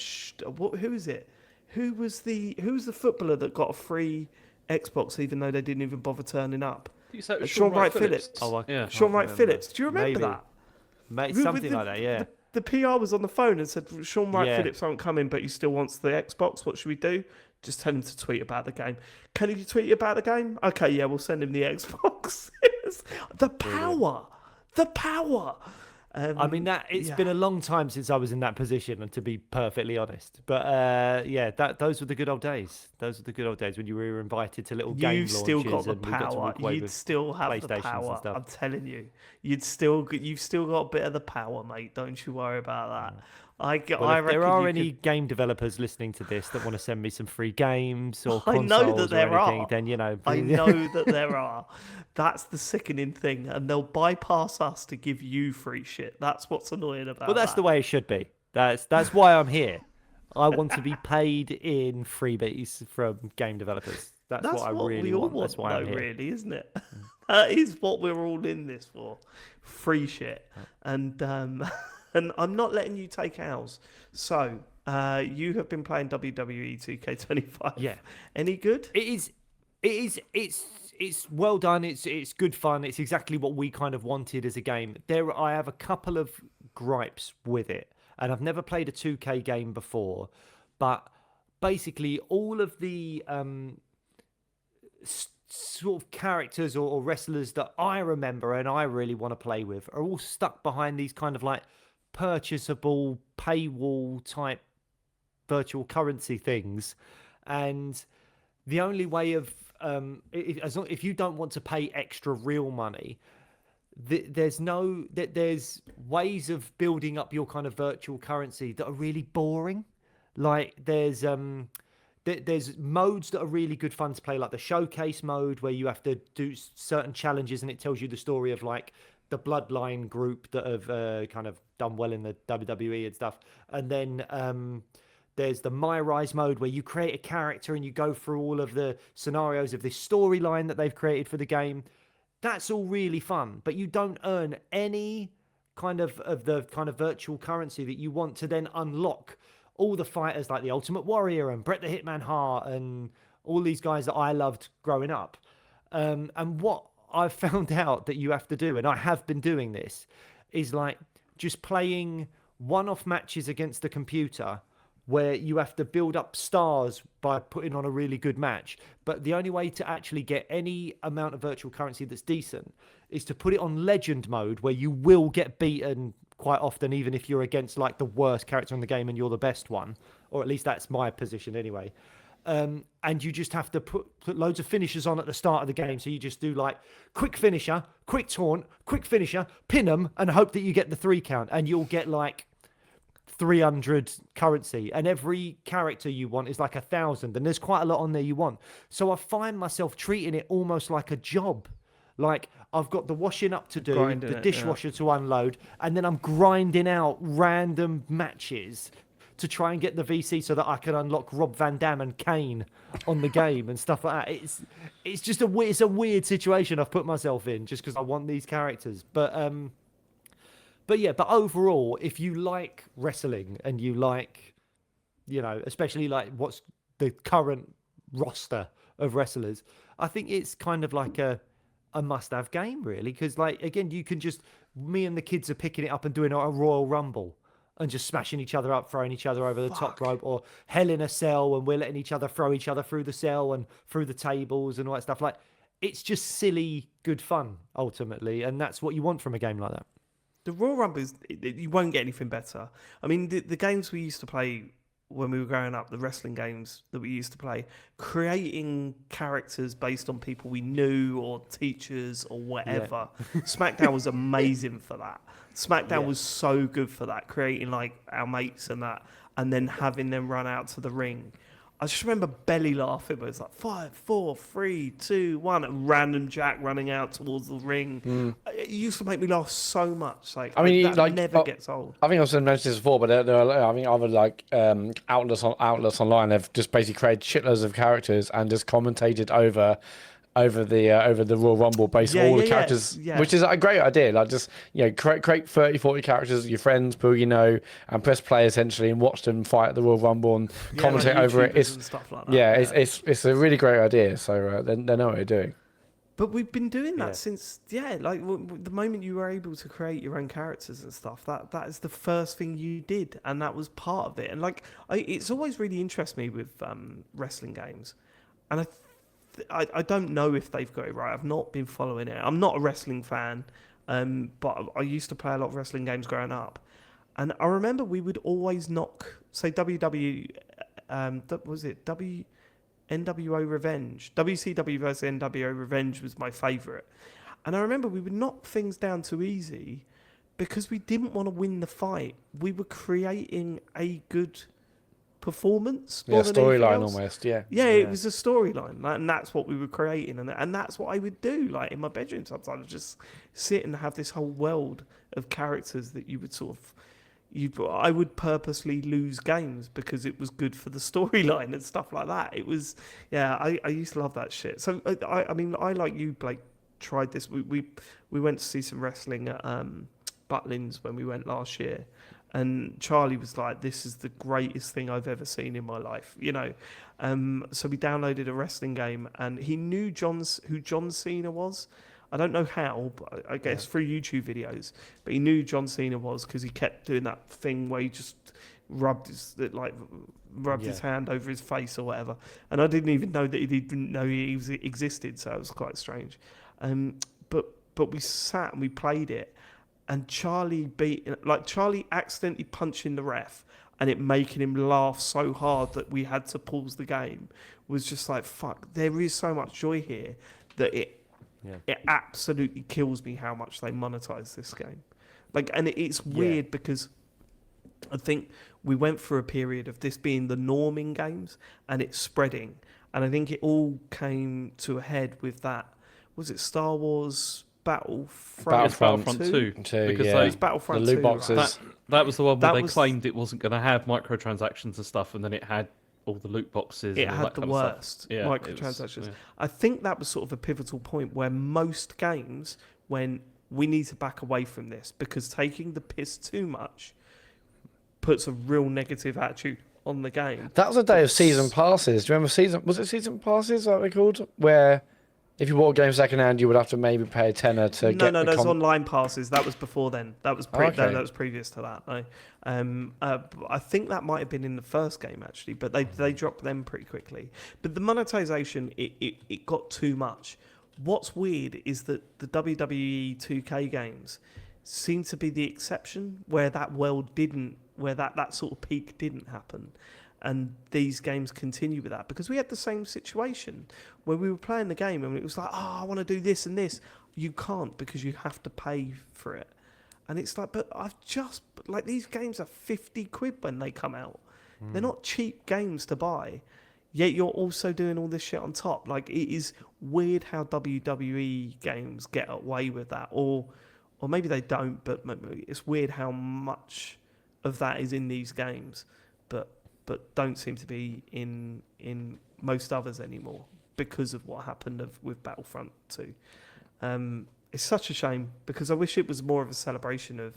is it? Who was the footballer that got a free Xbox even though they didn't even bother turning up? Sean Wright Phillips. Sean Wright Phillips. Do you remember that? Mate, something like that, yeah. The PR was on the phone and said, Sean Wright Phillips aren't coming, but he still wants the Xbox. What should we do? Just tell him to tweet about the game. Can you tweet about the game? Okay, yeah, we'll send him the Xbox. The power. The power. I mean, it's been a long time since I was in that position, and to be perfectly honest. But those were the good old days. Those were the good old days when you were invited to little game launches. You've still got the and power. You'd still have the power. I'm telling you, you've still got a bit of the power, mate. Don't you worry about that. If there are any game developers listening to this that want to send me some free games or consoles I know that there or anything, are. then I know that there are. That's the sickening thing, and they'll bypass us to give you free shit. That's what's annoying about. Well, that's the way it should be. That's why I'm here. I want to be paid in freebies from game developers. That's what I really want. That's why I'm here. Really, isn't it? That is what we're all in this for. Free shit. And I'm not letting you take ours. So, you have been playing WWE 2K25. Yeah. Any good? It is. It's well done. It's good fun. It's exactly what we kind of wanted as a game. I have a couple of gripes with it, and I've never played a 2K game before, but basically all of the sort of characters or wrestlers that I remember and I really want to play with are all stuck behind these kind of like purchasable paywall type virtual currency things, and the only way of if you don't want to pay extra real money, there's ways of building up your kind of virtual currency that are really boring. Like there's modes that are really good fun to play, like the showcase mode where you have to do certain challenges and it tells you the story of like the Bloodline group that have kind of done well in the WWE and stuff. And then there's the My Rise mode where you create a character and you go through all of the scenarios of this storyline that they've created for the game. That's all really fun, but you don't earn any kind of the kind of virtual currency that you want to then unlock all the fighters like the Ultimate Warrior and Bret the Hitman Hart and all these guys that I loved growing up. And what I've found out that you have to do, and I have been doing this, is like just playing one-off matches against the computer where you have to build up stars by putting on a really good match. But the only way to actually get any amount of virtual currency that's decent is to put it on legend mode, where you will get beaten quite often, even if you're against like the worst character in the game and you're the best one, or at least that's my position anyway. And you just have to put loads of finishers on at the start of the game. So you just do like quick finisher, quick taunt, quick finisher, pin them, and hope that you get the 3 count, and you'll get like 300 currency, and every character you want is like 1,000, and there's quite a lot on there you want. So I find myself treating it almost like a job. Like I've got the washing up to do, the dishwasher to unload, and then I'm grinding out random matches to try and get the VC so that I can unlock Rob Van Dam and Kane on the game and stuff like that. It's just a weird situation I've put myself in just because I want these characters. But overall, if you like wrestling and you like, especially like what's the current roster of wrestlers, I think it's kind of like a must-have game, really. Because, like, again, you can just, me and the kids are picking it up and doing a Royal Rumble and just smashing each other up, throwing each other over the top rope, or Hell in a Cell, and we're letting each other throw each other through the cell and through the tables and all that stuff. Like, it's just silly, good fun, ultimately. And that's what you want from a game like that. The Royal Rumble you won't get anything better. I mean, the games we used to play when we were growing up, the wrestling games that we used to play, creating characters based on people we knew or teachers or whatever. Yeah. SmackDown was amazing for that. SmackDown was so good for that, creating like our mates and that, and then having them run out to the ring. I just remember belly laughing, but it's like 5, 4, 3, 2, 1, and random Jack running out towards the ring. It used to make me laugh so much. Like, I mean, that never gets old. I think I've mentioned this before, but there are, I mean, other like outlets online have just basically created shitloads of characters and just commentated over the Royal Rumble based on all the characters, which is a great idea. Like just create 30, 40 characters, your friends, and press play essentially, and watch them fight at the Royal Rumble and commentate like over it. It's and stuff like that. It's a really great idea. So they know what they're doing. But we've been doing that since like the moment you were able to create your own characters and stuff. That is the first thing you did, and that was part of it. And like it's always really interested me with wrestling games, and I don't know if they've got it right. I've not been following it. I'm not a wrestling fan, but I used to play a lot of wrestling games growing up. And I remember we would always knock, say, NWO Revenge. WCW versus NWO Revenge was my favourite. And I remember we would knock things down too easy because we didn't want to win the fight. We were creating a good performance, storyline almost. It was a storyline, and that's what we were creating, and that's what I would do. Like in my bedroom, sometimes just sit and have this whole world of characters that you would I would purposely lose games because it was good for the storyline and stuff like that. It was, I used to love that shit. So I mean, I like you, Blake, tried this. We went to see some wrestling at Butlins when we went last year. And Charlie was like, "This is the greatest thing I've ever seen in my life," So we downloaded a wrestling game, and he knew who John Cena was. I don't know how, but I guess through YouTube videos. But he knew John Cena was because he kept doing that thing where he just rubbed his hand over his face or whatever. And I didn't even know that he didn't know he existed, so it was quite strange. But we sat and we played it. and Charlie accidentally punching the ref and it making him laugh so hard that we had to pause the game was just like, fuck, there is so much joy here that it absolutely kills me how much they monetize this game. And it's weird because I think we went through a period of this being the norm in games and it's spreading. And I think it all came to a head with that. Was it Star Wars Battlefront 2? Because it was Battlefront the 2, loot boxes. right? That was the one where they claimed it wasn't going to have microtransactions and stuff, and then it had all the loot boxes. It and all had that the kind of stuff. worst Yeah, microtransactions. yeah. I think that was sort of a pivotal point where most games, when we need to back away from this, because taking the piss too much puts a real negative attitude on the game. That was a day of season passes. Do you remember was it season passes that they called? Where if you bought a game second hand, you would have to maybe pay a tenner to get No, those online passes. That was before then. That was Okay. that was previous to that. I think that might have been in the first game actually, but they dropped them pretty quickly. But the monetization, it got too much. What's weird is that the WWE2K games seem to be the exception, where that that sort of peak didn't happen. And these games continue with that because we had the same situation where we were playing the game and it was like, oh, I want to do this and this. You can't because you have to pay for it. And it's like, but these games are 50 quid when they come out. They're not cheap games to buy. Yet you're also doing all this shit on top. Like, it is weird how WWE games get away with that. Or maybe they don't, but it's weird how much of that is in these games. But don't seem to be in most others anymore because of what happened with Battlefront 2. It's such a shame because I wish it was more of a celebration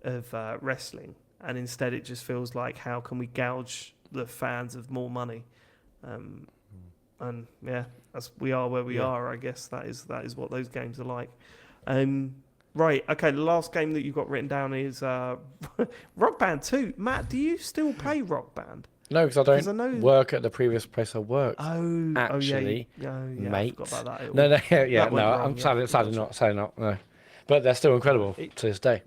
of wrestling, and instead it just feels like, how can we gouge the fans of more money? And yeah, we are where we are. I guess that is what those games are like. Right, okay, the last game that you've got written down is Rock Band 2. Matt, do you still play Rock Band? No, because I don't work at the previous place I worked. Actually, mate. I forgot about that. No, Wrong, I'm sadly not, no. But they're still incredible to this day.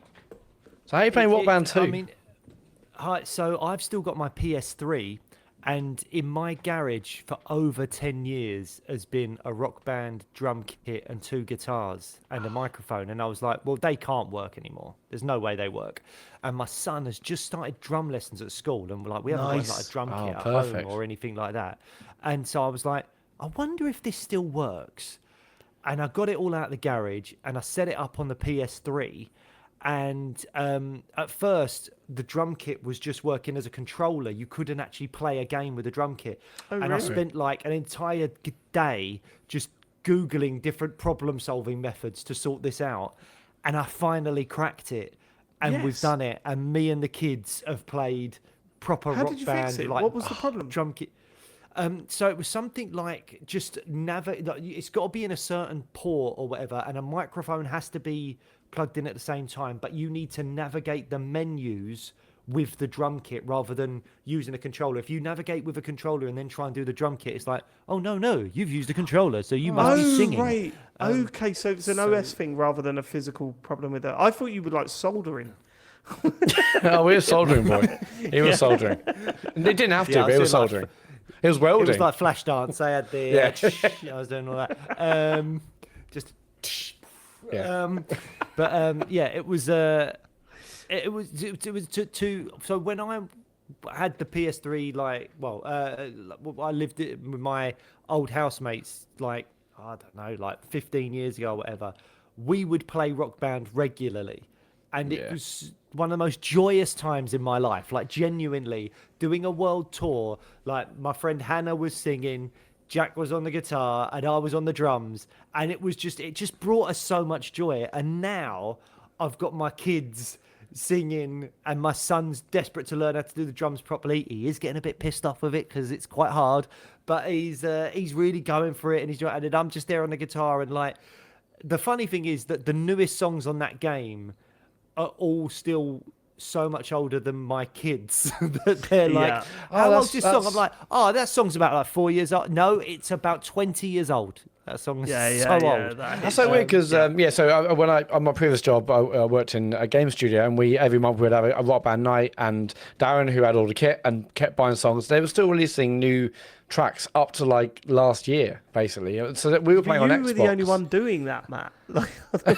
So how are you playing Rock Band 2? I mean, so I've still got my PS3, and in my garage for over 10 years has been a Rock Band drum kit and 2 guitars and a microphone. And I was like, well, they can't work anymore. There's no way they work. And my son has just started drum lessons at school, and we haven't got like a drum kit at home or anything like that. And so I was like, I wonder if this still works. And I got it all out of the garage and I set it up on the PS3. And at first, the drum kit was just working as a controller. You couldn't actually play a game with a drum kit. I spent like an entire day just Googling different problem-solving methods to sort this out. And I finally cracked it. And we've done it. And me and the kids have played proper How Rock did you Band. fix it? Like, What was the problem? Drum kit. So it was something like just it's got to be in a certain port or whatever, and a microphone has to be plugged in at the same time, but you need to navigate the menus with the drum kit rather than using a controller. If you navigate with a controller and then try and do the drum kit, it's like, oh, no, you've used a controller, so you must be singing. Right. Okay, so it's an OS thing rather than a physical problem with it. I thought you were like soldering. Oh, we were soldering, boy. He was soldering. They didn't have to, but it was soldering. It was welding. It was like Flashdance. I had the I was doing all that. Just it was to so when I had the PS3, I lived it with my old housemates, like, I don't know, like 15 years ago or whatever. We would play Rock Band regularly, and it was one of the most joyous times in my life, like genuinely doing a world tour. Like, my friend Hannah was singing, Jack was on the guitar, and I was on the drums, and it just brought us so much joy. And now I've got my kids singing, and my son's desperate to learn how to do the drums properly. He is getting a bit pissed off with it because it's quite hard, but he's really going for it, and I'm just there on the guitar. And like, the funny thing is that the newest songs on that game are all still so much older than my kids that they're like, how old's this song? I'm like, that song's about like 4 years old. No, it's about 20 years old. That song is Yeah, so old. That's so weird because when I on my previous job I worked in a game studio, and we every month we'd have a rock band night, and Darren, who had all the kit and kept buying songs, they were still releasing new tracks up to like last year, basically. So that we were playing on Xbox. You were the only one doing that, Matt. Like,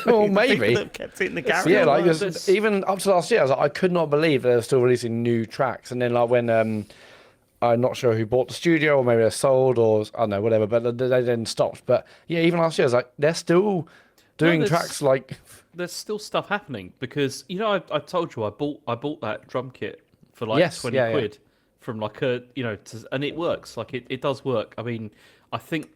well, the maybe. people that kept it in the garage. Yeah, like even up to last year, I could not believe they were still releasing new tracks. And then like when I'm not sure who bought the studio, or maybe they're sold, or I don't know, whatever. But they then stopped. But yeah, even last year, I was like, they're still doing tracks like. There's still stuff happening because I told you I bought that drum kit for like 20 quid from like and it works. Like it does work. I mean, I think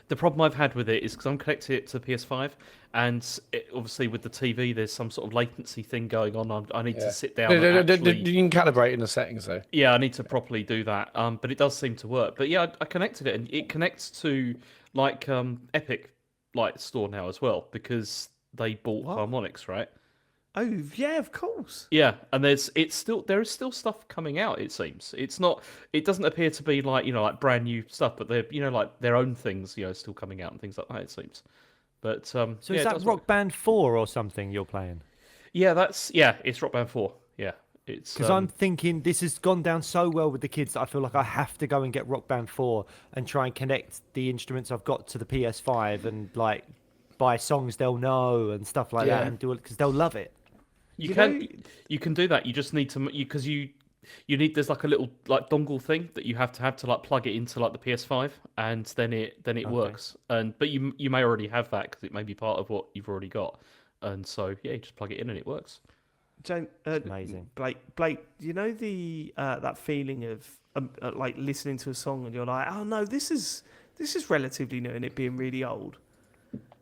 the problem I've had with it is because I'm connected it to PS5, and obviously with the TV, there's some sort of latency thing going on. I need to sit down. You can calibrate in the settings though. Yeah, I need to properly do that. But it does seem to work. But yeah, I connected it, and it connects to like Epic like store now as well, because they bought Harmonix, right? Oh yeah, of course. Yeah, and there is still stuff coming out. It seems it doesn't appear to be like like brand new stuff, but they're like their own things still coming out and things like that. It seems, but so is that Rock Band 4 or something you're playing? Yeah, it's Rock Band 4. Yeah, it's because I'm thinking this has gone down so well with the kids that I feel like I have to go and get Rock Band 4 and try and connect the instruments I've got to the PS5 and like buy songs they'll know and stuff like that and do it because they'll love it. You can do that. You just need to because you need there's like a little like dongle thing that you have to like plug it into like the PS5, and then it works. But you may already have that because it may be part of what you've already got, and so yeah, you just plug it in and it works. Amazing. Blake, you know the that feeling of like listening to a song and you're like, oh no, this is relatively new and it being really old.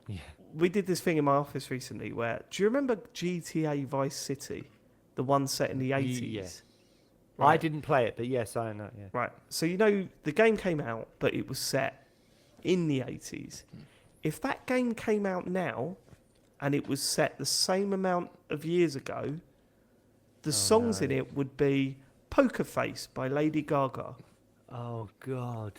Yeah. We did this thing in my office recently where, do you remember GTA Vice City, the one set in the 80s? Yeah. Right. I didn't play it, but yes, I know. Yeah. Right. So the game came out, but it was set in the 80s. If that game came out now, and it was set the same amount of years ago, the songs in it would be Poker Face by Lady Gaga. Oh God.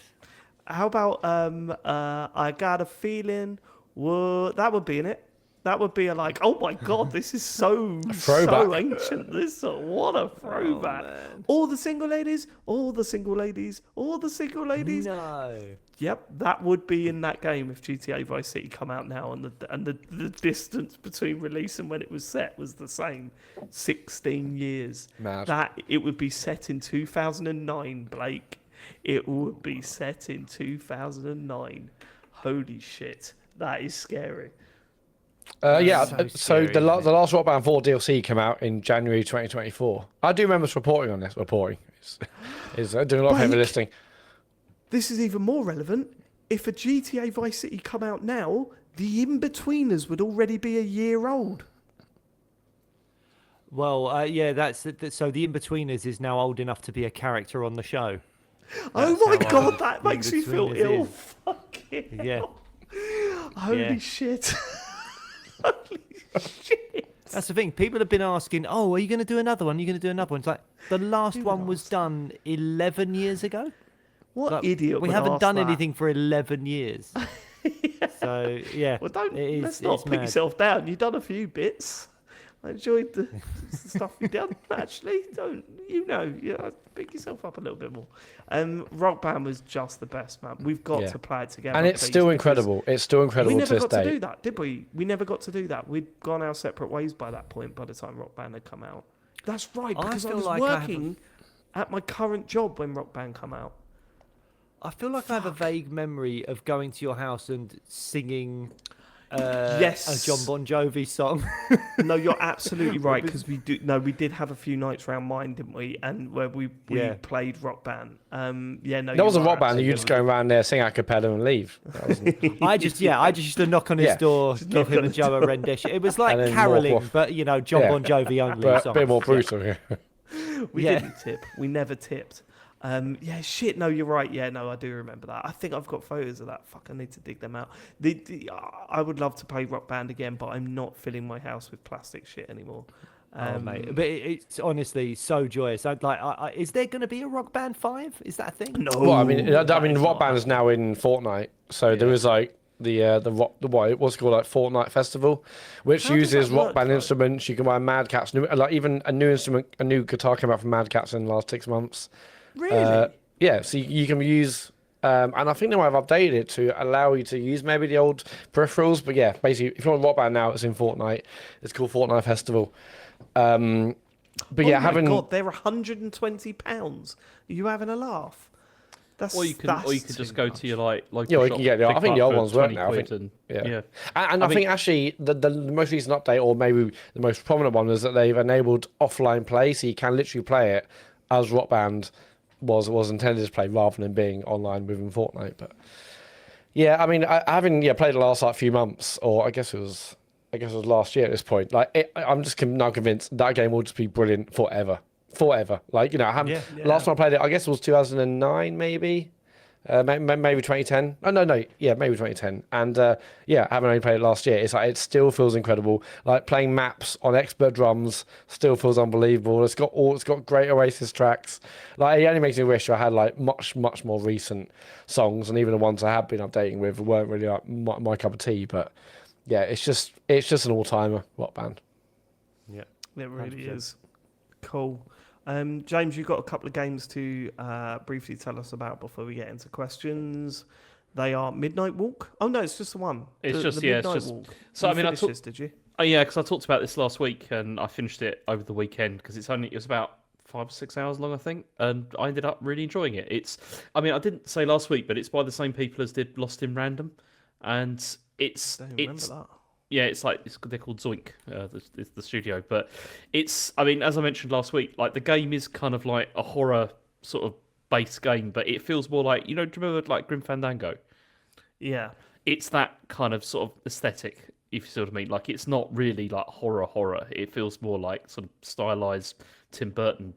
How about I Got a Feeling? Whoa, that would be in it. That would be oh my God, this is so ancient. What a throwback. All the single ladies, all the single ladies, all the single ladies. No. Yep, that would be in that game if GTA Vice City come out now, and the distance between release and when it was set was the same, 16 years. Mad. That it would be set in 2009, Blake. It would be set in 2009. Holy shit, that is scary. So the last Rock Band 4 DLC came out in January 2024. I do remember us reporting on this. Is doing a lot of heavy lifting. This is even more relevant. If a GTA Vice City come out now, the In-Betweeners would already be a year old. Well, so the In-Betweeners is now old enough to be a character on the show. Oh my God, that makes me feel ill. Fucking yeah. hell. Holy shit. Holy shit. That's the thing. People have been asking, oh, are you going to do another one? Are you going to do another one? It's like, the last one was done 11 years ago. What idiot We would haven't ask done that? anything for 11 years. So, yeah. Well, let's not put yourself down. You've done a few bits. I enjoyed the stuff you've done, actually. Pick yourself up a little bit more. Rock Band was just the best, man. We've got to play it together. And it's still incredible. It's still incredible to this day. We never got to do that, did we? We never got to do that. We'd gone our separate ways by that point, by the time Rock Band had come out. That's right, because I was working at my current job when Rock Band come out. I feel like I have a vague memory of going to your house and singing a John Bon Jovi song. No, you're absolutely right, because we did have a few nights around mine, didn't we? And where we played Rock Band. That wasn't Rock Band. You just go around there, sing a cappella, and leave. I just used to knock on his door, give him and Joe a rendition. It was like caroling, but John Bon Jovi only. But a bit more brutal. Yeah. We didn't tip. We never tipped. No, you're right. Yeah, no, I do remember that. I think I've got photos of that. Fuck, I need to dig them out. I would love to play Rock Band again, but I'm not filling my house with plastic shit anymore. Mate, but it's honestly so joyous. Is there going to be a Rock Band 5? Is that a thing? No. Well, Rock Band is now in Fortnite, so there is what's called like Fortnite Festival, which How does uses that rock work, band though? instruments. You can buy Mad Catz, like even a new guitar came out from Mad Catz in the last 6 months. Really? Yeah, so you can use, and I think they might have updated it to allow you to use maybe the old peripherals. But yeah, basically, if you want a rock band now, it's in Fortnite. It's called Fortnite Festival. But yeah, oh my God, they're £120. Are you having a laugh? That's Or you could just go to your like local Yeah, well, you shop, can get I pick think them the up old for ones work 20 now. I quid think, and, yeah. yeah. And I think actually the most recent update, or maybe the most prominent one, is that they've enabled offline play, so you can literally play it as Rock Band was intended to play, rather than being online within Fortnite. But yeah, I mean, I haven't played the last few months, or I guess it was last year at this point. Like, I'm just now convinced that game will just be brilliant forever. Like, I haven't. Yeah. Last time I played it, I guess it was 2009, maybe. Maybe 2010. Oh no, yeah, maybe 2010. And yeah, I haven't only played it last year. It's like it still feels incredible. Like playing maps on expert drums still feels unbelievable. It's got great Oasis tracks. Like it only makes me wish I had like much more recent songs, and even the ones I have been updating with weren't really like my cup of tea. But yeah, it's just an all timer rock band. Yeah. It really 100%. is. Cool. James, you've got a couple of games to briefly tell us about before we get into questions. They are Midnight Walk. Oh no, it's just the one. It's just the yeah, Midnight it's just. Walk. So You I mean, finished this, did you? Oh yeah, because I talked about this last week and I finished it over the weekend because it was about 5 or 6 hours long, I think, and I ended up really enjoying it. I didn't say last week, but it's by the same people as did Lost in Random, and it's Don't remember that. yeah, they're called Zoink, the studio, but as I mentioned last week, like the game is kind of like a horror sort of base game, but it feels more like do you remember like Grim Fandango? Yeah. It's that kind of sort of aesthetic, if you see what I mean. Like it's not really like horror. It feels more like sort of stylized Tim Burton,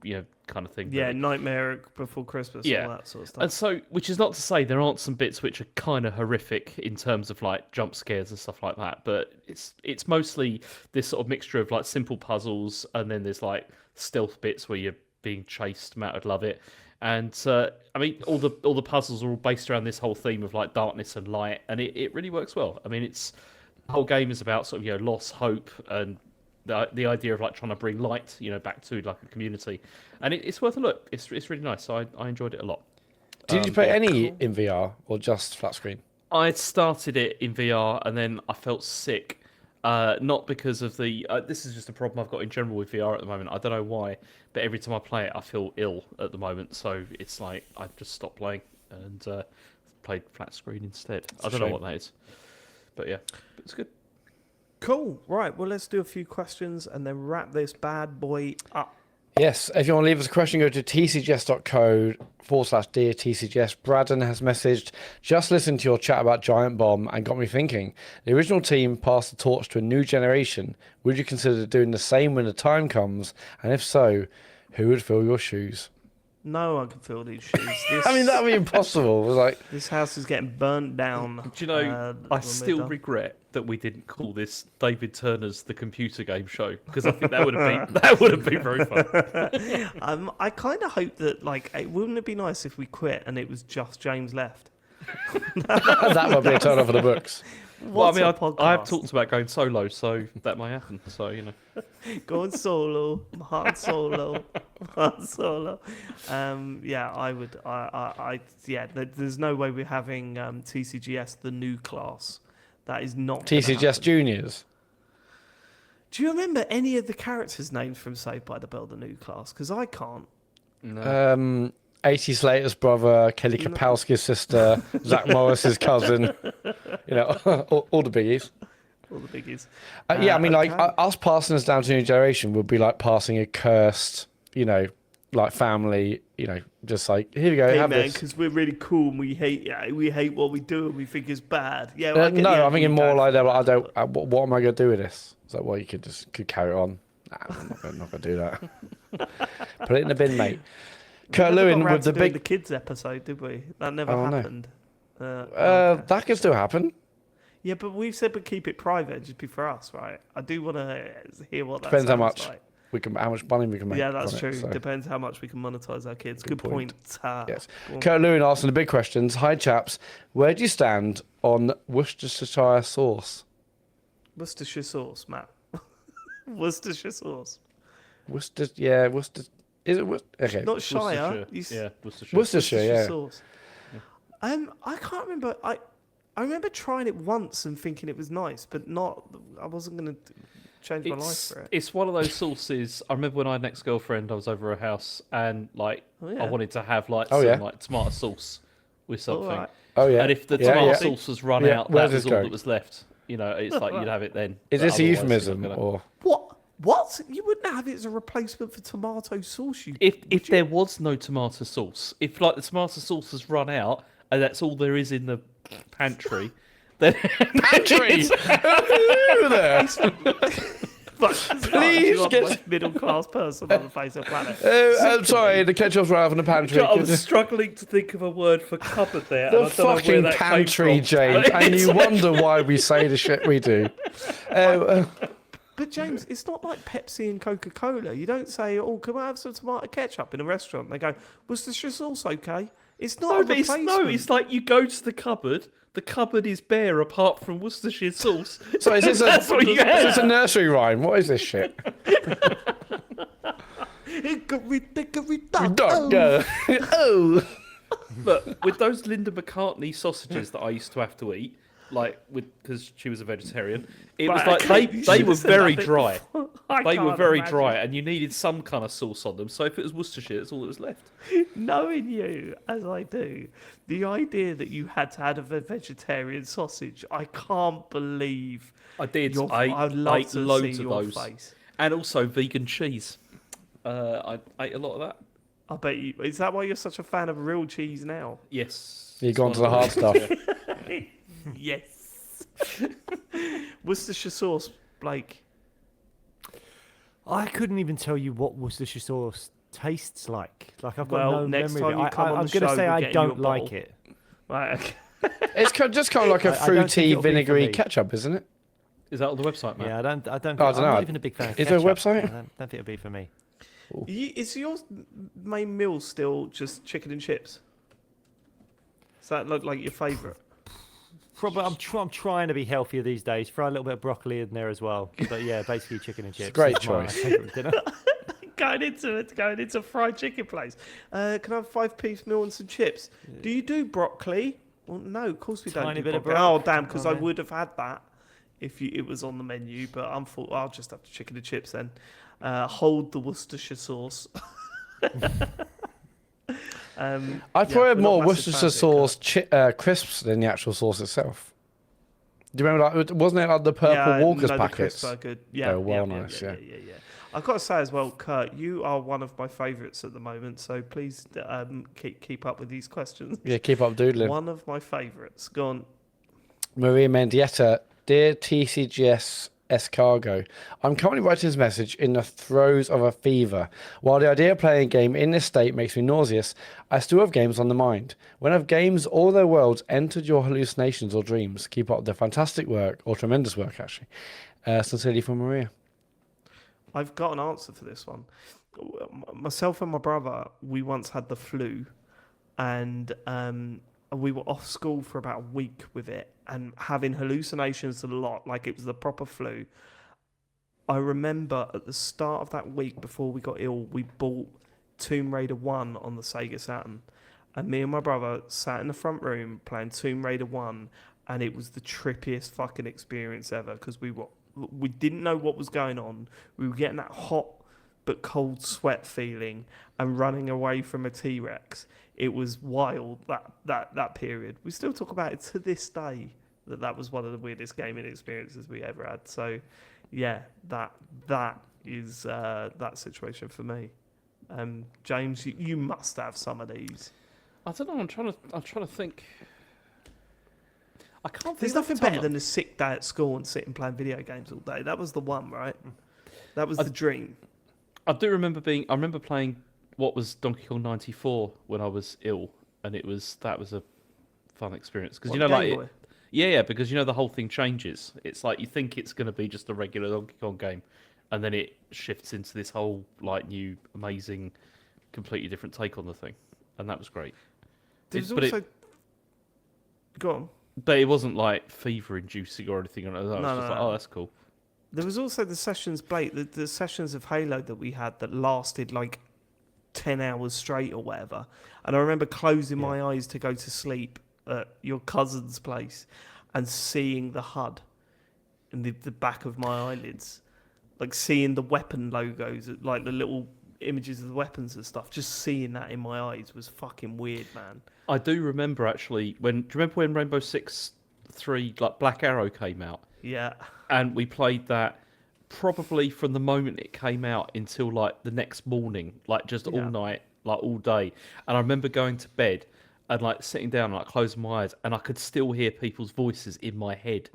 kind of thing. Yeah, really. Nightmare Before Christmas, Yeah. all that sort of stuff. And so, which is not to say there aren't some bits which are kind of horrific in terms of like jump scares and stuff like that, but it's mostly this sort of mixture of like simple puzzles, and then there's like stealth bits where you're being chased. Matt would love it. And all the puzzles are all based around this whole theme of like darkness and light, and it really works well. The whole game is about sort of loss, hope, and the idea of like trying to bring light, back to like a community, and it's worth a look. It's really nice. So I enjoyed it a lot. Did you play any in VR or just flat screen? I started it in VR and then I felt sick. Not because of the. This is just a problem I've got in general with VR at the moment. I don't know why, but every time I play it, I feel ill at the moment. So it's like I've just stopped playing and played flat screen instead. I don't know what that is, but yeah, it's good. Cool. Right. Well, let's do a few questions and then wrap this bad boy up. Yes, if you want to leave us a question, go to tcgs.co/dear TCGS. Braddon has messaged, just listened to your chat about Giant Bomb and got me thinking. The original team passed the torch to a new generation. Would you consider doing the same when the time comes? And if so, who would fill your shoes? No one can fill these shoes. That would be impossible. It was like, This house is getting burnt down. Do you know, I when we're still done. regret that we didn't call this David Turner's The Computer Game Show, because I think that would have been very fun. I kind of hope that, wouldn't it be nice if we quit and it was just James left? that would be a turn off for the books. What's a podcast? I've talked about going solo, so that might happen. So Going solo, Han Solo, Han Solo. Yeah, I would. There's no way we're having TCGS the new class. That is not gonna TCGS happen. Juniors. Do you remember any of the characters' names from Saved by the Bell, the new class? Because I can't. no. 80 Slater's brother, Kelly Kapowski's sister, Zach Morris's cousin. All the biggies. All the biggies. Like okay. us passing this down to a new generation would be like passing a cursed, like family, just like, here we go, Hey have man, this. because we're really cool and we hate what we do and we think it's bad. Yeah. I'm thinking more like that. I don't. What am I going to do with this? Is that why you could carry on? Nah, I'm not going to do that. Put it in the bin, mate. Kurt Lewin with the big. The kids episode, did we? That never Oh, no. happened. Okay. That can still happen. Yeah, but we've said we keep it private, just be for us, right? I do want to hear what that Depends how sounds much. like. how much money we can make. Yeah, that's on true. It, so. Depends how much we can monetize our kids. Good point. Yes. Go on. Kurt Lewin asking the big questions. Hi, chaps. Where do you stand on Worcestershire sauce? Worcestershire sauce, Matt. Worcestershire sauce. Worcester. Is it Worcester? Okay. Not Shire. Yeah, Worcestershire. Worcestershire, yeah. Sauce. I can't remember. I remember trying it once and thinking it was nice, but not. I wasn't going to change my life for it. It's one of those sauces. I remember when I had an ex-girlfriend, I was over her house, and like I wanted to have like some like tomato sauce with something. Right. Oh yeah. And if the tomato sauce was run out, Where's that was this all going? that was left. You know, it's like you'd have it then. Is but this a otherwise, euphemism you're not gonna- or? What? You wouldn't have it as a replacement for tomato sauce? If there was no tomato sauce, if like the tomato sauce has run out and that's all there is in the pantry, then Pantry. Who there? Please get- get middle class person on the face of the planet. I'm sorry, the ketchup's right off in the pantry. I was struggling to think of a word for cupboard there. The and I don't know where fucking that came pantry, from. James, and you wonder why we say the shit we do. But James, it's not like Pepsi and Coca-Cola. You don't say, "Oh, can I have some tomato ketchup in a restaurant?" They go, "Was the sauce okay?" It's not a replacement. It's like you go to the cupboard. The cupboard is bare apart from Worcestershire sauce. So is this That's what you is get. this a nursery rhyme? What is this shit? Hickory dickory Dog, dock. go. Oh. Look, with those Linda McCartney sausages that I used to have to eat, like because she was a vegetarian, it was Right, like okay, you they should were have said very that dry. before. I They were can't very imagine. dry, and you needed some kind of sauce on them. So if it was Worcestershire, that's all that was left. Knowing you as I do, the idea that you had to have a vegetarian sausage, I can't believe. I did. I'd love ate to loads see of your those, face. and also vegan cheese. I ate a lot of that. I bet you. Is that why you're such a fan of real cheese now? Yes. You've It's gone one to the of hard those, stuff. yeah. Yes. Worcestershire sauce, Blake. I couldn't even tell you what Worcestershire sauce tastes like. Like I've got Well, no next memory. time you come on I'm the going to show, say we'll I get you a don't like bottle. it. Right. Okay. It's just kind of like a I don't think fruity, it'll be for vinegary me. ketchup, isn't it? Is that on the website, man? Yeah, I don't. I don't I'm know. not even a big fan. Of Is there a ketchup. website? I don't think it'll be for me. Is your main meal still just chicken and chips? Does that look like your favourite? Probably. I'm trying to be healthier these days. Throw a little bit of broccoli in there as well. But yeah, basically chicken and chips. great is my choice. favourite dinner. Going into a fried chicken place. Can I have a 5-piece meal and some chips? Do you do broccoli? Well, no, of course we don't. Tiny do bit of broccoli. Oh, broc. damn! Because Go I on then. would have had that if it was on the menu. But I'll just have the chicken and chips then. Hold the Worcestershire sauce. I'd probably have we're not more massive Worcestershire fans of it, sauce crisps than the actual sauce itself. Do you remember, like, wasn't it like the purple Walker's no, the packets? crisps are good. Yeah, Oh, well, yeah, nice, yeah. I've got to say as well, Kurt, you are one of my favourites at the moment. So please keep up with these questions. Yeah, keep up doodling. One of my favourites. Go on. Maria Mendieta, dear TCGS Escargo, I'm currently writing this message in the throes of a fever. While the idea of playing a game in this state makes me nauseous, I still have games on the mind. When have games or their worlds entered your hallucinations or dreams? Keep up the fantastic work, or tremendous work, actually. Sincerely from Maria. I've got an answer for this one. Myself and my brother, we once had the flu, and we were off school for about a week with it and having hallucinations a lot, like it was the proper flu. I remember at the start of that week, before we got ill, we bought Tomb Raider 1 on the Sega Saturn. And me and my brother sat in the front room playing Tomb Raider 1, and it was the trippiest fucking experience ever, because we didn't know what was going on. We were getting that hot but cold sweat feeling and running away from a T-Rex. It was wild, that period. We still talk about it to this day, that was one of the weirdest gaming experiences we ever had. So, yeah, that is that situation for me. James, you must have some of these. I don't know. I'm trying to think. I can't. There's think of nothing a ton better of- than a sick day at school and sitting playing video games all day. That was the one, right? That was the dream. I do remember I remember playing what was Donkey Kong 94 when I was ill, and that was a fun experience because What, you know, Game like, Boy? yeah, because you know the whole thing changes. It's like you think it's going to be just a regular Donkey Kong game, and then it shifts into this whole like new, amazing, completely different take on the thing, and that was great. There's But also... Go on. But it wasn't like fever inducing or anything. I was just no, like, no. oh, that's cool. There was also the sessions, Blake, the sessions of Halo that we had that lasted like 10 hours straight or whatever. And I remember closing my eyes to go to sleep at your cousin's place and seeing the HUD in the back of my eyelids. Like seeing the weapon logos, like the little images of the weapons and stuff. Just seeing that in my eyes was fucking weird, man. I do remember actually do you remember when Rainbow Six 3 like Black Arrow came out? Yeah. And we played that probably from the moment it came out until like the next morning, like just all night, like all day. And I remember going to bed and like sitting down and like closing my eyes, and I could still hear people's voices in my head.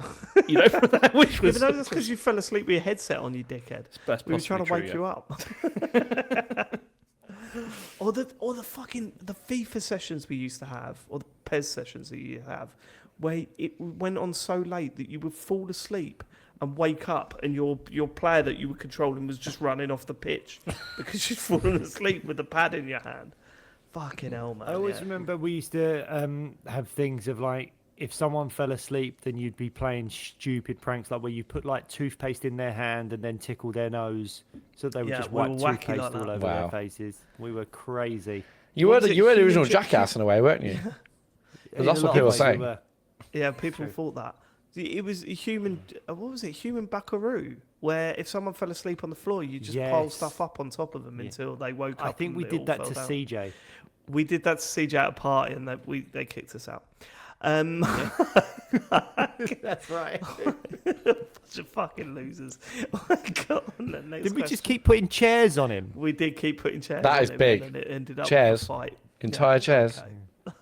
You know, for that, which was Yeah, but that's because you fell asleep with your headset on, you dickhead. That's We were trying to possibly wake true, you up. or the fucking the FIFA sessions we used to have, or the PES sessions that you have, where it went on so late that you would fall asleep and wake up, and your player that you were controlling was just running off the pitch because you'd fallen asleep with the pad in your hand. Fucking hell, man. I always remember we used to have things of like, if someone fell asleep, then you'd be playing stupid pranks, like where you put like toothpaste in their hand and then tickle their nose, so they would Yeah, just we were wipe wacky toothpaste like all that. over Wow. their faces. We were crazy. You What were was the, it, you were the original human jackass in a way, weren't you? That's what people were saying. Yeah, people thought that. It was a human. What was it? Human buckaroo, where if someone fell asleep on the floor, you just pile Yes. stuff up on top of them until they woke up. I think and we it did all that fell to down. CJ. We did that to CJ at a party, and they kicked us out. That's right. Bunch of fucking losers. Go on, then, next Did we question. just keep putting chairs on him? We did keep putting chairs. That on is him, big. And then it ended up Chairs. with a fight. Entire chairs. Okay.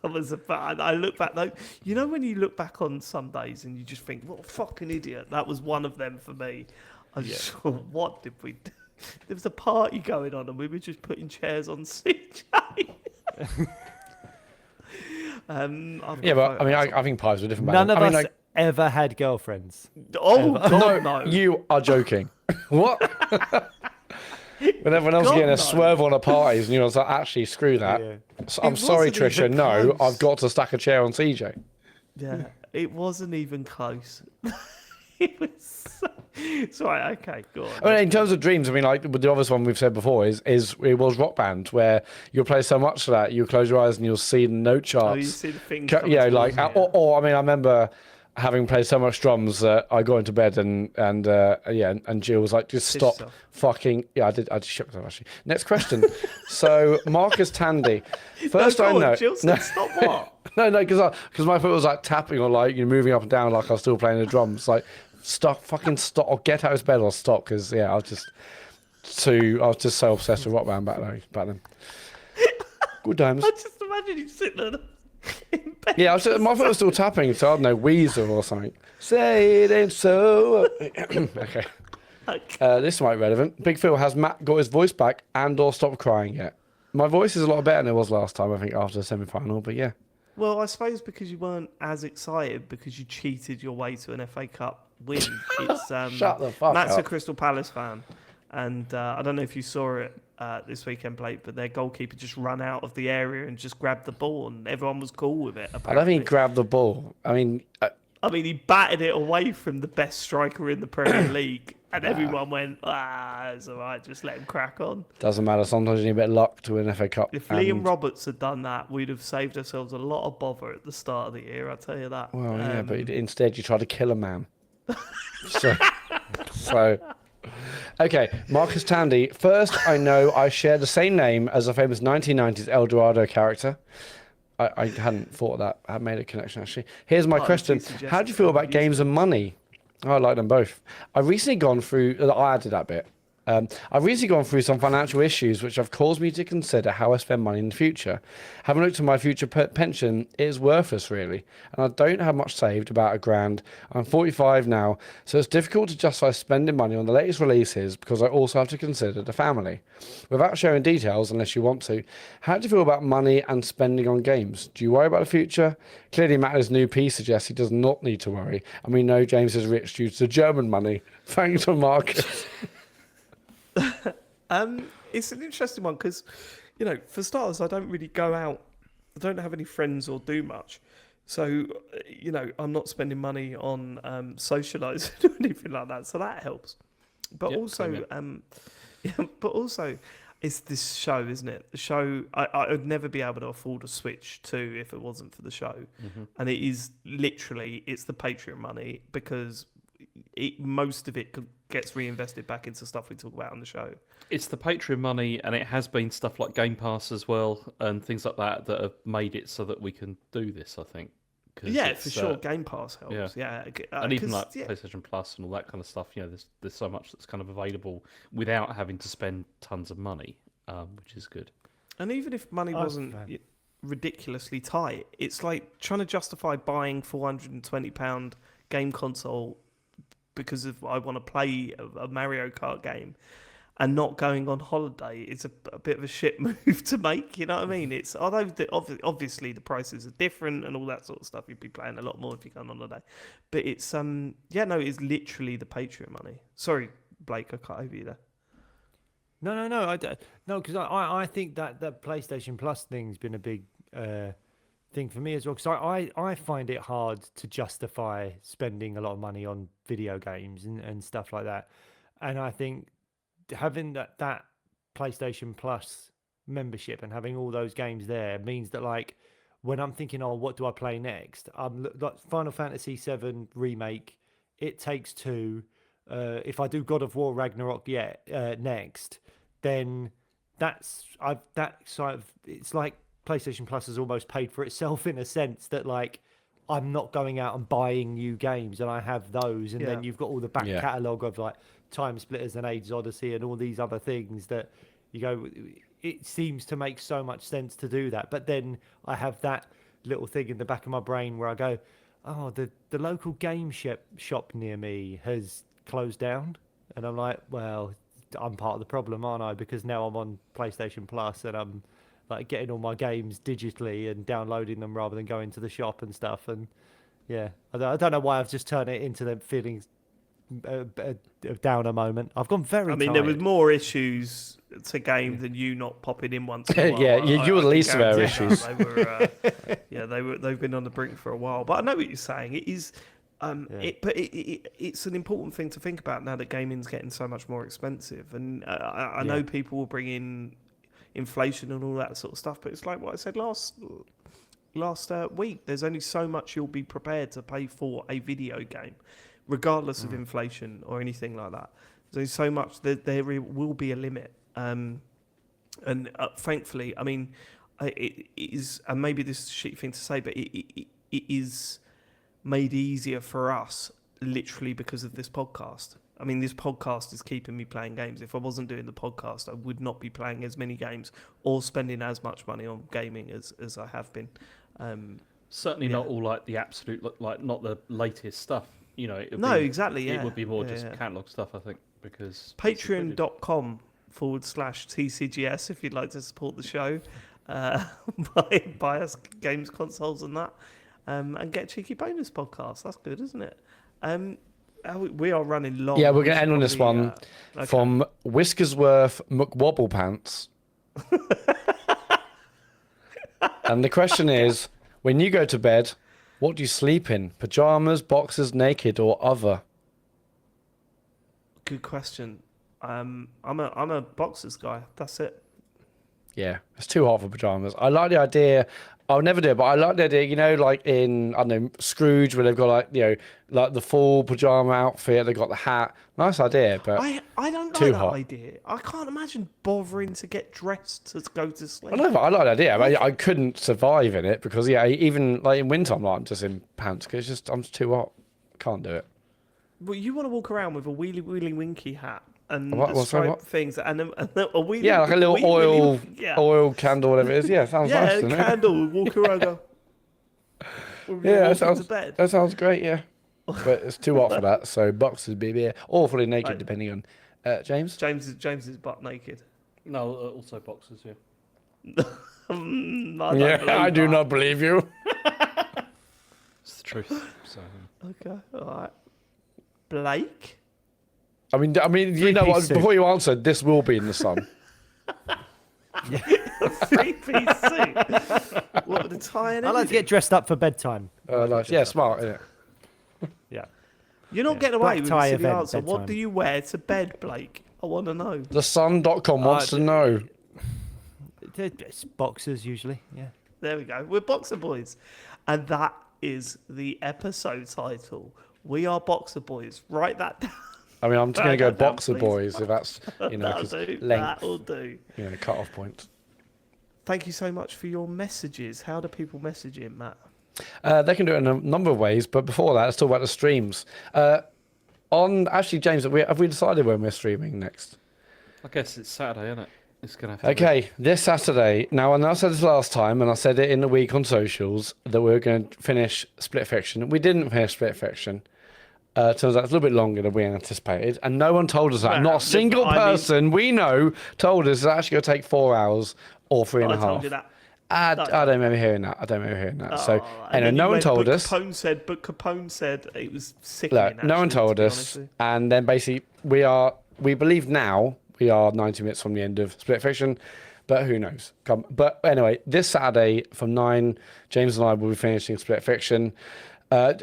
That was I look back though. You know when you look back on some days and you just think, "What a fucking idiot!" That was one of them for me. I just thought, what did we do? There was a party going on and we were just putting chairs on CJ. Yeah, but I mean, I think pies were different back None then. of I mean, us ever had girlfriends. Oh God, no, no! you are joking. What? When everyone else was God, getting a no. swerve on a parties, and you was like, actually, screw that. Yeah. So, I'm It sorry, wasn't Trisha. even No, close. I've got to stack a chair on CJ. Yeah, it wasn't even close. It was. It's all right. Okay, go on. I mean, in terms of dreams, I mean, like the obvious one we've said before is it was Rock Band, where you'll play so much of that, you close your eyes and you'll see the note charts. Oh, you see the things. Yeah, coming like, towards you. or I mean, I remember having played so much drums that I got into bed and Jill was like, just Piss stop yourself. fucking. Yeah, I just shook myself actually. Next question. So Marcus Tandy, first No, I go on, know. Jill said stop what? No, because my foot was like tapping or like moving up and down like I was still playing the drums. Like, stop, fucking stop, or get out of bed or stop, because yeah, I was just so obsessed with Rock Band back then. Good times. I just imagine you sitting there in bed. Yeah, my foot was still tapping, so I don't know, Weezer or something. Say it ain't so. Okay. This might be relevant. Big Phil, has Matt got his voice back and/or stopped crying yet? My voice is a lot better than it was last time, I think, after the semi-final. But yeah. Well, I suppose because you weren't as excited because you cheated your way to an FA Cup win. It's Shut the fuck Matt's a up. Crystal Palace fan, and I don't know if you saw it this weekend, Blake, but their goalkeeper just ran out of the area and just grabbed the ball, and everyone was cool with it. I don't think Apparently. he grabbed the ball. I mean, I mean, he batted it away from the best striker in the Premier League, and everyone went, it's all right, just let him crack on. doesn't matter. Sometimes you need a bit of luck to win FA Cup. If Liam and- Roberts had done that, we'd have saved ourselves a lot of bother at the start of the year, I'll tell you that. Well, yeah, but instead you tried to kill a man. so, okay, Marcus Tandy. First, I know I share the same name as a famous 1990s El Dorado character. I hadn't thought of that. I hadn't made a connection, actually. Here's my Oh, question. TCGS How do you feel about games and money? Oh, I like them both. I've recently gone through... I added that bit. I've recently gone through some financial issues which have caused me to consider how I spend money in the future. Having looked at my future pension, it is worthless really, and I don't have much saved, about £1,000. I'm 45 now, so it's difficult to justify spending money on the latest releases because I also have to consider the family. Without sharing details, unless you want to, how do you feel about money and spending on games? Do you worry about the future? Clearly Matt's new piece suggests he does not need to worry, and we know James is rich due to German money. Thanks for Marcus. It's an interesting one because, for starters, I don't really go out. I don't have any friends or do much. So, I'm not spending money on socialising or anything like that. So that helps. But Yep, also, same it's this show, isn't it? The show, I would never be able to afford a Switch 2 if it wasn't for the show. And it is literally, it's the Patreon money because most of it gets reinvested back into stuff we talk about on the show. It's the Patreon money, and it has been stuff like Game Pass as well, and things like that that have made it so that we can do this, I think. Yeah, for sure. Game Pass helps. Yeah, and even like PlayStation Plus and all that kind of stuff. There's so much that's kind of available without having to spend tons of money, which is good. And even if money wasn't ridiculously tight, it's like trying to justify buying £420 game console because I want to play a Mario Kart game and not going on holiday. It's a bit of a shit move to make, you know what I mean? It's although obviously the prices are different and all that sort of stuff. You'd be playing a lot more if you go on holiday, but it's it's literally the Patreon money. Sorry, Blake, I cut over you there. No, because I think that PlayStation Plus thing's been a big thing for me as well. Because I find it hard to justify spending a lot of money on video games and stuff like that, and I think having that PlayStation Plus membership and having all those games there means that like when I'm thinking, oh, what do I play next? Like Final Fantasy 7 Remake, It Takes Two. If I do God of War Ragnarok next, then it's like PlayStation Plus has almost paid for itself in a sense that like I'm not going out and buying new games and I have those, and then you've got all the back catalogue of like Time Splitters and Age Odyssey and all these other things that you go, it seems to make so much sense to do that. But then I have that little thing in the back of my brain where I go, oh, the local game shop near me has closed down. And I'm like, well, I'm part of the problem, aren't I? Because now I'm on PlayStation Plus and I'm like getting all my games digitally and downloading them rather than going to the shop and stuff. And yeah, I don't know why I've just turned it into them feeling a downer moment. I've gone very tired. There was more issues to game than you not popping in once in a while. You were the least of our issues. They've been on the brink for a while. But I know what you're saying. It is, it's an important thing to think about now that gaming's getting so much more expensive. And I know people will bring in inflation and all that sort of stuff, but it's like what I said last week. There's only so much you'll be prepared to pay for a video game, regardless of inflation or anything like that. There's so much that there will be a limit, and thankfully, I mean, it is, and maybe this is a shitty thing to say, but it is made easier for us literally because of this podcast. I mean, this podcast is keeping me playing games. If I wasn't doing the podcast, I would not be playing as many games or spending as much money on gaming as I have been. Certainly not all like the absolute, like not the latest stuff. Exactly. Yeah, it would be more just catalog stuff, I think, because Patreon.com/TCGS if you'd like to support the show, buy us games, consoles, and that, and get a cheeky bonus podcast. That's good, isn't it? We are running long. Yeah, we're going to end on this one from Whiskersworth McWobble Pants. And the question is, when you go to bed, what do you sleep in? Pajamas, boxers, naked, or other? Good question. I'm a boxers guy. That's it. Yeah, it's too hot for pajamas. I like the idea. I'll never do it, but I like the idea, like in, I don't know, Scrooge, where they've got like the full pajama outfit, they've got the hat. Nice idea, but I don't too like hot. that idea. I can't imagine bothering to get dressed to go to sleep. I know, but I like the idea. I couldn't survive in it because, even like in winter, I'm just in pants because I'm just too hot. Can't do it. Well, you want to walk around with a wheelie winky hat and What? things and a wheelie, like a little oil candle, whatever it is. Yeah, sounds nice. Yeah, a candle. Walk around. Go. That sounds great. Yeah, but it's too hot for that. So boxers, baby, or fully naked, depending on James. James is butt naked. No, also boxers. Yeah. I do not believe you. It's the truth. So. Okay, all right. Blake. I mean, you know what? suit. Before you answer, this will be in the sun. Three-piece suit. What, with a tie and I like to get dressed up for bedtime. Nice. Yeah, smart. Yeah. Yeah. You're not getting Black away with tie the silly event, answer. What bedtime. do you wear to bed, Blake? I want to know. TheSun.com wants to know. It's boxers usually. Yeah. There we go. We're Boxer Boys. And that is the episode title. We are Boxer Boys. Write that down. I mean, I'm just going to go Write that down, Boxer please. Boys if that's, you know, That'll 'cause do. length, That'll do. you know, cut-off point. Thank you so much for your messages. How do people message in, Matt? They can do it in a number of ways, but before that, let's talk about the streams. Actually, James, have we decided when we're streaming next? I guess it's Saturday, isn't it? It's gonna have to be. Okay, this Saturday. Now, I know I said this last time, and I said it in the week on socials, that we were going to finish Split Fiction. We didn't finish Split Fiction. Turns out it's a little bit longer than we anticipated, and no one told us that. Well, Not a single I mean- person we know told us it's actually going to take 4 hours or 3.5. I told you that. I don't remember hearing that. So, And anyway, then no you one went, told but us. Capone said it was sickening. No one actually, told to be us. honest with you. And then basically, we believe now we are 90 minutes from the end of Split Fiction, but who knows? But anyway, this Saturday from 9, James and I will be finishing Split Fiction.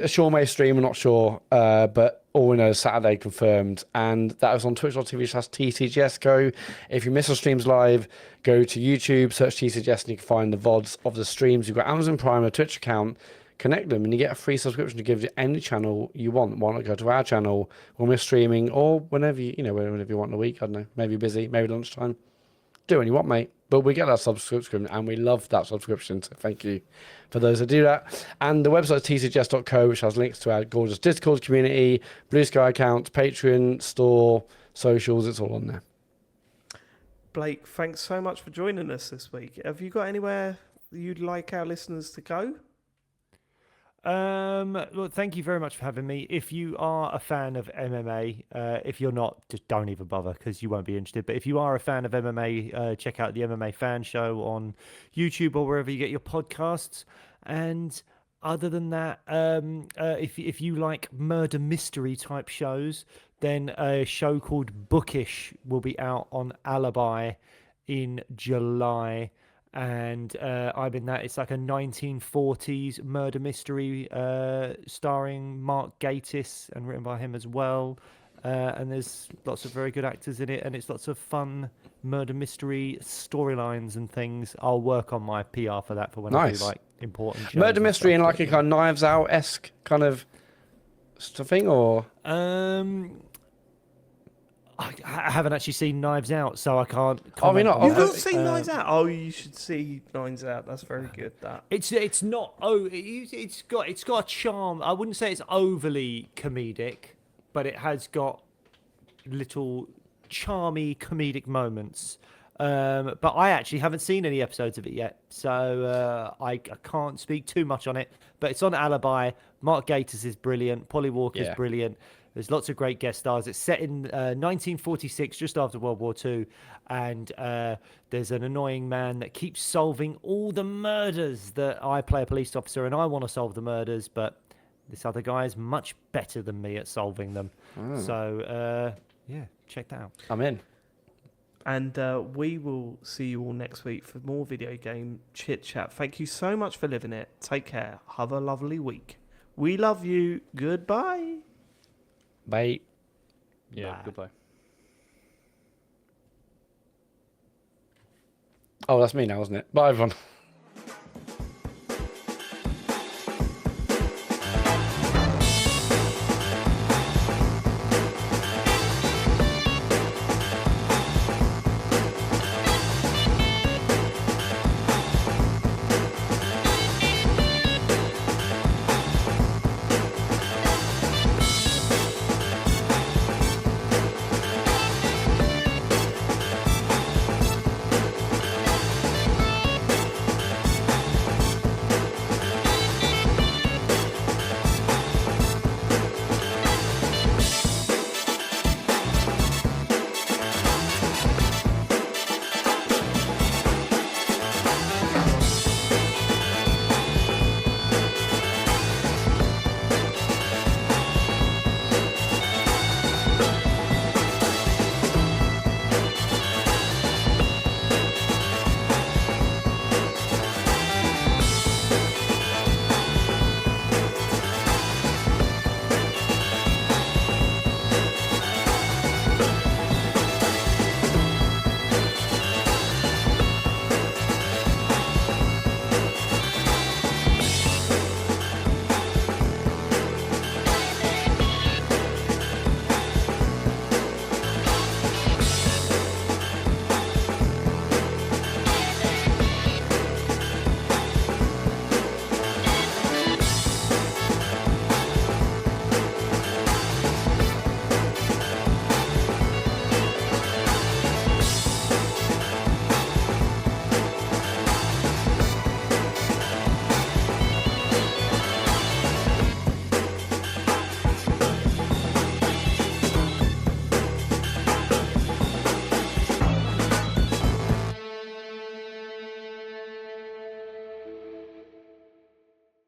Sean may stream, I'm not sure, but all we know is Saturday confirmed, and that was on twitch.tv/TCGS. If you miss our streams live, go to YouTube, search TCGS, and you can find the VODs of the streams. You've got Amazon Prime, a Twitch account, connect them, and you get a free subscription to give you any channel you want. Why not go to our channel when we're streaming, or whenever you want in the week? I don't know, maybe busy, maybe lunchtime. Do what you want, mate. But we get that subscription, and we love that subscription, so thank you for those that do that. And the website is tcgs.co, which has links to our gorgeous Discord community, Blue Sky account, Patreon, store, socials. It's all on there. Blake, thanks so much for joining us this week. Have you got anywhere you'd like our listeners to go? Well, thank you very much for having me. If you are a fan of MMA, if you're not, just don't even bother because you won't be interested. But if you are a fan of MMA, check out the MMA Fan Show on YouTube or wherever you get your podcasts. And other than that, if you like murder mystery type shows, then a show called Bookish will be out on Alibi in July. And I'm in that. It's like a 1940s murder mystery starring Mark Gatiss and written by him as well. And there's lots of very good actors in it, and it's lots of fun murder mystery storylines and things. I'll work on my PR for that for when I do like important shows Murder and mystery stuff, in like but, a kind of Knives Out-esque kind of thing, or I haven't actually seen Knives Out, so I can't. Oh, you're not? You've Oh, not seen Knives Out? Oh, you should see Knives Out. That's very good. That It's not. Oh, it's got a charm. I wouldn't say it's overly comedic, but it has got little charmy comedic moments. But I actually haven't seen any episodes of it yet, so I can't speak too much on it. But it's on Alibi. Mark Gatiss is brilliant. Polly Walker is brilliant. There's lots of great guest stars. It's set in 1946, just after World War II, and there's an annoying man that keeps solving all the murders. That I play a police officer, and I want to solve the murders, but this other guy is much better than me at solving them. So, yeah, check that out. I'm in. And we will see you all next week for more video game chit chat. Thank you so much for living it. Take care. Have a lovely week. We love you. Goodbye. Bye. Yeah, Bye. goodbye. Oh, that's me now, isn't it? Bye, everyone.